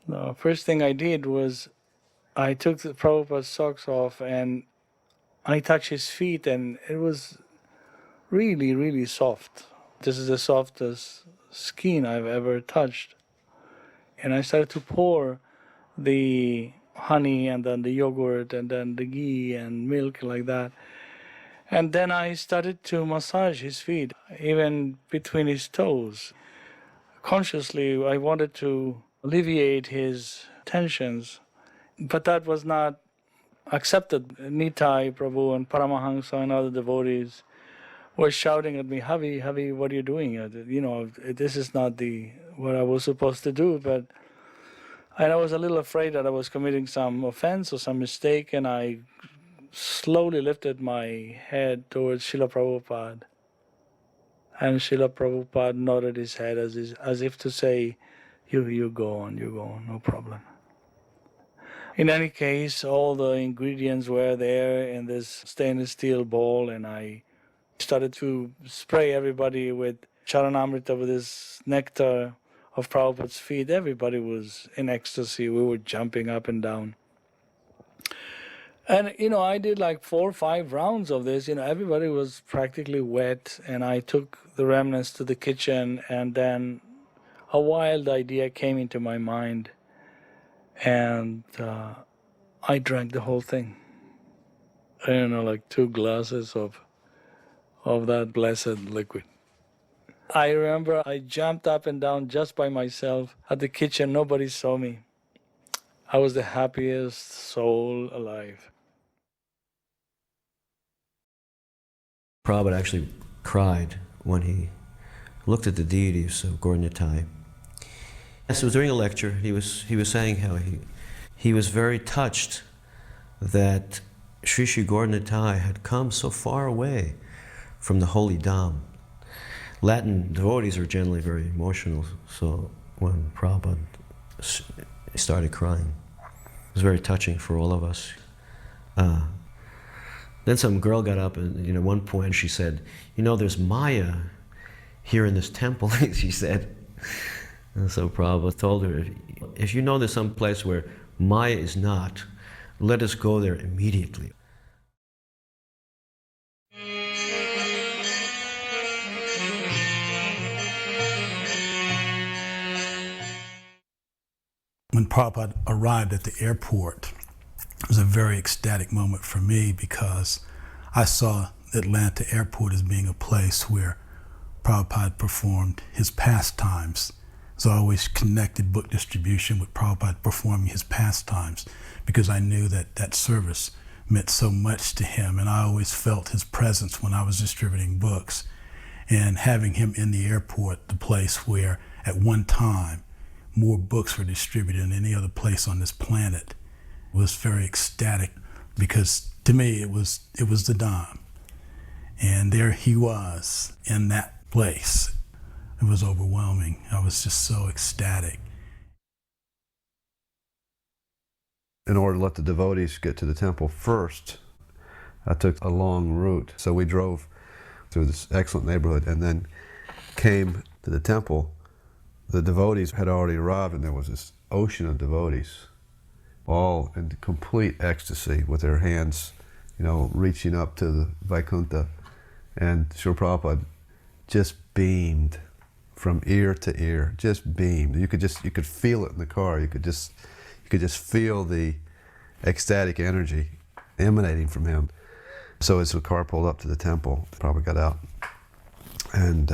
The first thing I did was I took the Prabhupada's socks off and I touched his feet, and it was really, really soft. This is the softest skin I've ever touched. And I started to pour the honey and then the yogurt and then the ghee and milk like that. And then I started to massage his feet, even between his toes. Consciously, I wanted to alleviate his tensions, but that was not accepted. Nitai Prabhu and Paramahansa and other devotees were shouting at me, Havi, what are you doing? This is not what I was supposed to do. And I was a little afraid that I was committing some offense or some mistake, and I slowly lifted my head towards Srila Prabhupada. And Srila Prabhupada nodded his head as if to say, you go on, no problem. In any case, all the ingredients were there in this stainless steel bowl, and I started to spray everybody with Charanamrita, with this nectar of Prabhupada's feet. Everybody was in ecstasy. We were jumping up and down. And, I did like 4 or 5 rounds of this. Everybody was practically wet, and I took the remnants to the kitchen, and then a wild idea came into my mind, and I drank the whole thing. Like 2 glasses of that blessed liquid. I remember I jumped up and down just by myself at the kitchen. Nobody saw me. I was the happiest soul alive. Prabhupada actually cried when he looked at the deities of Gaura-Nitai. So during a lecture, he was saying how he was very touched that Sri Sri Gaura-Nitai had come so far away from the holy Dham. Latin devotees are generally very emotional, so when Prabhupada started crying, it was very touching for all of us. Then some girl got up and at one point she said, there's Maya here in this temple, she said. And so Prabhupada told her, if you know there's some place where Maya is not, let us go there immediately. When Prabhupada arrived at the airport, it was a very ecstatic moment for me because I saw Atlanta Airport as being a place where Prabhupada performed his pastimes. So I always connected book distribution with Prabhupada performing his pastimes because I knew that service meant so much to him, and I always felt his presence when I was distributing books. And having him in the airport, the place where at one time more books were distributed than any other place on this planet, was very ecstatic because to me it was the Dham. And there he was in that place, It was overwhelming. I was just so ecstatic. In order to let the devotees get to the temple first, I took a long route. So we drove through this excellent neighborhood and then came to the temple. The devotees had already arrived, and there was this ocean of devotees, all in complete ecstasy with their hands, reaching up to the Vaikuntha. And Srila Prabhupada just beamed from ear to ear, just beamed. You could feel it in the car. You could just feel the ecstatic energy emanating from him. So as the car pulled up to the temple, Prabhupada got out, and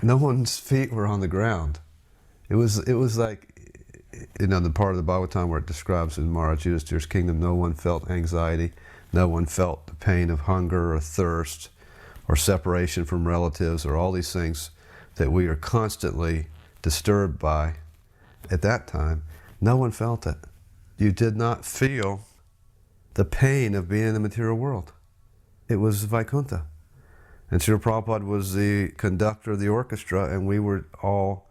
no one's feet were on the ground. It was like, the part of the Bhagavatam where it describes in Maharaj Yudhishthira's kingdom, no one felt anxiety, no one felt the pain of hunger or thirst or separation from relatives or all these things that we are constantly disturbed by. At that time, no one felt it. You did not feel the pain of being in the material world. It was Vaikuntha. And Srila Prabhupada was the conductor of the orchestra, and we were all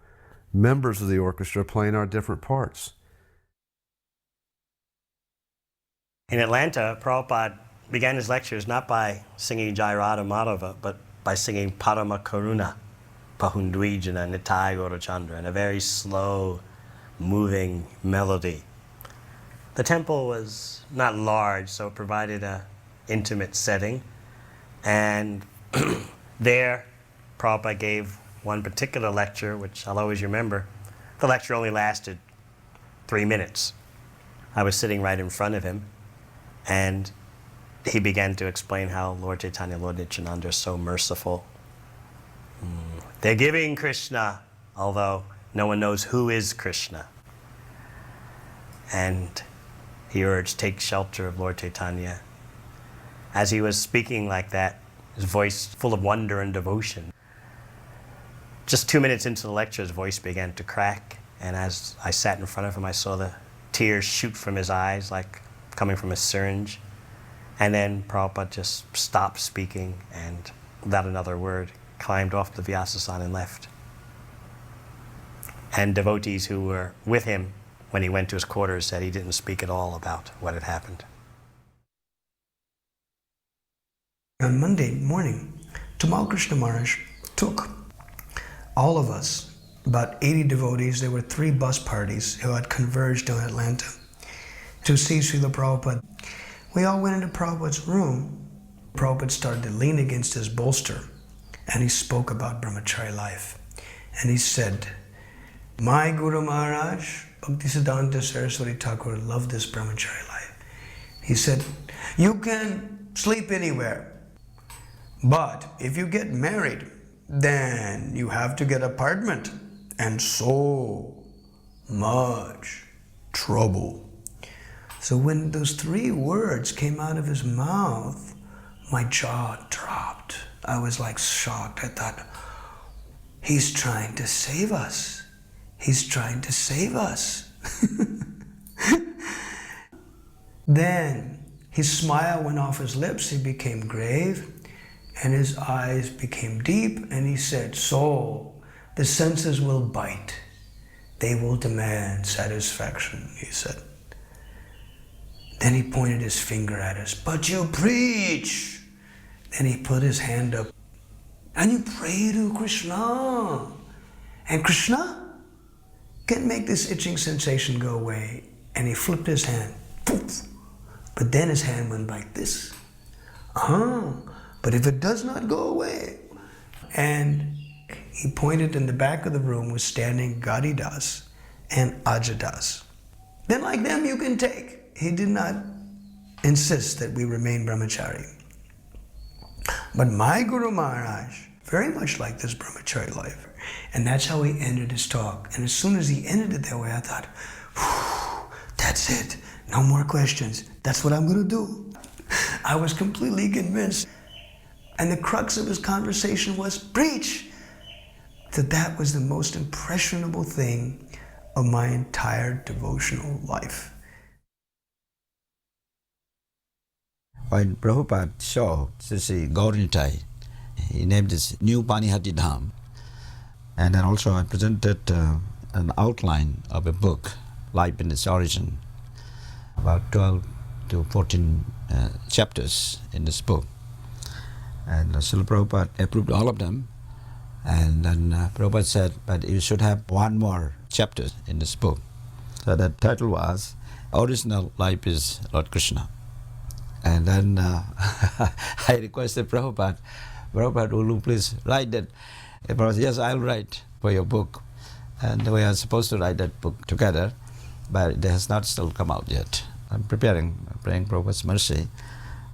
members of the orchestra playing our different parts. In Atlanta, Prabhupada began his lectures not by singing Jai Radha Madhava, but by singing Parama Karuna, Pahundwijana Nitai Gaurachandra, in a very slow, moving melody. The temple was not large, so it provided an intimate setting. And there, Prabhupada gave one particular lecture, which I'll always remember. The lecture only lasted 3 minutes. I was sitting right in front of him, and he began to explain how Lord Chaitanya, Lord Nityananda are so merciful. They're giving Krishna, although no one knows who is Krishna. And he urged, take shelter of Lord Chaitanya. As he was speaking like that, his voice full of wonder and devotion. Just 2 minutes into the lecture, his voice began to crack, and as I sat in front of him, I saw the tears shoot from his eyes like coming from a syringe. And then Prabhupada just stopped speaking and, without another word, climbed off the Vyasasana and left. And devotees who were with him when he went to his quarters said he didn't speak at all about what had happened. On Monday morning, Tamal Krishna Maharaj took all of us, about 80 devotees, there were 3 bus parties who had converged on Atlanta to see Srila Prabhupada. We all went into Prabhupada's room. Prabhupada started to lean against his bolster, and he spoke about brahmachari life. And he said, my Guru Maharaj, Bhaktisiddhanta Saraswati Thakur, loved this brahmachari life. He said, you can sleep anywhere, but if you get married, then you have to get apartment, and so much trouble. So when those 3 words came out of his mouth, my jaw dropped. I was like shocked. I thought, he's trying to save us. He's trying to save us. Then his smile went off his lips, he became grave, and his eyes became deep, and he said, so the senses will bite. They will demand satisfaction, he said. Then he pointed his finger at us, but you preach. Then he put his hand up, and you pray to Krishna. And Krishna can make this itching sensation go away. And he flipped his hand. Poof. But then his hand went like this. But if it does not go away. And he pointed in the back of the room was standing Gadidas and Ajadas. Then like them you can take. He did not insist that we remain brahmachari. But my Guru Maharaj, very much like this brahmachari life. And that's how he ended his talk. And as soon as he ended it that way, I thought, that's it. No more questions. That's what I'm going to do. I was completely convinced. And the crux of his conversation was, preach! That was the most impressionable thing of my entire devotional life. When Prabhupada saw this Gauranitai, he named this New Panihati Dham. And then also I presented an outline of a book, Life in its Origin, about 12 to 14 chapters in this book. And Srila Prabhupada approved all of them. And then Prabhupada said, but you should have one more chapter in this book. So the title was, Original Life is Lord Krishna. And then I requested Prabhupada, will you please write that? And Prabhupada said, yes, I'll write for your book. And we are supposed to write that book together, but it has not still come out yet. I'm praying Prabhupada's mercy.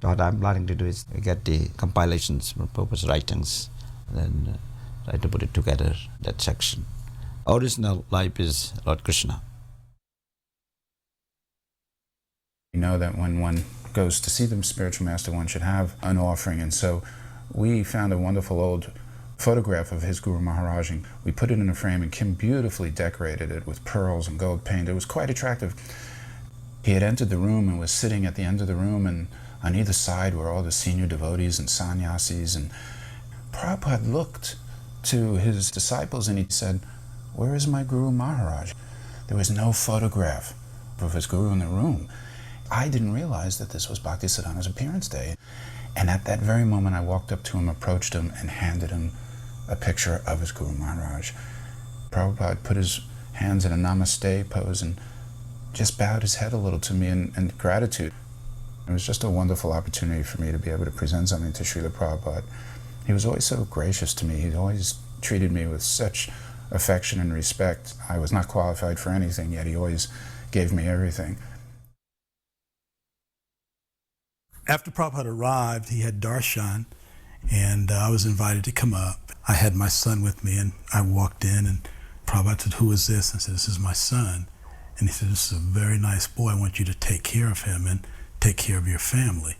What I'm planning to do is get the compilations from Prabhupada's writings, and then try to put it together, that section. Original Life is Lord Krishna. You know that when one goes to see the spiritual master, one should have an offering, and so we found a wonderful old photograph of his Guru Maharaj, and we put it in a frame, and Kim beautifully decorated it with pearls and gold paint. It was quite attractive. He had entered the room and was sitting at the end of the room, and on either side were all the senior devotees and sannyasis, and Prabhupada looked to his disciples and he said, where is my Guru Maharaj? There was no photograph of his Guru in the room. I didn't realize that this was Bhaktisiddhanta's appearance day. And at that very moment I walked up to him, approached him, and handed him a picture of his Guru Maharaj. Prabhupada put his hands in a namaste pose and just bowed his head a little to me in gratitude. It was just a wonderful opportunity for me to be able to present something to Srila Prabhupada. He was always so gracious to me. He always treated me with such affection and respect. I was not qualified for anything, yet he always gave me everything. After Prabhupada arrived, he had darshan, and I was invited to come up. I had my son with me, and I walked in, and Prabhupada said, who is this? I said, this is my son. And he said, this is a very nice boy. I want you to take care of him and take care of your family.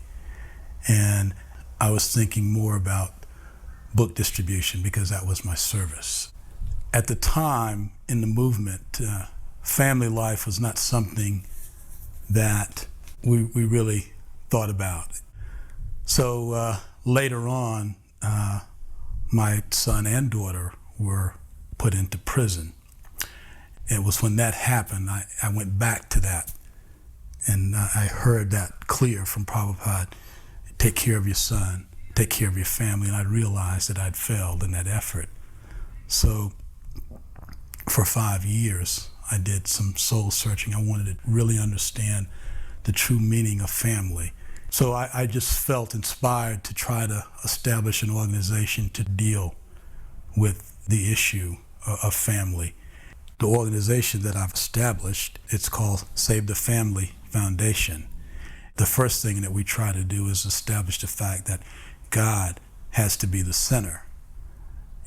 And I was thinking more about book distribution because that was my service. At the time in the movement, family life was not something that we really thought about. So later on, my son and daughter were put into prison. It was when that happened, I went back to that, and I heard that clear from Prabhupada, take care of your son, take care of your family, and I realized that I'd failed in that effort. So for 5 years, I did some soul searching. I wanted to really understand the true meaning of family. So I just felt inspired to try to establish an organization to deal with the issue of family. The organization that I've established, it's called Save the Family Foundation. The first thing that we try to do is establish the fact that God has to be the center.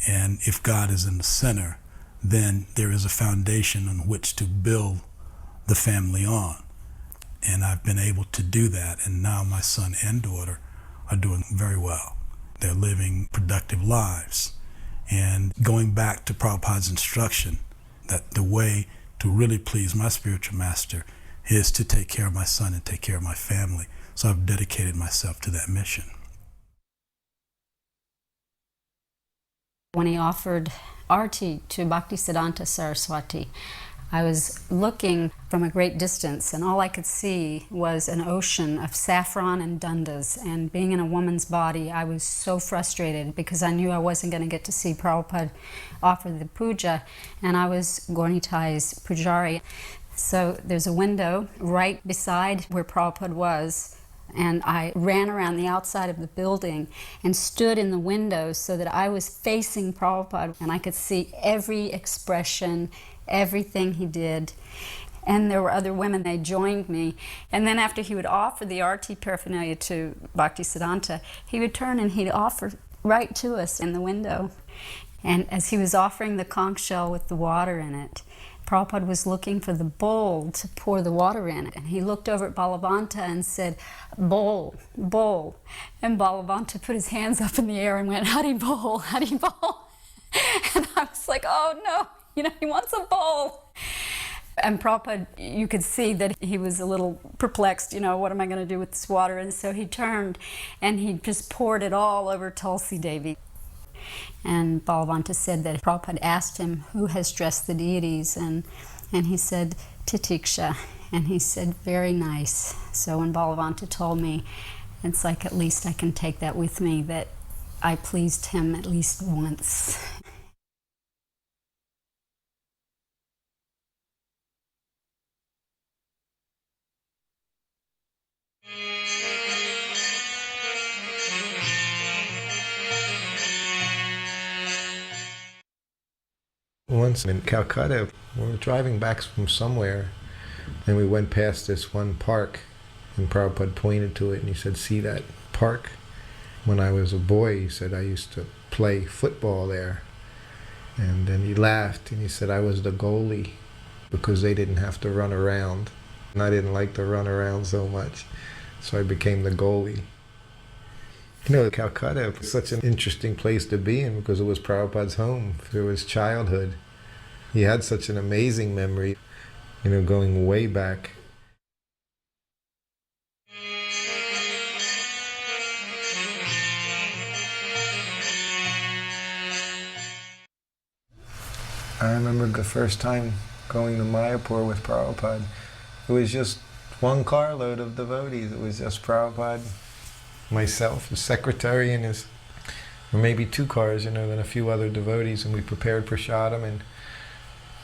And if God is in the center, then there is a foundation on which to build the family on. And I've been able to do that, and now my son and daughter are doing very well. They're living productive lives. And going back to Prabhupada's instruction, that the way to really please my spiritual master is to take care of my son and take care of my family. So I've dedicated myself to that mission. When he offered arti to Bhaktisiddhanta Saraswati, I was looking from a great distance, and all I could see was an ocean of saffron and dundas. And being in a woman's body, I was so frustrated because I knew I wasn't going to get to see Prabhupada offer the puja, and I was Gaurnitai's pujari. So there's a window right beside where Prabhupada was, and I ran around the outside of the building and stood in the window so that I was facing Prabhupada, and I could see every expression, everything he did. And there were other women, they joined me. And then after he would offer the arti paraphernalia to Bhaktisiddhanta, he would turn and he'd offer right to us in the window. And as he was offering the conch shell with the water in it, Prabhupada was looking for the bowl to pour the water in it. And he looked over at Balavanta and said, bowl, bowl. And Balavanta put his hands up in the air and went, Hari bowl, Hari bowl. And I was like, oh no, he wants a bowl. And Prabhupada, you could see that he was a little perplexed, what am I going to do with this water? And so he turned and he just poured it all over Tulsi Devi. And Balavanta said that Prabhupada asked him, who has dressed the deities? And he said, Titiksha. And he said, very nice. So when Balavanta told me, it's like at least I can take that with me, that I pleased him at least once. Once in Calcutta, we were driving back from somewhere, and we went past this one park, and Prabhupada pointed to it, and he said, see that park? When I was a boy, he said, I used to play football there. And then he laughed, and he said, I was the goalie, because they didn't have to run around. And I didn't like to run around so much, so I became the goalie. You know, Calcutta was such an interesting place to be in because it was Prabhupada's home through his childhood. He had such an amazing memory, you know, going way back. I remember the first time going to Mayapur with Prabhupada. It was just one carload of devotees. It was just Prabhupada, myself, his secretary, and or maybe two cars, you know, then a few other devotees, and we prepared prasadam and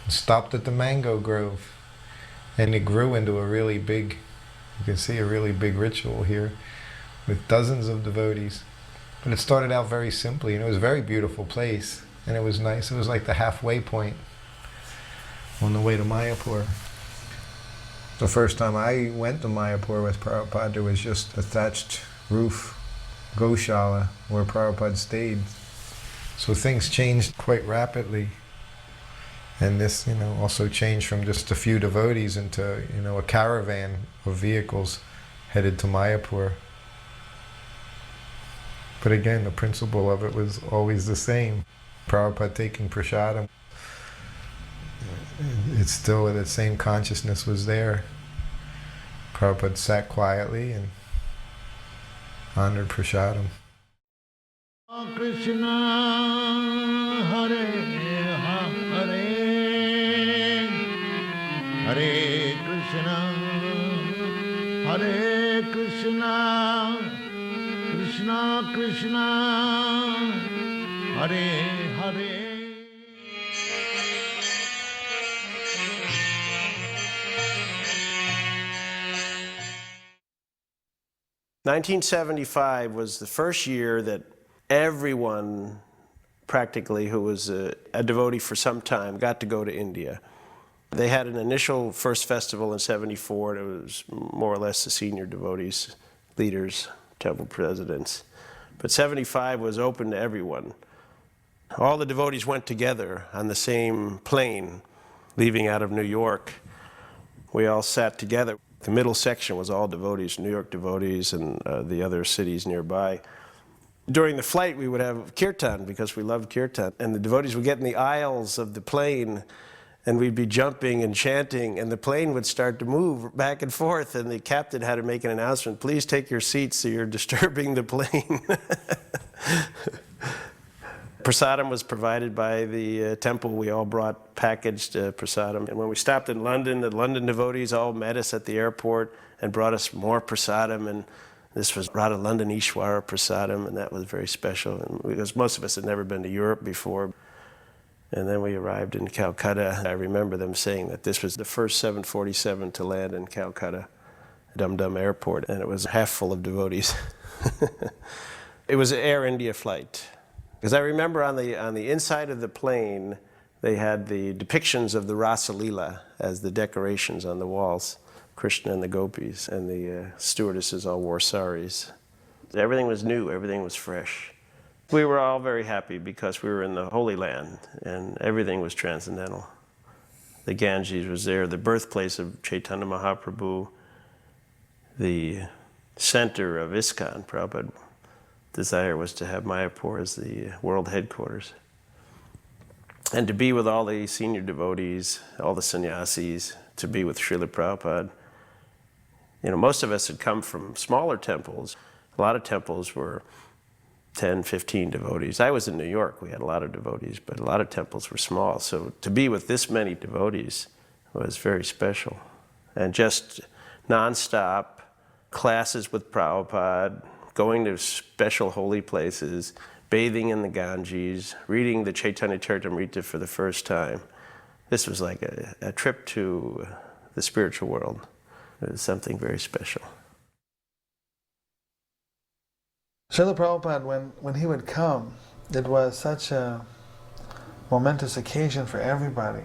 stopped at the mango grove. And it grew into a really big, you can see a really big ritual here with dozens of devotees. But it started out very simply, and it was a very beautiful place, and it was nice. It was like the halfway point on the way to Mayapur. The first time I went to Mayapur with Prabhupada, there was just a thatched roof Goshala where Prabhupada stayed. So things changed quite rapidly. And this, you know, also changed from just a few devotees into, you know, a caravan of vehicles headed to Mayapur. But again, the principle of it was always the same. Prabhupada taking prasadam. It's still, the same consciousness was there. Prabhupada sat quietly and honored prasadam. Krishna Hare Hare Hare Krishna Krishna Krishna Hare Hare. 1975 was the first year that everyone, practically, who was a devotee for some time, got to go to India. They had an initial first festival in '74, and it was more or less the senior devotees, leaders, temple presidents. But '75 was open to everyone. All the devotees went together on the same plane, leaving out of New York. We all sat together. The middle section was all devotees, New York devotees and the other cities nearby. During the flight, we would have kirtan because we loved kirtan. And the devotees would get in the aisles of the plane and we'd be jumping and chanting, and the plane would start to move back and forth, and the captain had to make an announcement, please take your seats so you're disturbing the plane. Prasadam was provided by the temple. We all brought packaged prasadam. And when we stopped in London, the London devotees all met us at the airport and brought us more prasadam. And this was Radha London Ishwara prasadam, and that was very special. And because most of us had never been to Europe before. And then we arrived in Calcutta. I remember them saying that this was the first 747 to land in Calcutta, Dum Dum Airport, and it was half full of devotees. It was an Air India flight. Because I remember on the inside of the plane, they had the depictions of the Rasa Leela as the decorations on the walls, Krishna and the gopis, and the stewardesses all wore saris. Everything was new, everything was fresh. We were all very happy because we were in the Holy Land, and everything was transcendental. The Ganges was there, the birthplace of Chaitanya Mahaprabhu, the center of ISKCON. Prabhupada desire was to have Mayapur as the world headquarters. And to be with all the senior devotees, all the sannyasis, to be with Srila Prabhupada. You know, most of us had come from smaller temples. A lot of temples were 10, 15 devotees. I was in New York, we had a lot of devotees, but a lot of temples were small. So to be with this many devotees was very special. And just nonstop classes with Prabhupada, going to special holy places, bathing in the Ganges, reading the Chaitanya Charitamrita for the first time. This was like a trip to the spiritual world. It was something very special. Srila Prabhupada, when he would come, it was such a momentous occasion for everybody.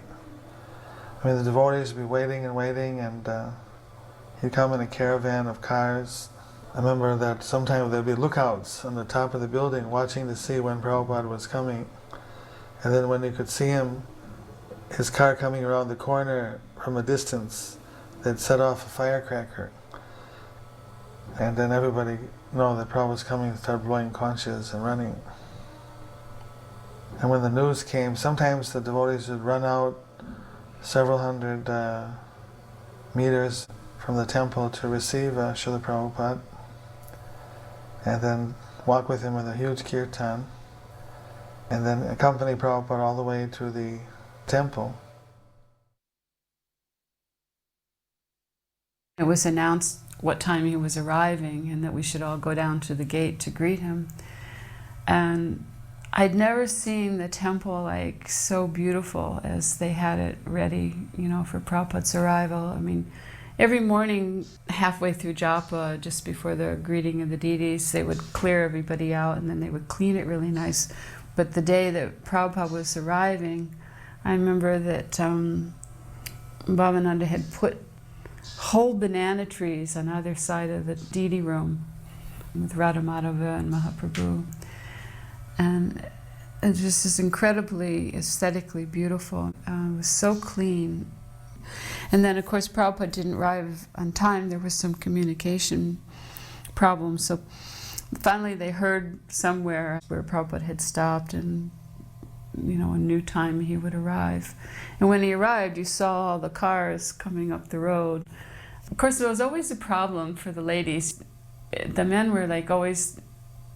I mean, the devotees would be waiting and waiting, and he'd come in a caravan of cars. I remember that sometimes there'd be lookouts on the top of the building watching to see when Prabhupada was coming. And then when you could see him, his car coming around the corner from a distance, they'd set off a firecracker. And then everybody know that Prabhupada was coming and start blowing conchas and running. And when the news came, sometimes the devotees would run out several hundred meters from the temple to receive Srila Prabhupada, and then walk with him with a huge kirtan, and then accompany Prabhupada all the way to the temple. It was announced what time he was arriving and that we should all go down to the gate to greet him. And I'd never seen the temple like so beautiful as they had it ready, you know, for Prabhupada's arrival. I mean, every morning, halfway through japa, just before the greeting of the deities, they would clear everybody out and then they would clean it really nice. But the day that Prabhupada was arriving, I remember that Bhavananda had put whole banana trees on either side of the deity room with Radha Madhava and Mahaprabhu. And it just is incredibly aesthetically beautiful. It was so clean. And then, of course, Prabhupada didn't arrive on time. There was some communication problems. So finally they heard somewhere where Prabhupada had stopped and, you know, a new time he would arrive. And when he arrived, you saw all the cars coming up the road. Of course, there was always a problem for the ladies. The men were like always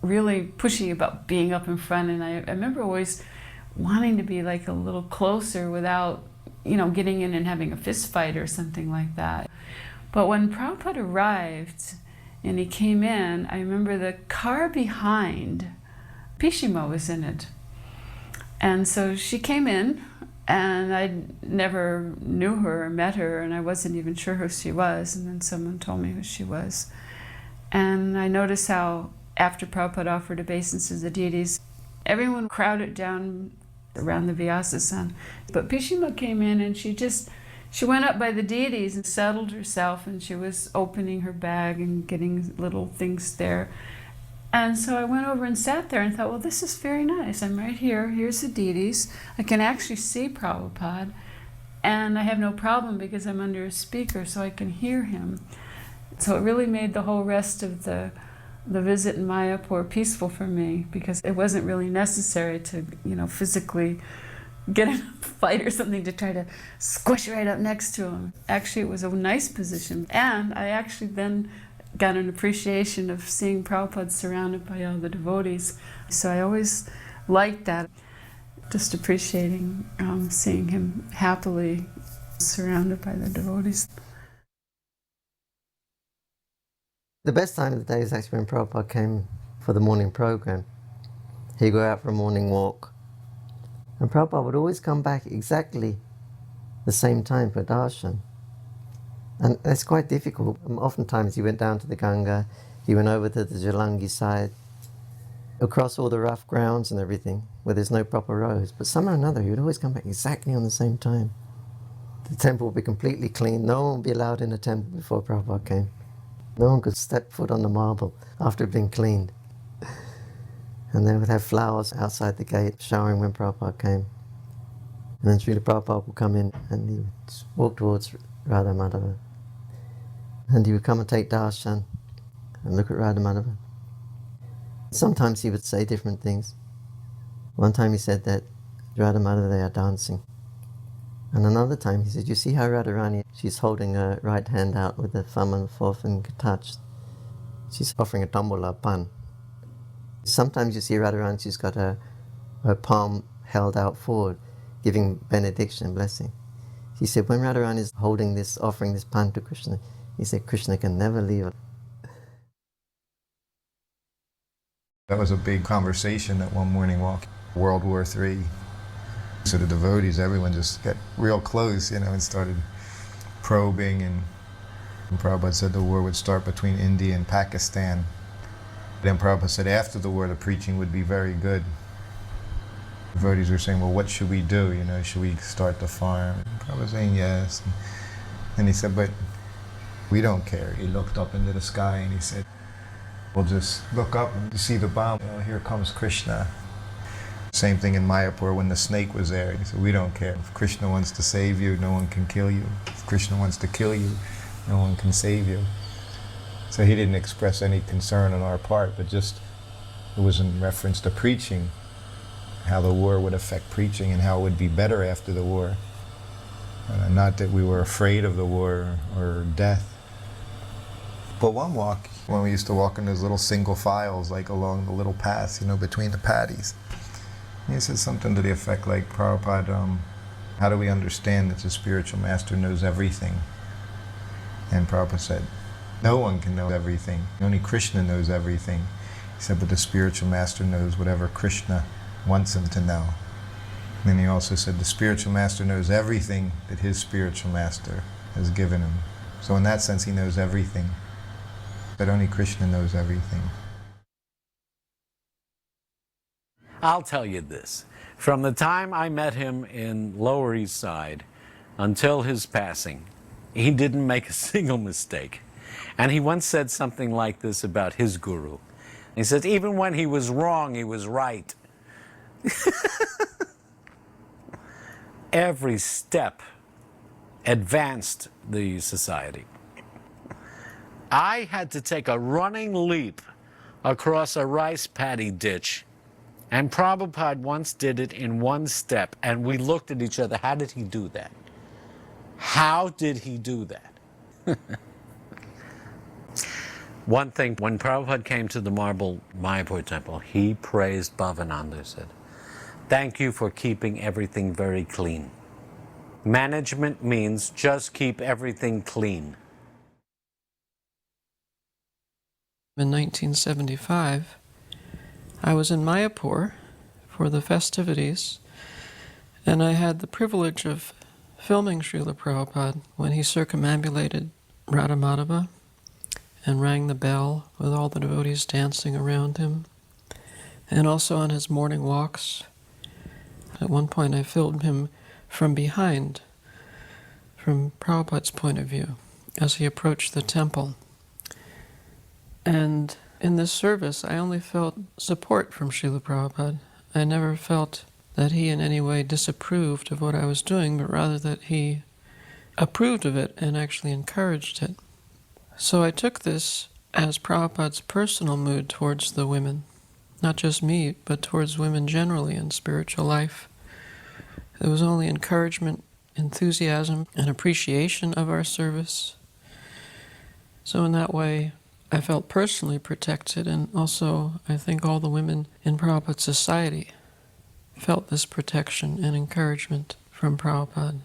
really pushy about being up in front, and I remember always wanting to be like a little closer without, you know, getting in and having a fist fight or something like that. But when Prabhupada arrived and he came in, I remember the car behind, Pishima was in it. And so she came in, and I never knew her or met her, and I wasn't even sure who she was, and then someone told me who she was. And I noticed how after Prabhupada offered obeisance to the deities, everyone crowded down around the Vyasasan. But Pishima came in and she went up by the deities and settled herself, and she was opening her bag and getting little things there. And so I went over and sat there and thought, well, this is very nice. I'm right here. Here's the deities. I can actually see Prabhupada. And I have no problem because I'm under a speaker, so I can hear him. So it really made the whole rest of the visit in Mayapur peaceful for me, because it wasn't really necessary to, you know, physically get in a fight or something to try to squish right up next to him. Actually, it was a nice position. And I actually then got an appreciation of seeing Prabhupada surrounded by all the devotees. So I always liked that, just appreciating seeing him happily surrounded by the devotees. The best time of the day is actually when Prabhupada came for the morning program. He'd go out for a morning walk, and Prabhupada would always come back exactly the same time for darshan. And that's quite difficult. Oftentimes he went down to the Ganga, he went over to the Jalangi side, across all the rough grounds and everything, where there's no proper roads. But somehow or another, he would always come back exactly on the same time. The temple would be completely clean. No one would be allowed in the temple before Prabhupada came. No one could step foot on the marble after it had been cleaned. And they would have flowers outside the gate showering when Prabhupada came. And then Srila Prabhupada would come in and he would walk towards Radha Madhava. And he would come and take darshan and look at Radha Madhava. Sometimes he would say different things. One time he said that Radha Madhava, they are dancing. And another time he said, you see how Radharani, she's holding her right hand out with the thumb and forefinger touched. She's offering a tambula pan. Sometimes you see Radharani, she's got her palm held out forward, giving benediction and blessing. He said, when Radharani is holding this, offering this pan to Krishna, he said, Krishna can never leave her. That was a big conversation at one morning walk, World War III. So the devotees, everyone just got real close, and started probing. And Prabhupada said the war would start between India and Pakistan. Then Prabhupada said after the war, the preaching would be very good. The devotees were saying, well, what should we do? Should we start the farm? And Prabhupada was saying yes. And he said, but we don't care. He looked up into the sky and he said, we'll just look up and see the bomb. Here comes Krishna. Same thing in Mayapur when the snake was there. He said, we don't care. If Krishna wants to save you, no one can kill you. If Krishna wants to kill you, no one can save you. So he didn't express any concern on our part, but just it was in reference to preaching, how the war would affect preaching and how it would be better after the war. Not that we were afraid of the war or death. But one walk, when we used to walk in those little single files, like along the little paths, between the paddies, he said something to the effect like, Prabhupada, how do we understand that the spiritual master knows everything? And Prabhupada said, no one can know everything. Only Krishna knows everything. He said, but the spiritual master knows whatever Krishna wants him to know. And then he also said, the spiritual master knows everything that his spiritual master has given him. So in that sense, he knows everything. But only Krishna knows everything. I'll tell you this. From the time I met him in Lower East Side until his passing, he didn't make a single mistake. And he once said something like this about his guru. He said, even when he was wrong, he was right. Every step advanced the society. I had to take a running leap across a rice paddy ditch, and Prabhupada once did it in one step, and we looked at each other. How did he do that? How did he do that? One thing, when Prabhupada came to the marble Mayapur temple, he praised Bhavananda, said, thank you for keeping everything very clean. Management means just keep everything clean. In 1975, I was in Mayapur for the festivities, and I had the privilege of filming Srila Prabhupada when he circumambulated Radha Madhava and rang the bell with all the devotees dancing around him, and also on his morning walks. At one point I filmed him from behind, from Prabhupada's point of view, as he approached the temple. And in this service, I only felt support from Srila Prabhupada. I never felt that he in any way disapproved of what I was doing, but rather that he approved of it and actually encouraged it. So I took this as Prabhupada's personal mood towards the women, not just me, but towards women generally in spiritual life. There was only encouragement, enthusiasm, and appreciation of our service. So in that way, I felt personally protected, and also I think all the women in Prabhupada's society felt this protection and encouragement from Prabhupada.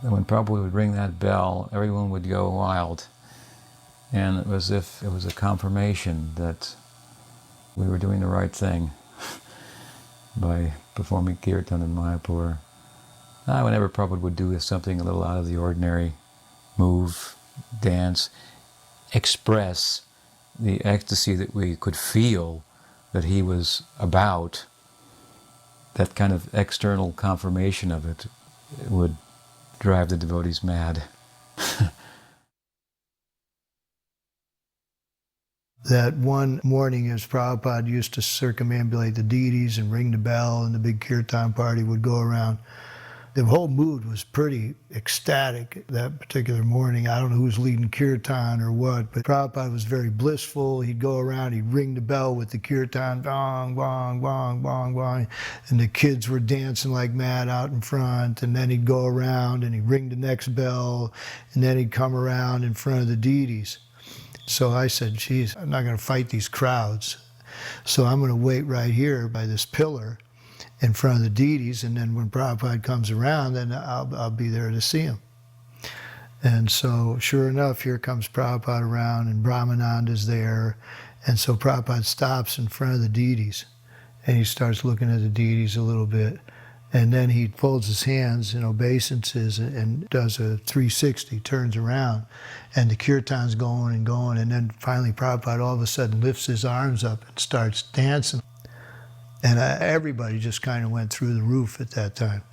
When Prabhupada would ring that bell, everyone would go wild. And it was as if it was a confirmation that we were doing the right thing by performing kirtan in Mayapur. Whenever Prabhupada would do something a little out of the ordinary, move, dance, express the ecstasy that we could feel that he was about, that kind of external confirmation of it would drive the devotees mad. That one morning as Prabhupada used to circumambulate the deities and ring the bell and the big kirtan party would go around, the whole mood was pretty ecstatic that particular morning. I don't know who was leading kirtan or what, but Prabhupada was very blissful. He'd go around, he'd ring the bell with the kirtan, bong, bong, bong, bong, bong, and the kids were dancing like mad out in front, and then he'd go around and he'd ring the next bell, and then he'd come around in front of the deities. So I said, geez, I'm not going to fight these crowds. So I'm going to wait right here by this pillar in front of the deities, and then when Prabhupada comes around, then I'll be there to see him. And so sure enough, here comes Prabhupada around, and Brahmananda's there. And so Prabhupada stops in front of the deities, and he starts looking at the deities a little bit. And then he folds his hands in obeisances and does a 360, turns around, and the kirtan's going and going. And then finally Prabhupada all of a sudden lifts his arms up and starts dancing. And everybody just kind of went through the roof at that time.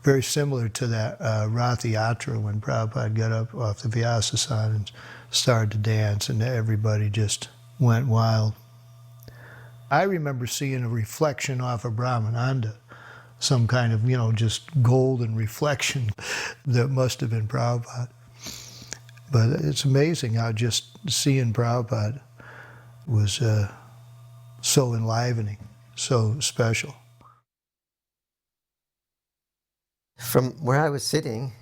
Very similar to that Rath Yatra when Prabhupada got up off the Vyasasana and started to dance, and everybody just went wild. I remember seeing a reflection off of Brahmananda, some kind of, just golden reflection that must have been Prabhupada. But it's amazing how just seeing Prabhupada was so enlivening, so special. From where I was sitting,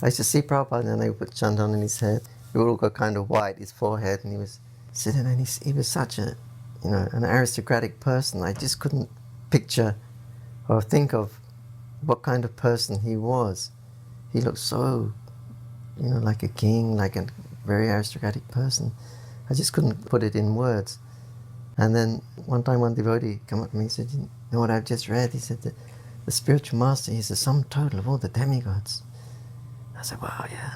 I used to see Prabhupada, and they would put chandan on his head. He would all go kind of white, his forehead, and he was sitting, and he was such a, an aristocratic person. I just couldn't picture or think of what kind of person he was. He looked so, like a king, like a very aristocratic person. I just couldn't put it in words. And then one time one devotee came up to me and said, you know what I've just read? He said that the spiritual master is the sum total of all the demigods. I said, wow, yeah.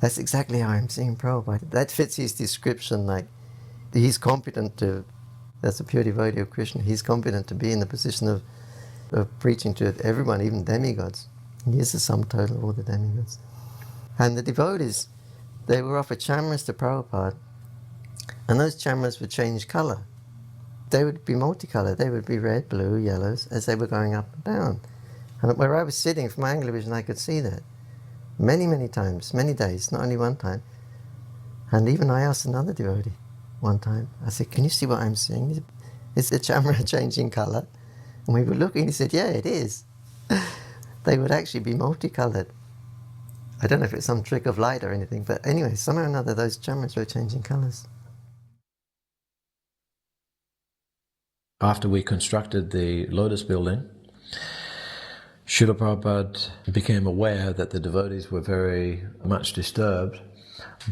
That's exactly how I'm seeing Prabhupada. That fits his description, like he's competent to, as a pure devotee of Krishna, he's competent to be in the position of preaching to everyone, even demigods. He is the sum total of all the demigods. And the devotees, they were offered chamras to Prabhupada, and those chamras would change colour. They would be multicolored. They would be red, blue, yellows, as they were going up and down. And where I was sitting, from my angular vision, I could see that. Many, many times, many days, not only one time. And even I asked another devotee one time, I said, can you see what I'm seeing? Is the chamra changing colour? And we were looking, he said, yeah, it is. They would actually be multicolored. I don't know if it's some trick of light or anything, but anyway, somehow or another, those chamras were changing colours. After we constructed the Lotus building, Srila Prabhupada became aware that the devotees were very much disturbed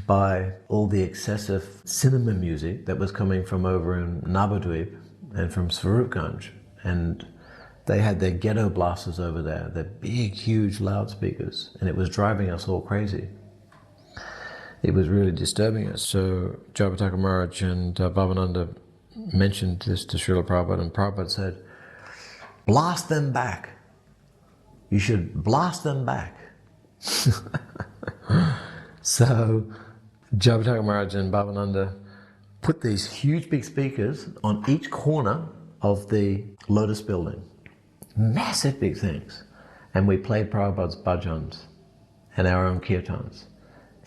by all the excessive cinema music that was coming from over in Navadvip and from Swarupganj. And they had their ghetto blasters over there, their big, huge loudspeakers, and it was driving us all crazy. It was really disturbing us. So Jayapataka Maharaj and Bhavananda mentioned this to Srila Prabhupada, and Prabhupada said, blast them back. You should blast them back. So Jayapataka Maharaj and Bhavananda put these huge big speakers on each corner of the Lotus building. Massive big things. And we played Prabhupada's bhajans and our own kirtans.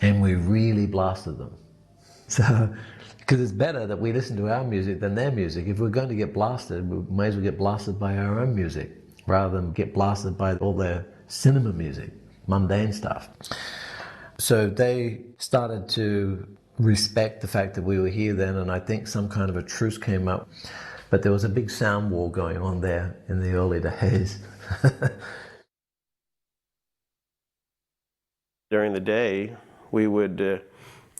And we really blasted them. So, because it's better that we listen to our music than their music. If we're going to get blasted, we may as well get blasted by our own music rather than get blasted by all their cinema music, mundane stuff. So they started to respect the fact that we were here then, and I think some kind of a truce came up. But there was a big sound war going on there in the early days. During the day, we would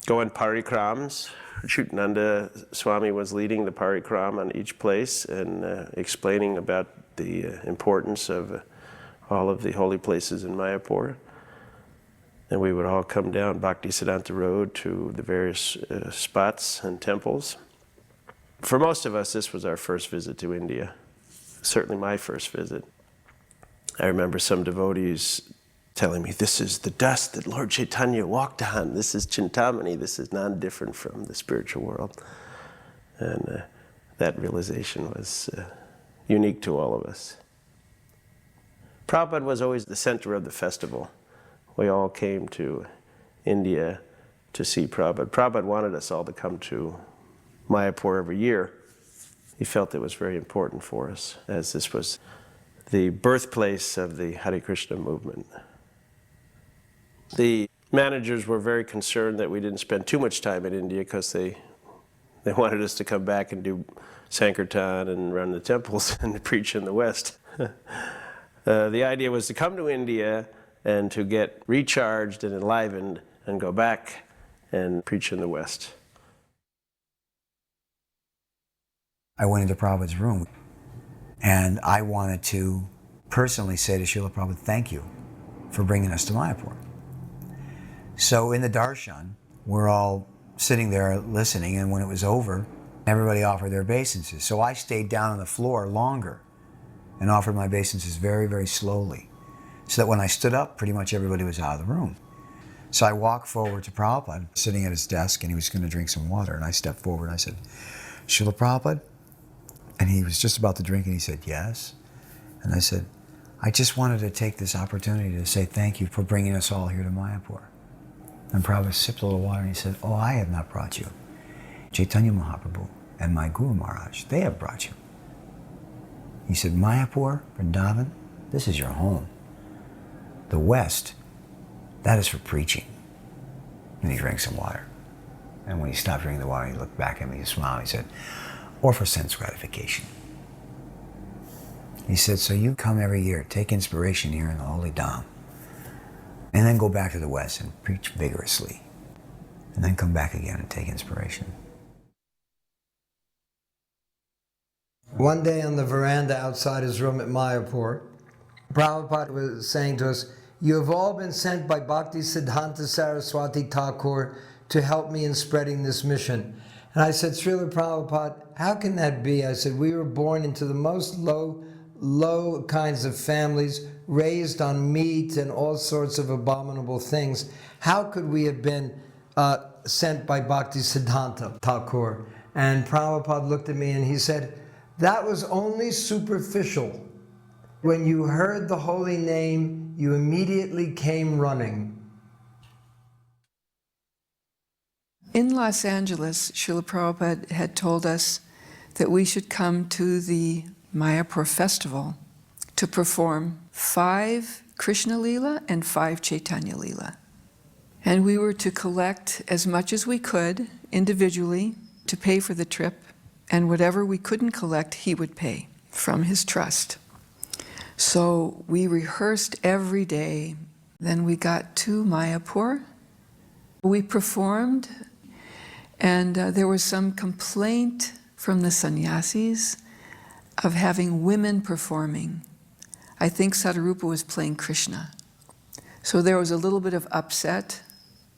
go on parikrams. Chutananda Swami was leading the parikram on each place and explaining about the importance of all of the holy places in Mayapur. And we would all come down Bhaktisiddhanta Road to the various spots and temples. For most of us, this was our first visit to India, certainly my first visit. I remember some devotees telling me, this is the dust that Lord Chaitanya walked on. This is Chintamani. This is non-different from the spiritual world. And that realization was unique to all of us. Prabhupada was always the center of the festival. We all came to India to see Prabhupada. Prabhupada wanted us all to come to Mayapur every year. He felt it was very important for us, as this was the birthplace of the Hare Krishna movement. The Managers were very concerned that we didn't spend too much time in India because they wanted us to come back and do Sankirtan and run the temples and preach in the West. The idea was to come to India and to get recharged and enlivened and go back and preach in the West. I went into Prabhupada's room and I wanted to personally say to Srila Prabhupada, thank you for bringing us to Mayapur. So in the darshan, we're all sitting there listening, and when it was over, everybody offered their obeisances. So I stayed down on the floor longer and offered my obeisances very, very slowly, so that when I stood up, pretty much everybody was out of the room. So I walked forward to Prabhupada, sitting at his desk, and he was going to drink some water, and I stepped forward and I said, Srila Prabhupada? And he was just about to drink, and he said, yes. And I said, I just wanted to take this opportunity to say thank you for bringing us all here to Mayapur. And Prabhupada sipped a little water and he said, oh, I have not brought you. Chaitanya Mahaprabhu and my Guru Maharaj, they have brought you. He said, Mayapur, Vrindavan, this is your home. The West, that is for preaching. And he drank some water. And when he stopped drinking the water, he looked back at me, he smiled, he said, or for sense gratification. He said, so you come every year, take inspiration here in the Holy Dham, and then go back to the West and preach vigorously, and then come back again and take inspiration. One day on the veranda outside his room at Mayapur, Prabhupada was saying to us, you have all been sent by Bhakti Siddhanta Saraswati Thakur to help me in spreading this mission. And I said, Srila Prabhupada, how can that be? I said, we were born into the most low kinds of families, raised on meat and all sorts of abominable things. How could we have been sent by Bhakti Siddhanta Thakur? And Prabhupada looked at me and he said, that was only superficial. When you heard the holy name, you immediately came running. In Los Angeles, Srila Prabhupada had told us that we should come to the Mayapur festival to perform 5 Krishna Lila and 5 Chaitanya Lila. And we were to collect as much as we could individually to pay for the trip, and whatever we couldn't collect, he would pay from his trust. So we rehearsed every day. Then we got to Mayapur. We performed, and there was some complaint from the sannyasis of having women performing. I think Sadarupa was playing Krishna. So there was a little bit of upset,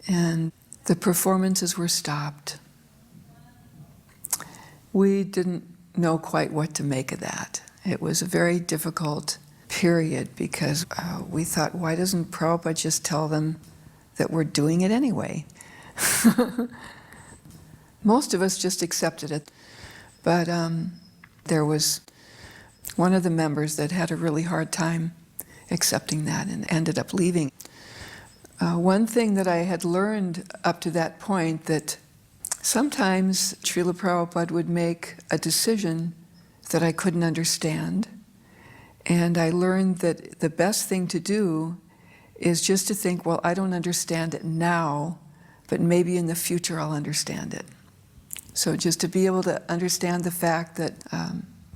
and the performances were stopped. We didn't know quite what to make of that. It was a very difficult period because we thought, why doesn't Prabhupada just tell them that we're doing it anyway? Most of us just accepted it. But there was one of the members that had a really hard time accepting that and ended up leaving. One thing that I had learned up to that point, that sometimes Srila Prabhupada would make a decision that I couldn't understand, and I learned that the best thing to do is just to think, well, I don't understand it now, but maybe in the future I'll understand it. So just to be able to understand the fact that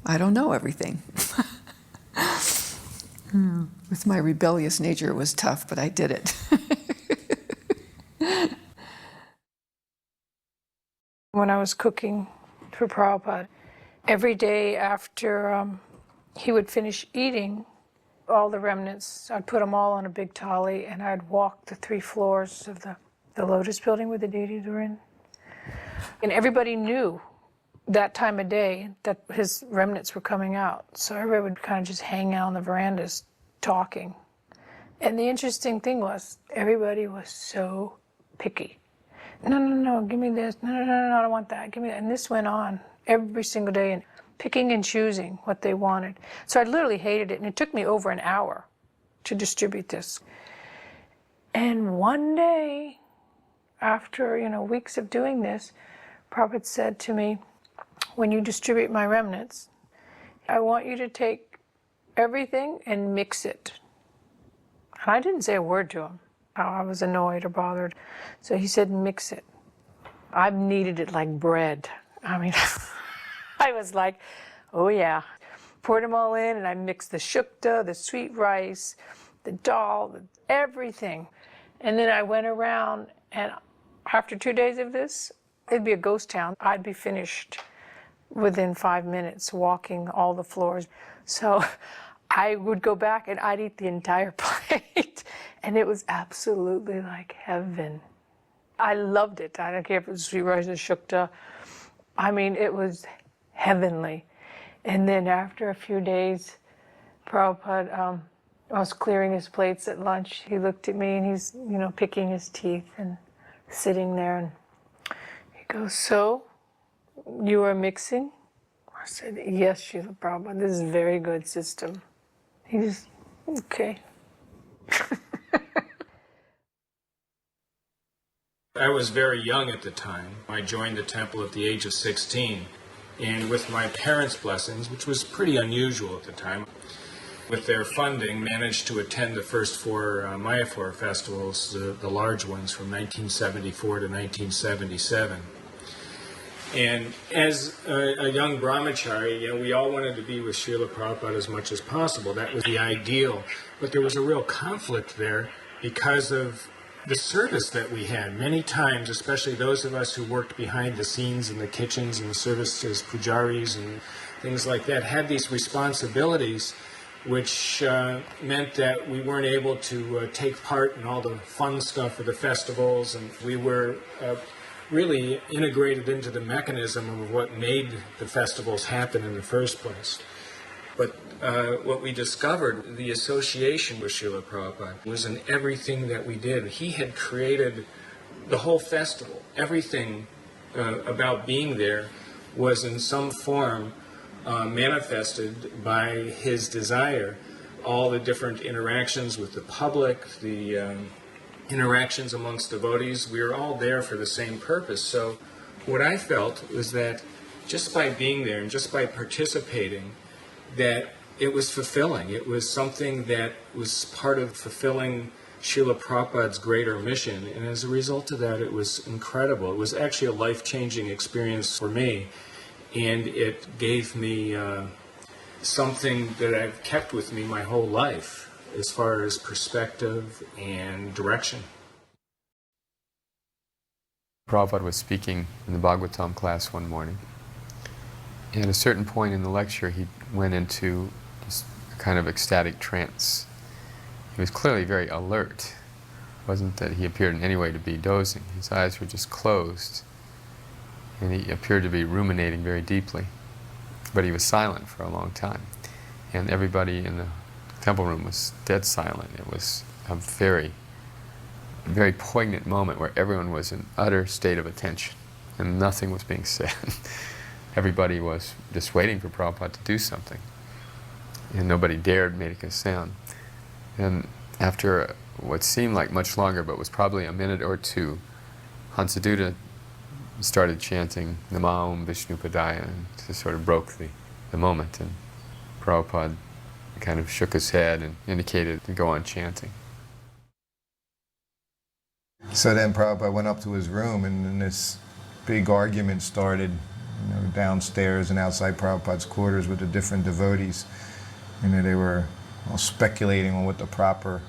I don't know everything. With my rebellious nature, it was tough, but I did it. When I was cooking for Prabhupada, every day after he would finish eating, all the remnants, I'd put them all on a big thali, and I'd walk the 3 floors of the Lotus building where the deities were in. And everybody knew that time of day that his remnants were coming out. So everybody would kind of just hang out on the verandas talking. And the interesting thing was, everybody was so picky. No, give me this. No, I don't want that. Give me that. And this went on every single day, and picking and choosing what they wanted. So I literally hated it, and it took me over an hour to distribute this. And one day, after weeks of doing this, Prabhupada said to me, when you distribute my remnants, I want you to take everything and mix it. And I didn't say a word to him. how I was annoyed or bothered. So he said, mix it. I've kneaded it like bread. I mean, I was like, oh yeah. Poured them all in, and I mixed the shukta, the sweet rice, the dal, everything. And then I went around, and after 2 days of this, it'd be a ghost town. I'd be finished within 5 minutes, walking all the floors. So I would go back and I'd eat the entire plate. And it was absolutely like heaven. I loved it. I don't care if it was sweet rice or shukta. I mean, it was heavenly. And then after a few days, Prabhupada, I was clearing his plates at lunch. He looked at me and he's, picking his teeth and sitting there. And he goes, so, you are mixing? I said, yes, Srila Prabhupada, this is a very good system. He just, okay. I was very young at the time. I joined the temple at the age of 16, and with my parents' blessings, which was pretty unusual at the time, with their funding, managed to attend the first 4 Mayapur festivals, the large ones from 1974 to 1977. And as a young brahmachari, we all wanted to be with Srila Prabhupada as much as possible. That was the ideal. But there was a real conflict there because of the service that we had. Many times, especially those of us who worked behind the scenes in the kitchens and the service as pujaris and things like that, had these responsibilities which meant that we weren't able to take part in all the fun stuff of the festivals, and we were really integrated into the mechanism of what made the festivals happen in the first place. But what we discovered, the association with Srila Prabhupada, was in everything that we did. He had created the whole festival. Everything about being there was in some form manifested by his desire. All the different interactions with the public, the interactions amongst devotees, we were all there for the same purpose. So what I felt was that just by being there and just by participating, that it was fulfilling. It was something that was part of fulfilling Srila Prabhupada's greater mission. And as a result of that, it was incredible. It was actually a life-changing experience for me. And it gave me something that I've kept with me my whole life as far as perspective and direction. Prabhupada was speaking in the Bhagavatam class one morning. And at a certain point in the lecture, he went into this kind of ecstatic trance. He was clearly very alert. It wasn't that he appeared in any way to be dozing. His eyes were just closed. And he appeared to be ruminating very deeply. But he was silent for a long time. And everybody in the temple room was dead silent. It was a very, very poignant moment where everyone was in utter state of attention and nothing was being said. Everybody was just waiting for Prabhupada to do something. And nobody dared make a sound. And after what seemed like much longer, but was probably a minute or two, Hansaduta started chanting Nama Om Vishnu Padaya, and just sort of broke the moment. And Prabhupada kind of shook his head and indicated to go on chanting. So then Prabhupada went up to his room, and then this big argument started, downstairs and outside Prabhupada's quarters with the different devotees. They were all speculating on what the proper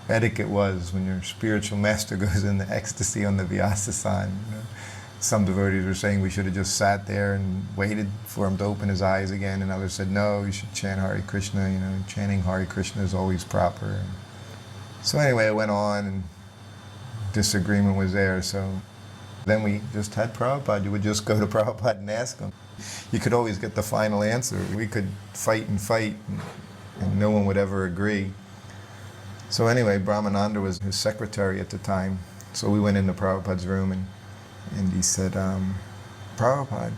etiquette was when your spiritual master goes into ecstasy on the Vyasa-san. Some devotees were saying we should have just sat there and waited for him to open his eyes again, and others said, no, you should chant Hare Krishna, chanting Hare Krishna is always proper. So anyway, it went on, and disagreement was there, so then we just had Prabhupada. You would just go to Prabhupada and ask him. You could always get the final answer. We could fight, and no one would ever agree. So anyway, Brahmananda was his secretary at the time, so we went into Prabhupada's room, and he said, Prabhupada,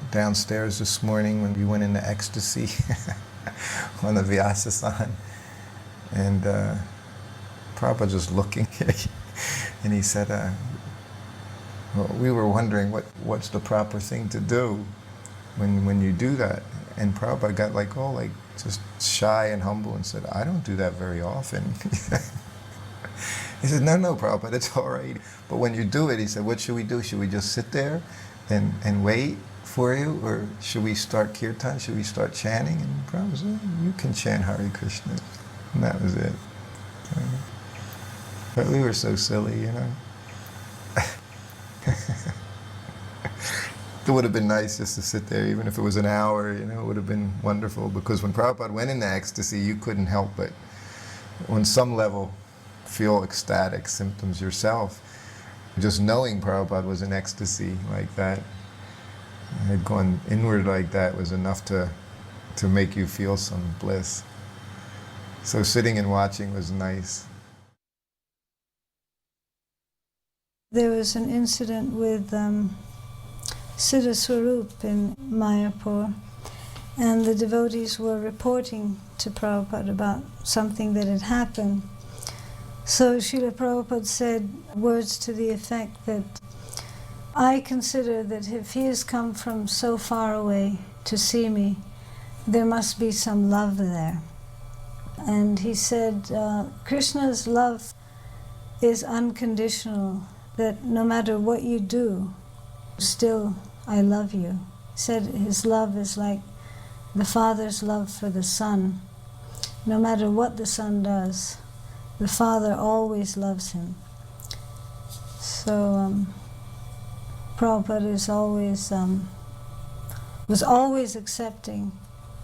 downstairs this morning when we went into ecstasy on the Vyasa-san, and Prabhupada just looking, and he said, well, we were wondering what's the proper thing to do when you do that. And Prabhupada got just shy and humble and said, I don't do that very often. He said, no, Prabhupada, it's all right. But when you do it, he said, what should we do? Should we just sit there and wait for you? Or should we start kirtan? Should we start chanting? And Prabhupada said, you can chant Hare Krishna. And that was it. But we were so silly, you know. It would have been nice just to sit there, even if it was an hour, you know, it would have been wonderful. Because when Prabhupada went into ecstasy, you couldn't help but, on some level, feel ecstatic symptoms yourself. Just knowing Prabhupada was in ecstasy like that, had gone inward like that, was enough to make you feel some bliss. So sitting and watching was nice. There was an incident with Siddha Swarup in Mayapur, and the devotees were reporting to Prabhupada about something that had happened. So Srila Prabhupada said words to the effect that, I consider that if he has come from so far away to see me, there must be some love there. And he said, Krishna's love is unconditional, that no matter what you do, still I love you. He said his love is like the father's love for the son. No matter what the son does, the father always loves him. So Prabhupada is always, was always accepting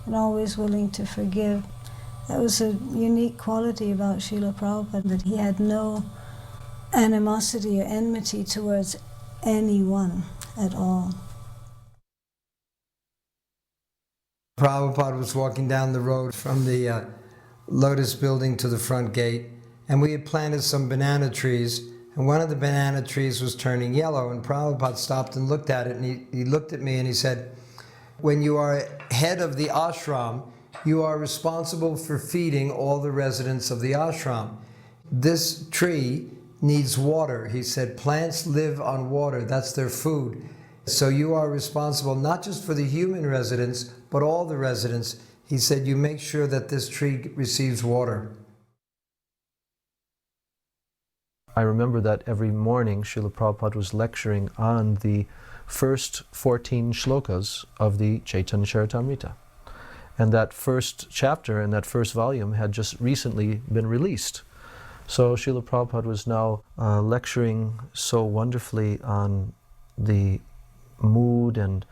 and always willing to forgive. That was a unique quality about Srila Prabhupada, that he had no animosity or enmity towards anyone at all. Prabhupada was walking down the road from the Lotus building to the front gate, and we had planted some banana trees, and one of the banana trees was turning yellow, and Prabhupada stopped and looked at it, and he looked at me and he said, when you are head of the ashram, you are responsible for feeding all the residents of the ashram. This tree needs water. He said, plants live on water, that's their food. So you are responsible not just for the human residents, but all the residents. He said, you make sure that this tree receives water. I remember that every morning Srila Prabhupada was lecturing on the first 14 shlokas of the Chaitanya Charitamrita. And that first chapter and that first volume had just recently been released. So Srila Prabhupada was now lecturing so wonderfully on the mood and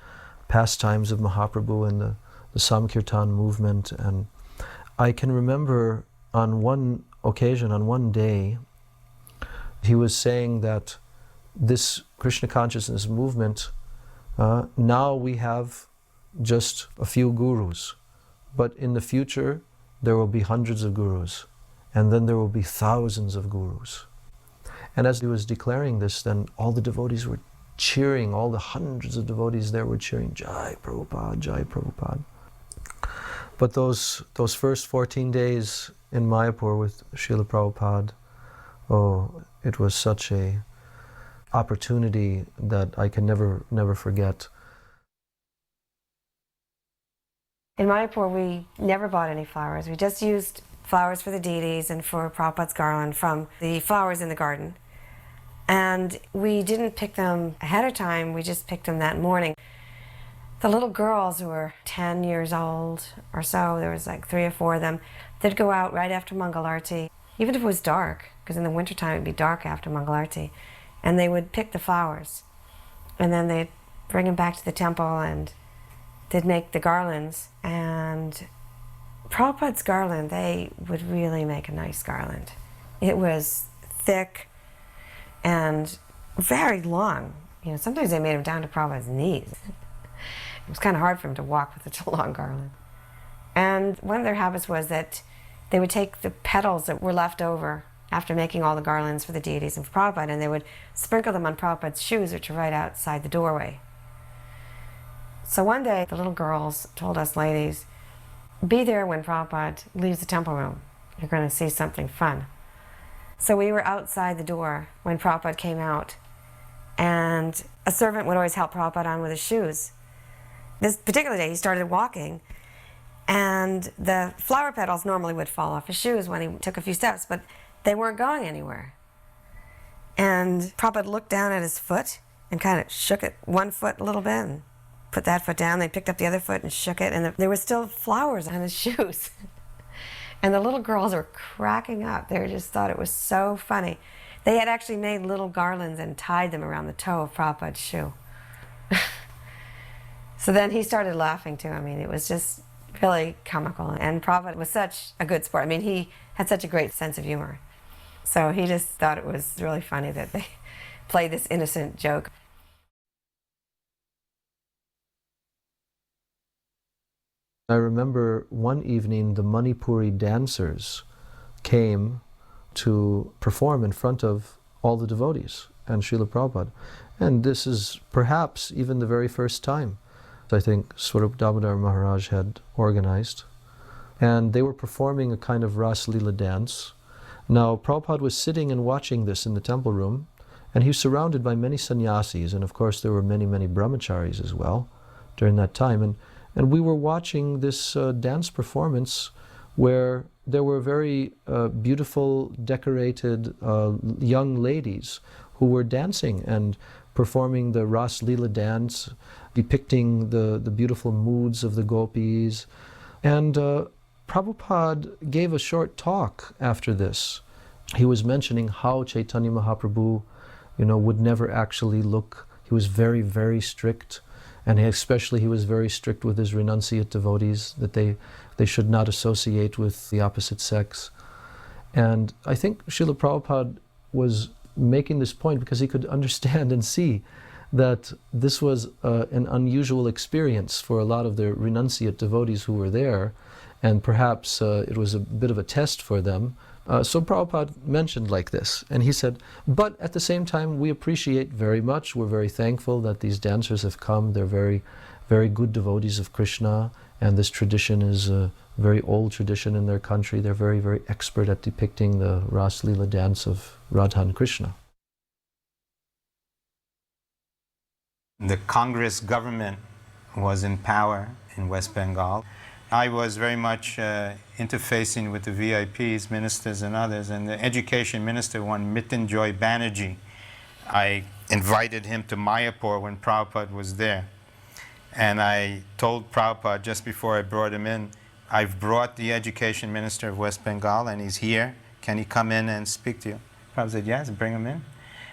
pastimes of Mahaprabhu and the Samkirtan movement. And I can remember on one occasion, on one day, he was saying that this Krishna consciousness movement, now we have just a few gurus, but in the future there will be hundreds of gurus, and then there will be thousands of gurus. And as he was declaring this, then all the devotees were cheering, all the hundreds of devotees there were cheering, Jai Prabhupada, Jai Prabhupada. But those first 14 days in Mayapur with Srila Prabhupada, oh, it was such a opportunity that I can never forget. In Mayapur, we never bought any flowers. We just used flowers for the deities and for Prabhupada's garland from the flowers in the garden. And we didn't pick them ahead of time, we just picked them that morning. The little girls who were 10 years old or so, there was like 3 or 4 of them, they'd go out right after Mangalarti, even if it was dark, because in the wintertime it'd be dark after Mangalarti, and they would pick the flowers. And then they'd bring them back to the temple and they'd make the garlands. And Prabhupada's garland, they would really make a nice garland. It was thick and very long. You know, sometimes they made him down to Prabhupada's knees. It was kind of hard for him to walk with such a long garland. And one of their habits was that they would take the petals that were left over after making all the garlands for the deities and for Prabhupada, and they would sprinkle them on Prabhupada's shoes, which are right outside the doorway. So one day, the little girls told us ladies, be there when Prabhupada leaves the temple room. You're going to see something fun. So we were outside the door when Prabhupada came out, and a servant would always help Prabhupada on with his shoes. This particular day, he started walking, and the flower petals normally would fall off his shoes when he took a few steps, but they weren't going anywhere. And Prabhupada looked down at his foot and kind of shook it, one foot a little bit, and put that foot down. They picked up the other foot and shook it, and there were still flowers on his shoes. And the little girls were cracking up. They just thought it was so funny. They had actually made little garlands and tied them around the toe of Prabhupada's shoe. So then he started laughing too. I mean, it was just really comical. And Prabhupada was such a good sport. I mean, he had such a great sense of humor. So he just thought it was really funny that they played this innocent joke. I remember one evening the Manipuri dancers came to perform in front of all the devotees and Srila Prabhupada. And this is perhaps even the very first time I think Swarup Damodar Maharaj had organized. And they were performing a kind of Ras Leela dance. Now Prabhupada was sitting and watching this in the temple room, and he was surrounded by many sannyasis, and of course there were many, many brahmacharis as well during that time. And we were watching this dance performance where there were very beautiful, decorated young ladies who were dancing and performing the Ras Leela dance, depicting the beautiful moods of the gopis. And Prabhupada gave a short talk after this. He was mentioning how Chaitanya Mahaprabhu, would never actually look. He was very, very strict. And especially he was very strict with his renunciate devotees, that they should not associate with the opposite sex. And I think Srila Prabhupada was making this point because he could understand and see that this was an unusual experience for a lot of the renunciate devotees who were there, and perhaps it was a bit of a test for them. So Prabhupada mentioned like this, and he said, but at the same time we appreciate very much, we're very thankful that these dancers have come, they're very, very good devotees of Krishna, and this tradition is a very old tradition in their country. They're very, very expert at depicting the Ras Leela dance of Radha and Krishna. The Congress government was in power in West Bengal. I was very much interfacing with the VIPs, ministers and others, and the education minister, one Mrityunjay Banerjee, I invited him to Mayapur when Prabhupada was there. And I told Prabhupada just before I brought him in, I've brought the education minister of West Bengal and he's here. Can he come in and speak to you? Prabhupada said, yes, bring him in.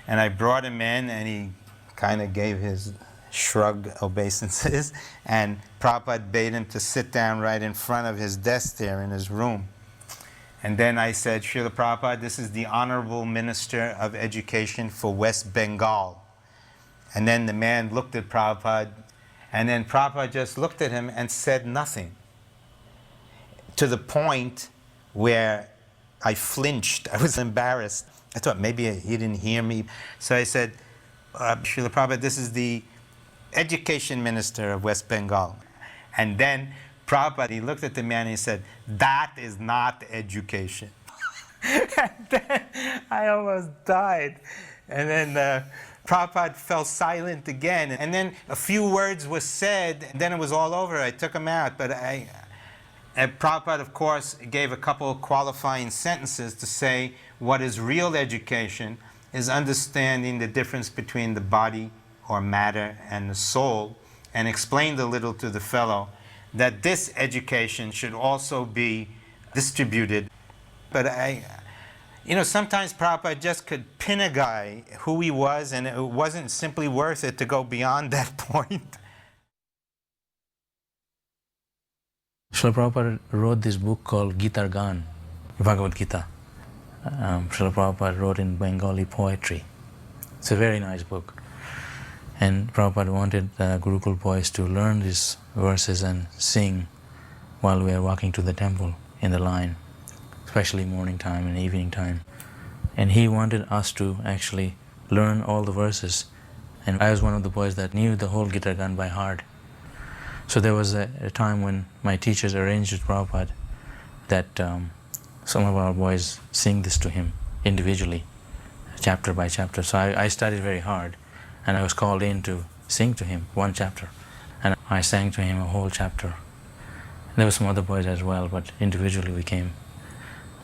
And I brought him in and he kind of gave his shrug obeisances, and Prabhupada bade him to sit down right in front of his desk there in his room. And then I said, Srila Prabhupada, this is the Honorable Minister of Education for West Bengal. And then the man looked at Prabhupada, and then Prabhupada just looked at him and said nothing. To the point where I flinched, I was embarrassed. I thought maybe he didn't hear me. So I said, Srila Prabhupada, this is the Education Minister of West Bengal. And then Prabhupada, he looked at the man and he said, that is not education. And then I almost died. And then Prabhupada fell silent again. And then a few words were said, and then it was all over. I took him out. But Prabhupada, of course, gave a couple of qualifying sentences to say what is real education is understanding the difference between the body or matter and the soul, and explained a little to the fellow that this education should also be distributed. But sometimes Prabhupada just could pin a guy who he was, and it wasn't simply worth it to go beyond that point. Srila Prabhupada wrote this book called Gita Gan, Bhagavad Gita. Srila Prabhupada wrote in Bengali poetry. It's a very nice book. And Prabhupada wanted the Gurukul boys to learn these verses and sing while we are walking to the temple in the line, especially morning time and evening time. And he wanted us to actually learn all the verses. And I was one of the boys that knew the whole Gita Gan by heart. So there was a time when my teachers arranged with Prabhupada that some of our boys sing this to him individually, chapter by chapter. So I studied very hard. And I was called in to sing to him one chapter. And I sang to him a whole chapter. And there were some other boys as well, but individually we came.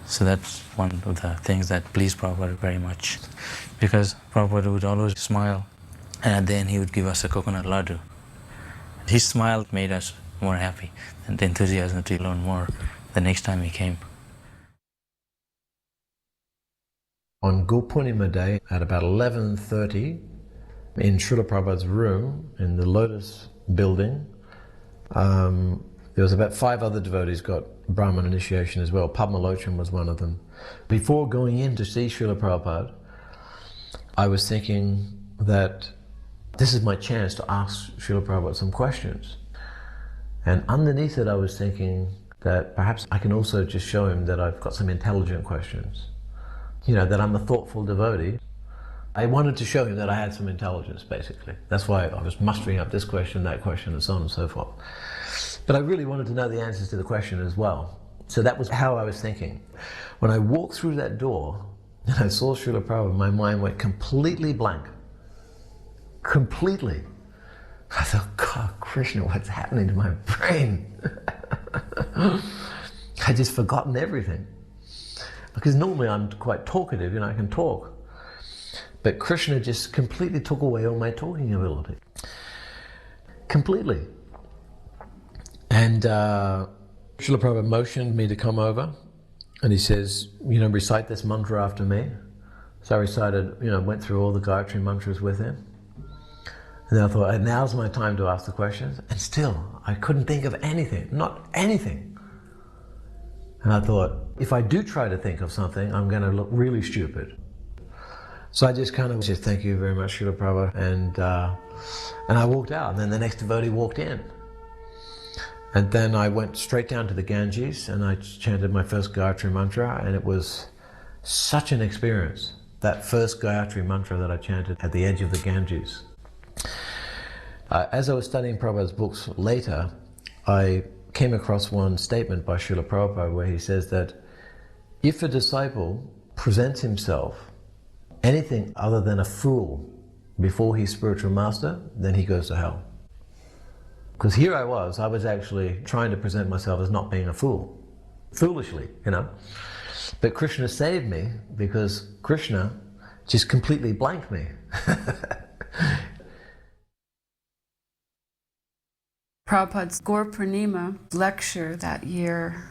So that's one of the things that pleased Prabhupada very much, because Prabhupada would always smile, and at the end he would give us a coconut laddu. His smile made us more happy, and the enthusiasm to learn more the next time he came. On Gopurnima Day at about 11:30 in Srila Prabhupada's room in the Lotus building, there was about 5 other devotees got Brahman initiation as well. Padmalochan was one of them. Before going in to see Srila Prabhupada, I was thinking that this is my chance to ask Srila Prabhupada some questions. And underneath it I was thinking that perhaps I can also just show him that I've got some intelligent questions. You know, that I'm a thoughtful devotee. I wanted to show him that I had some intelligence, basically. That's why I was mustering up this question, that question, and so on and so forth. But I really wanted to know the answers to the question as well. So that was how I was thinking. When I walked through that door and I saw Srila Prabhupada, my mind went completely blank. Completely. I thought, God, Krishna, what's happening to my brain? I'd just forgotten everything. Because normally I'm quite talkative, you know, I can talk. But Krishna just completely took away all my talking ability. Completely. And Srila Prabhupada motioned me to come over, and he says, you know, recite this mantra after me. So I recited, you know, went through all the Gayatri mantras with him. And then I thought, now's my time to ask the questions. And still, I couldn't think of anything, not anything. And I thought, if I do try to think of something, I'm going to look really stupid. So I just kind of said, thank you very much, Srila Prabhupada, and I walked out. And then the next devotee walked in. And then I went straight down to the Ganges, and I chanted my first Gayatri mantra, and it was such an experience. That first Gayatri mantra that I chanted at the edge of the Ganges. As I was studying Prabhupada's books later, I came across one statement by Srila Prabhupada where he says that if a disciple presents himself anything other than a fool before his spiritual master, then he goes to hell. Because here I was actually trying to present myself as not being a fool. Foolishly, you know. But Krishna saved me because Krishna just completely blanked me. Prabhupada's Gaur Purnima lecture that year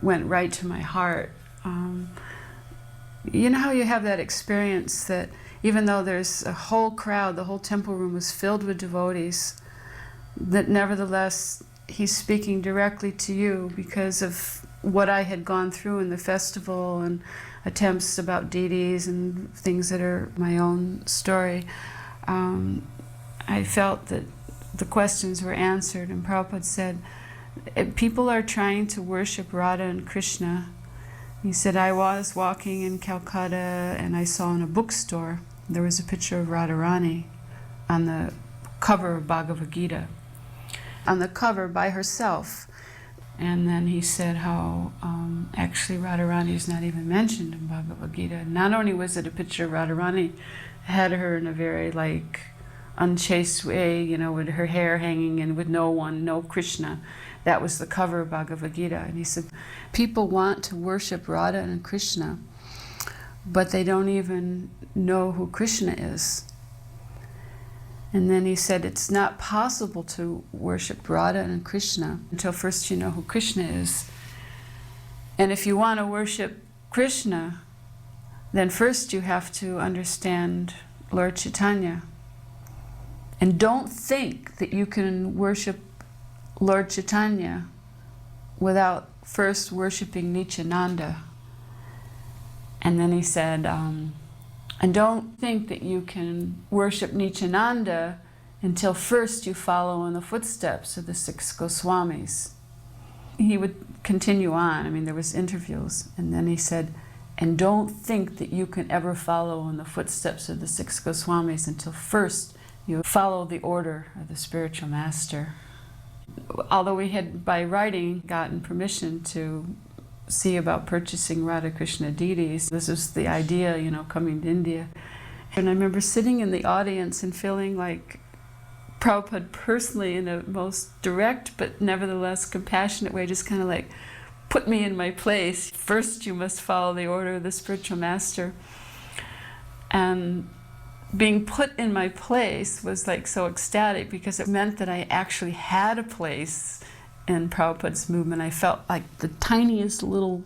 went right to my heart. You know how you have that experience that even though there's a whole crowd, the whole temple room was filled with devotees, that nevertheless he's speaking directly to you because of what I had gone through in the festival and attempts about deities and things that are my own story. I felt that the questions were answered, and Prabhupada said, people are trying to worship Radha and Krishna. He said, I was walking in Calcutta and I saw in a bookstore, there was a picture of Radharani on the cover of Bhagavad Gita. On the cover by herself. And then he said how actually Radharani is not even mentioned in Bhagavad Gita. Not only was it a picture of Radharani, had her in a very like unchaste way, you know, with her hair hanging and with no Krishna. That was the cover of Bhagavad Gita. And he said, people want to worship Radha and Krishna, but they don't even know who Krishna is. And then he said, it's not possible to worship Radha and Krishna until first you know who Krishna is. And if you want to worship Krishna, then first you have to understand Lord Chaitanya. And don't think that you can worship Lord Chaitanya without first worshiping Nityananda. And then he said, and don't think that you can worship Nityananda until first you follow in the footsteps of the 6 Goswamis. He would continue on. I mean, there was interviews. And then he said, and don't think that you can ever follow in the footsteps of the 6 Goswamis until first you follow the order of the spiritual master. Although we had, by writing, gotten permission to see about purchasing Radha Krishna deities, this was the idea, you know, coming to India. And I remember sitting in the audience and feeling like Prabhupada personally, in a most direct but nevertheless compassionate way, just kind of like put me in my place. First, you must follow the order of the spiritual master. And being put in my place was like so ecstatic because it meant that I actually had a place in Prabhupada's movement. I felt like the tiniest little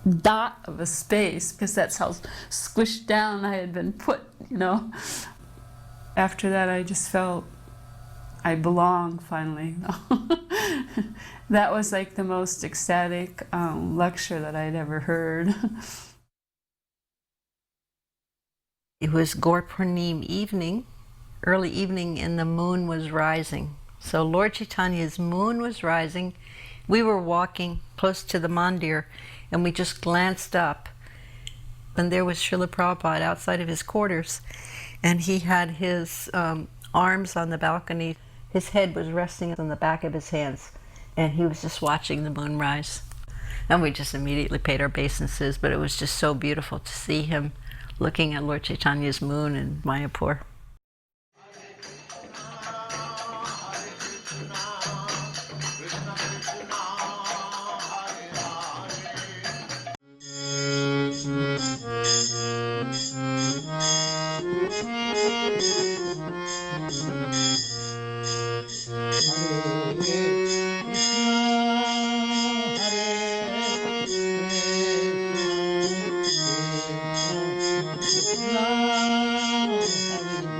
dot of a space because that's how squished down I had been put, you know. After that, I just felt I belong finally. That was like the most ecstatic lecture that I'd ever heard. It was Gaur Purnim evening, early evening, and the moon was rising. So Lord Chaitanya's moon was rising. We were walking close to the mandir, and we just glanced up, and there was Srila Prabhupada outside of his quarters, and he had his arms on the balcony. His head was resting on the back of his hands, and he was just watching the moon rise. And we just immediately paid our obeisances, but it was just so beautiful to see him looking at Lord Chaitanya's moon in Mayapur. Hare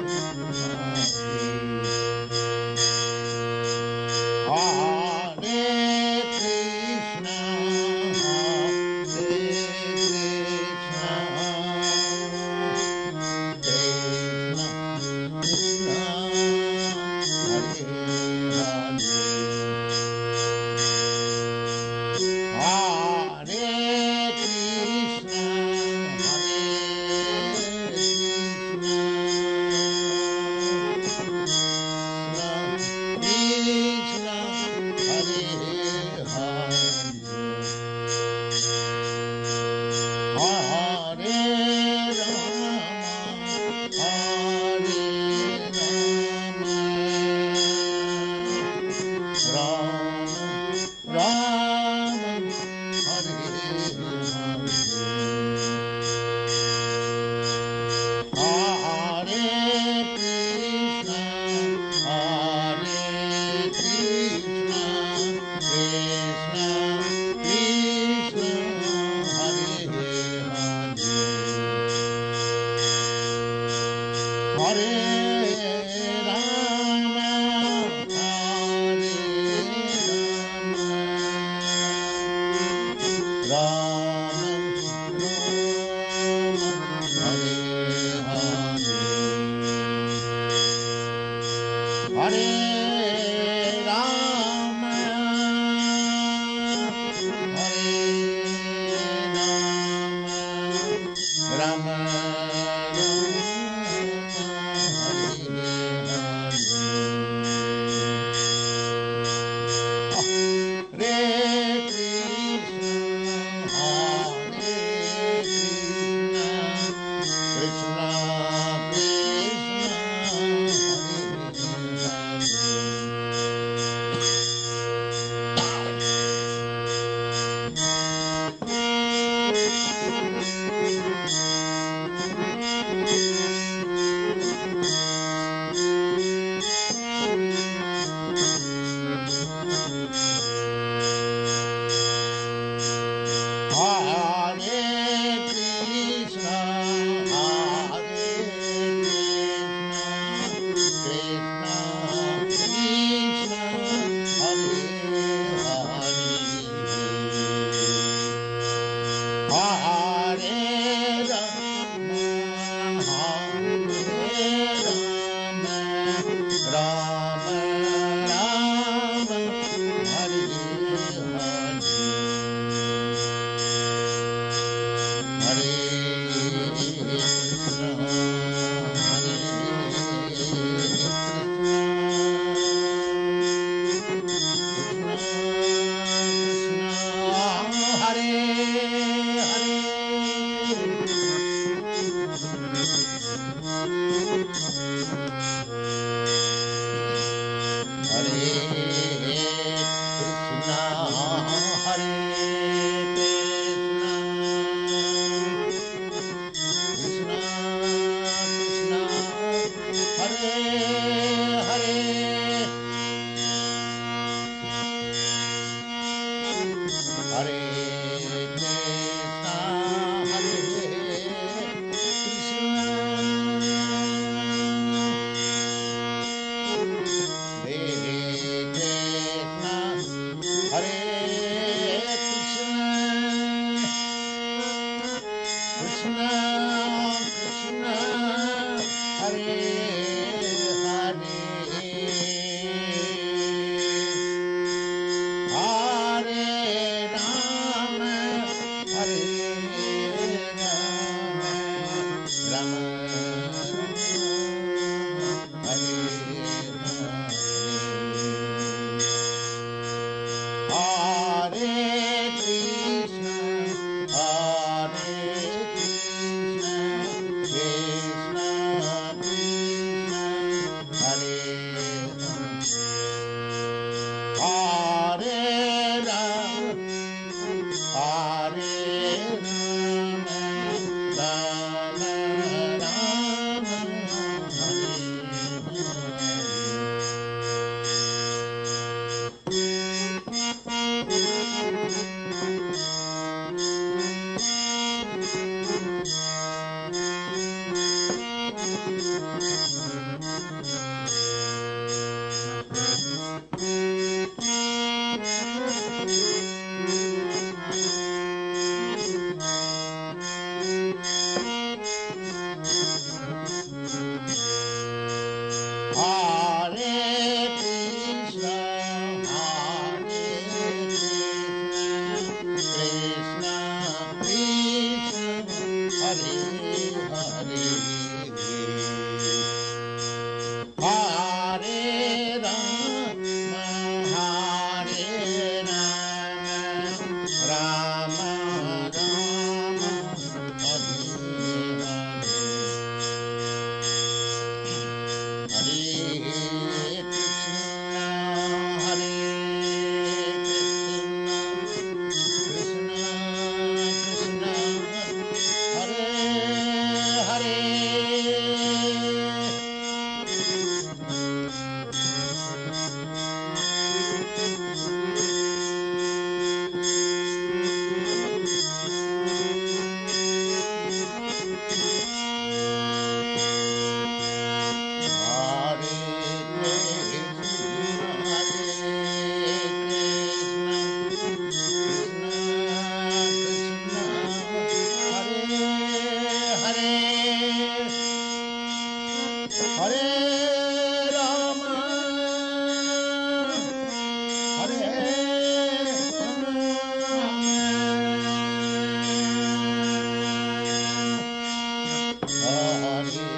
Hare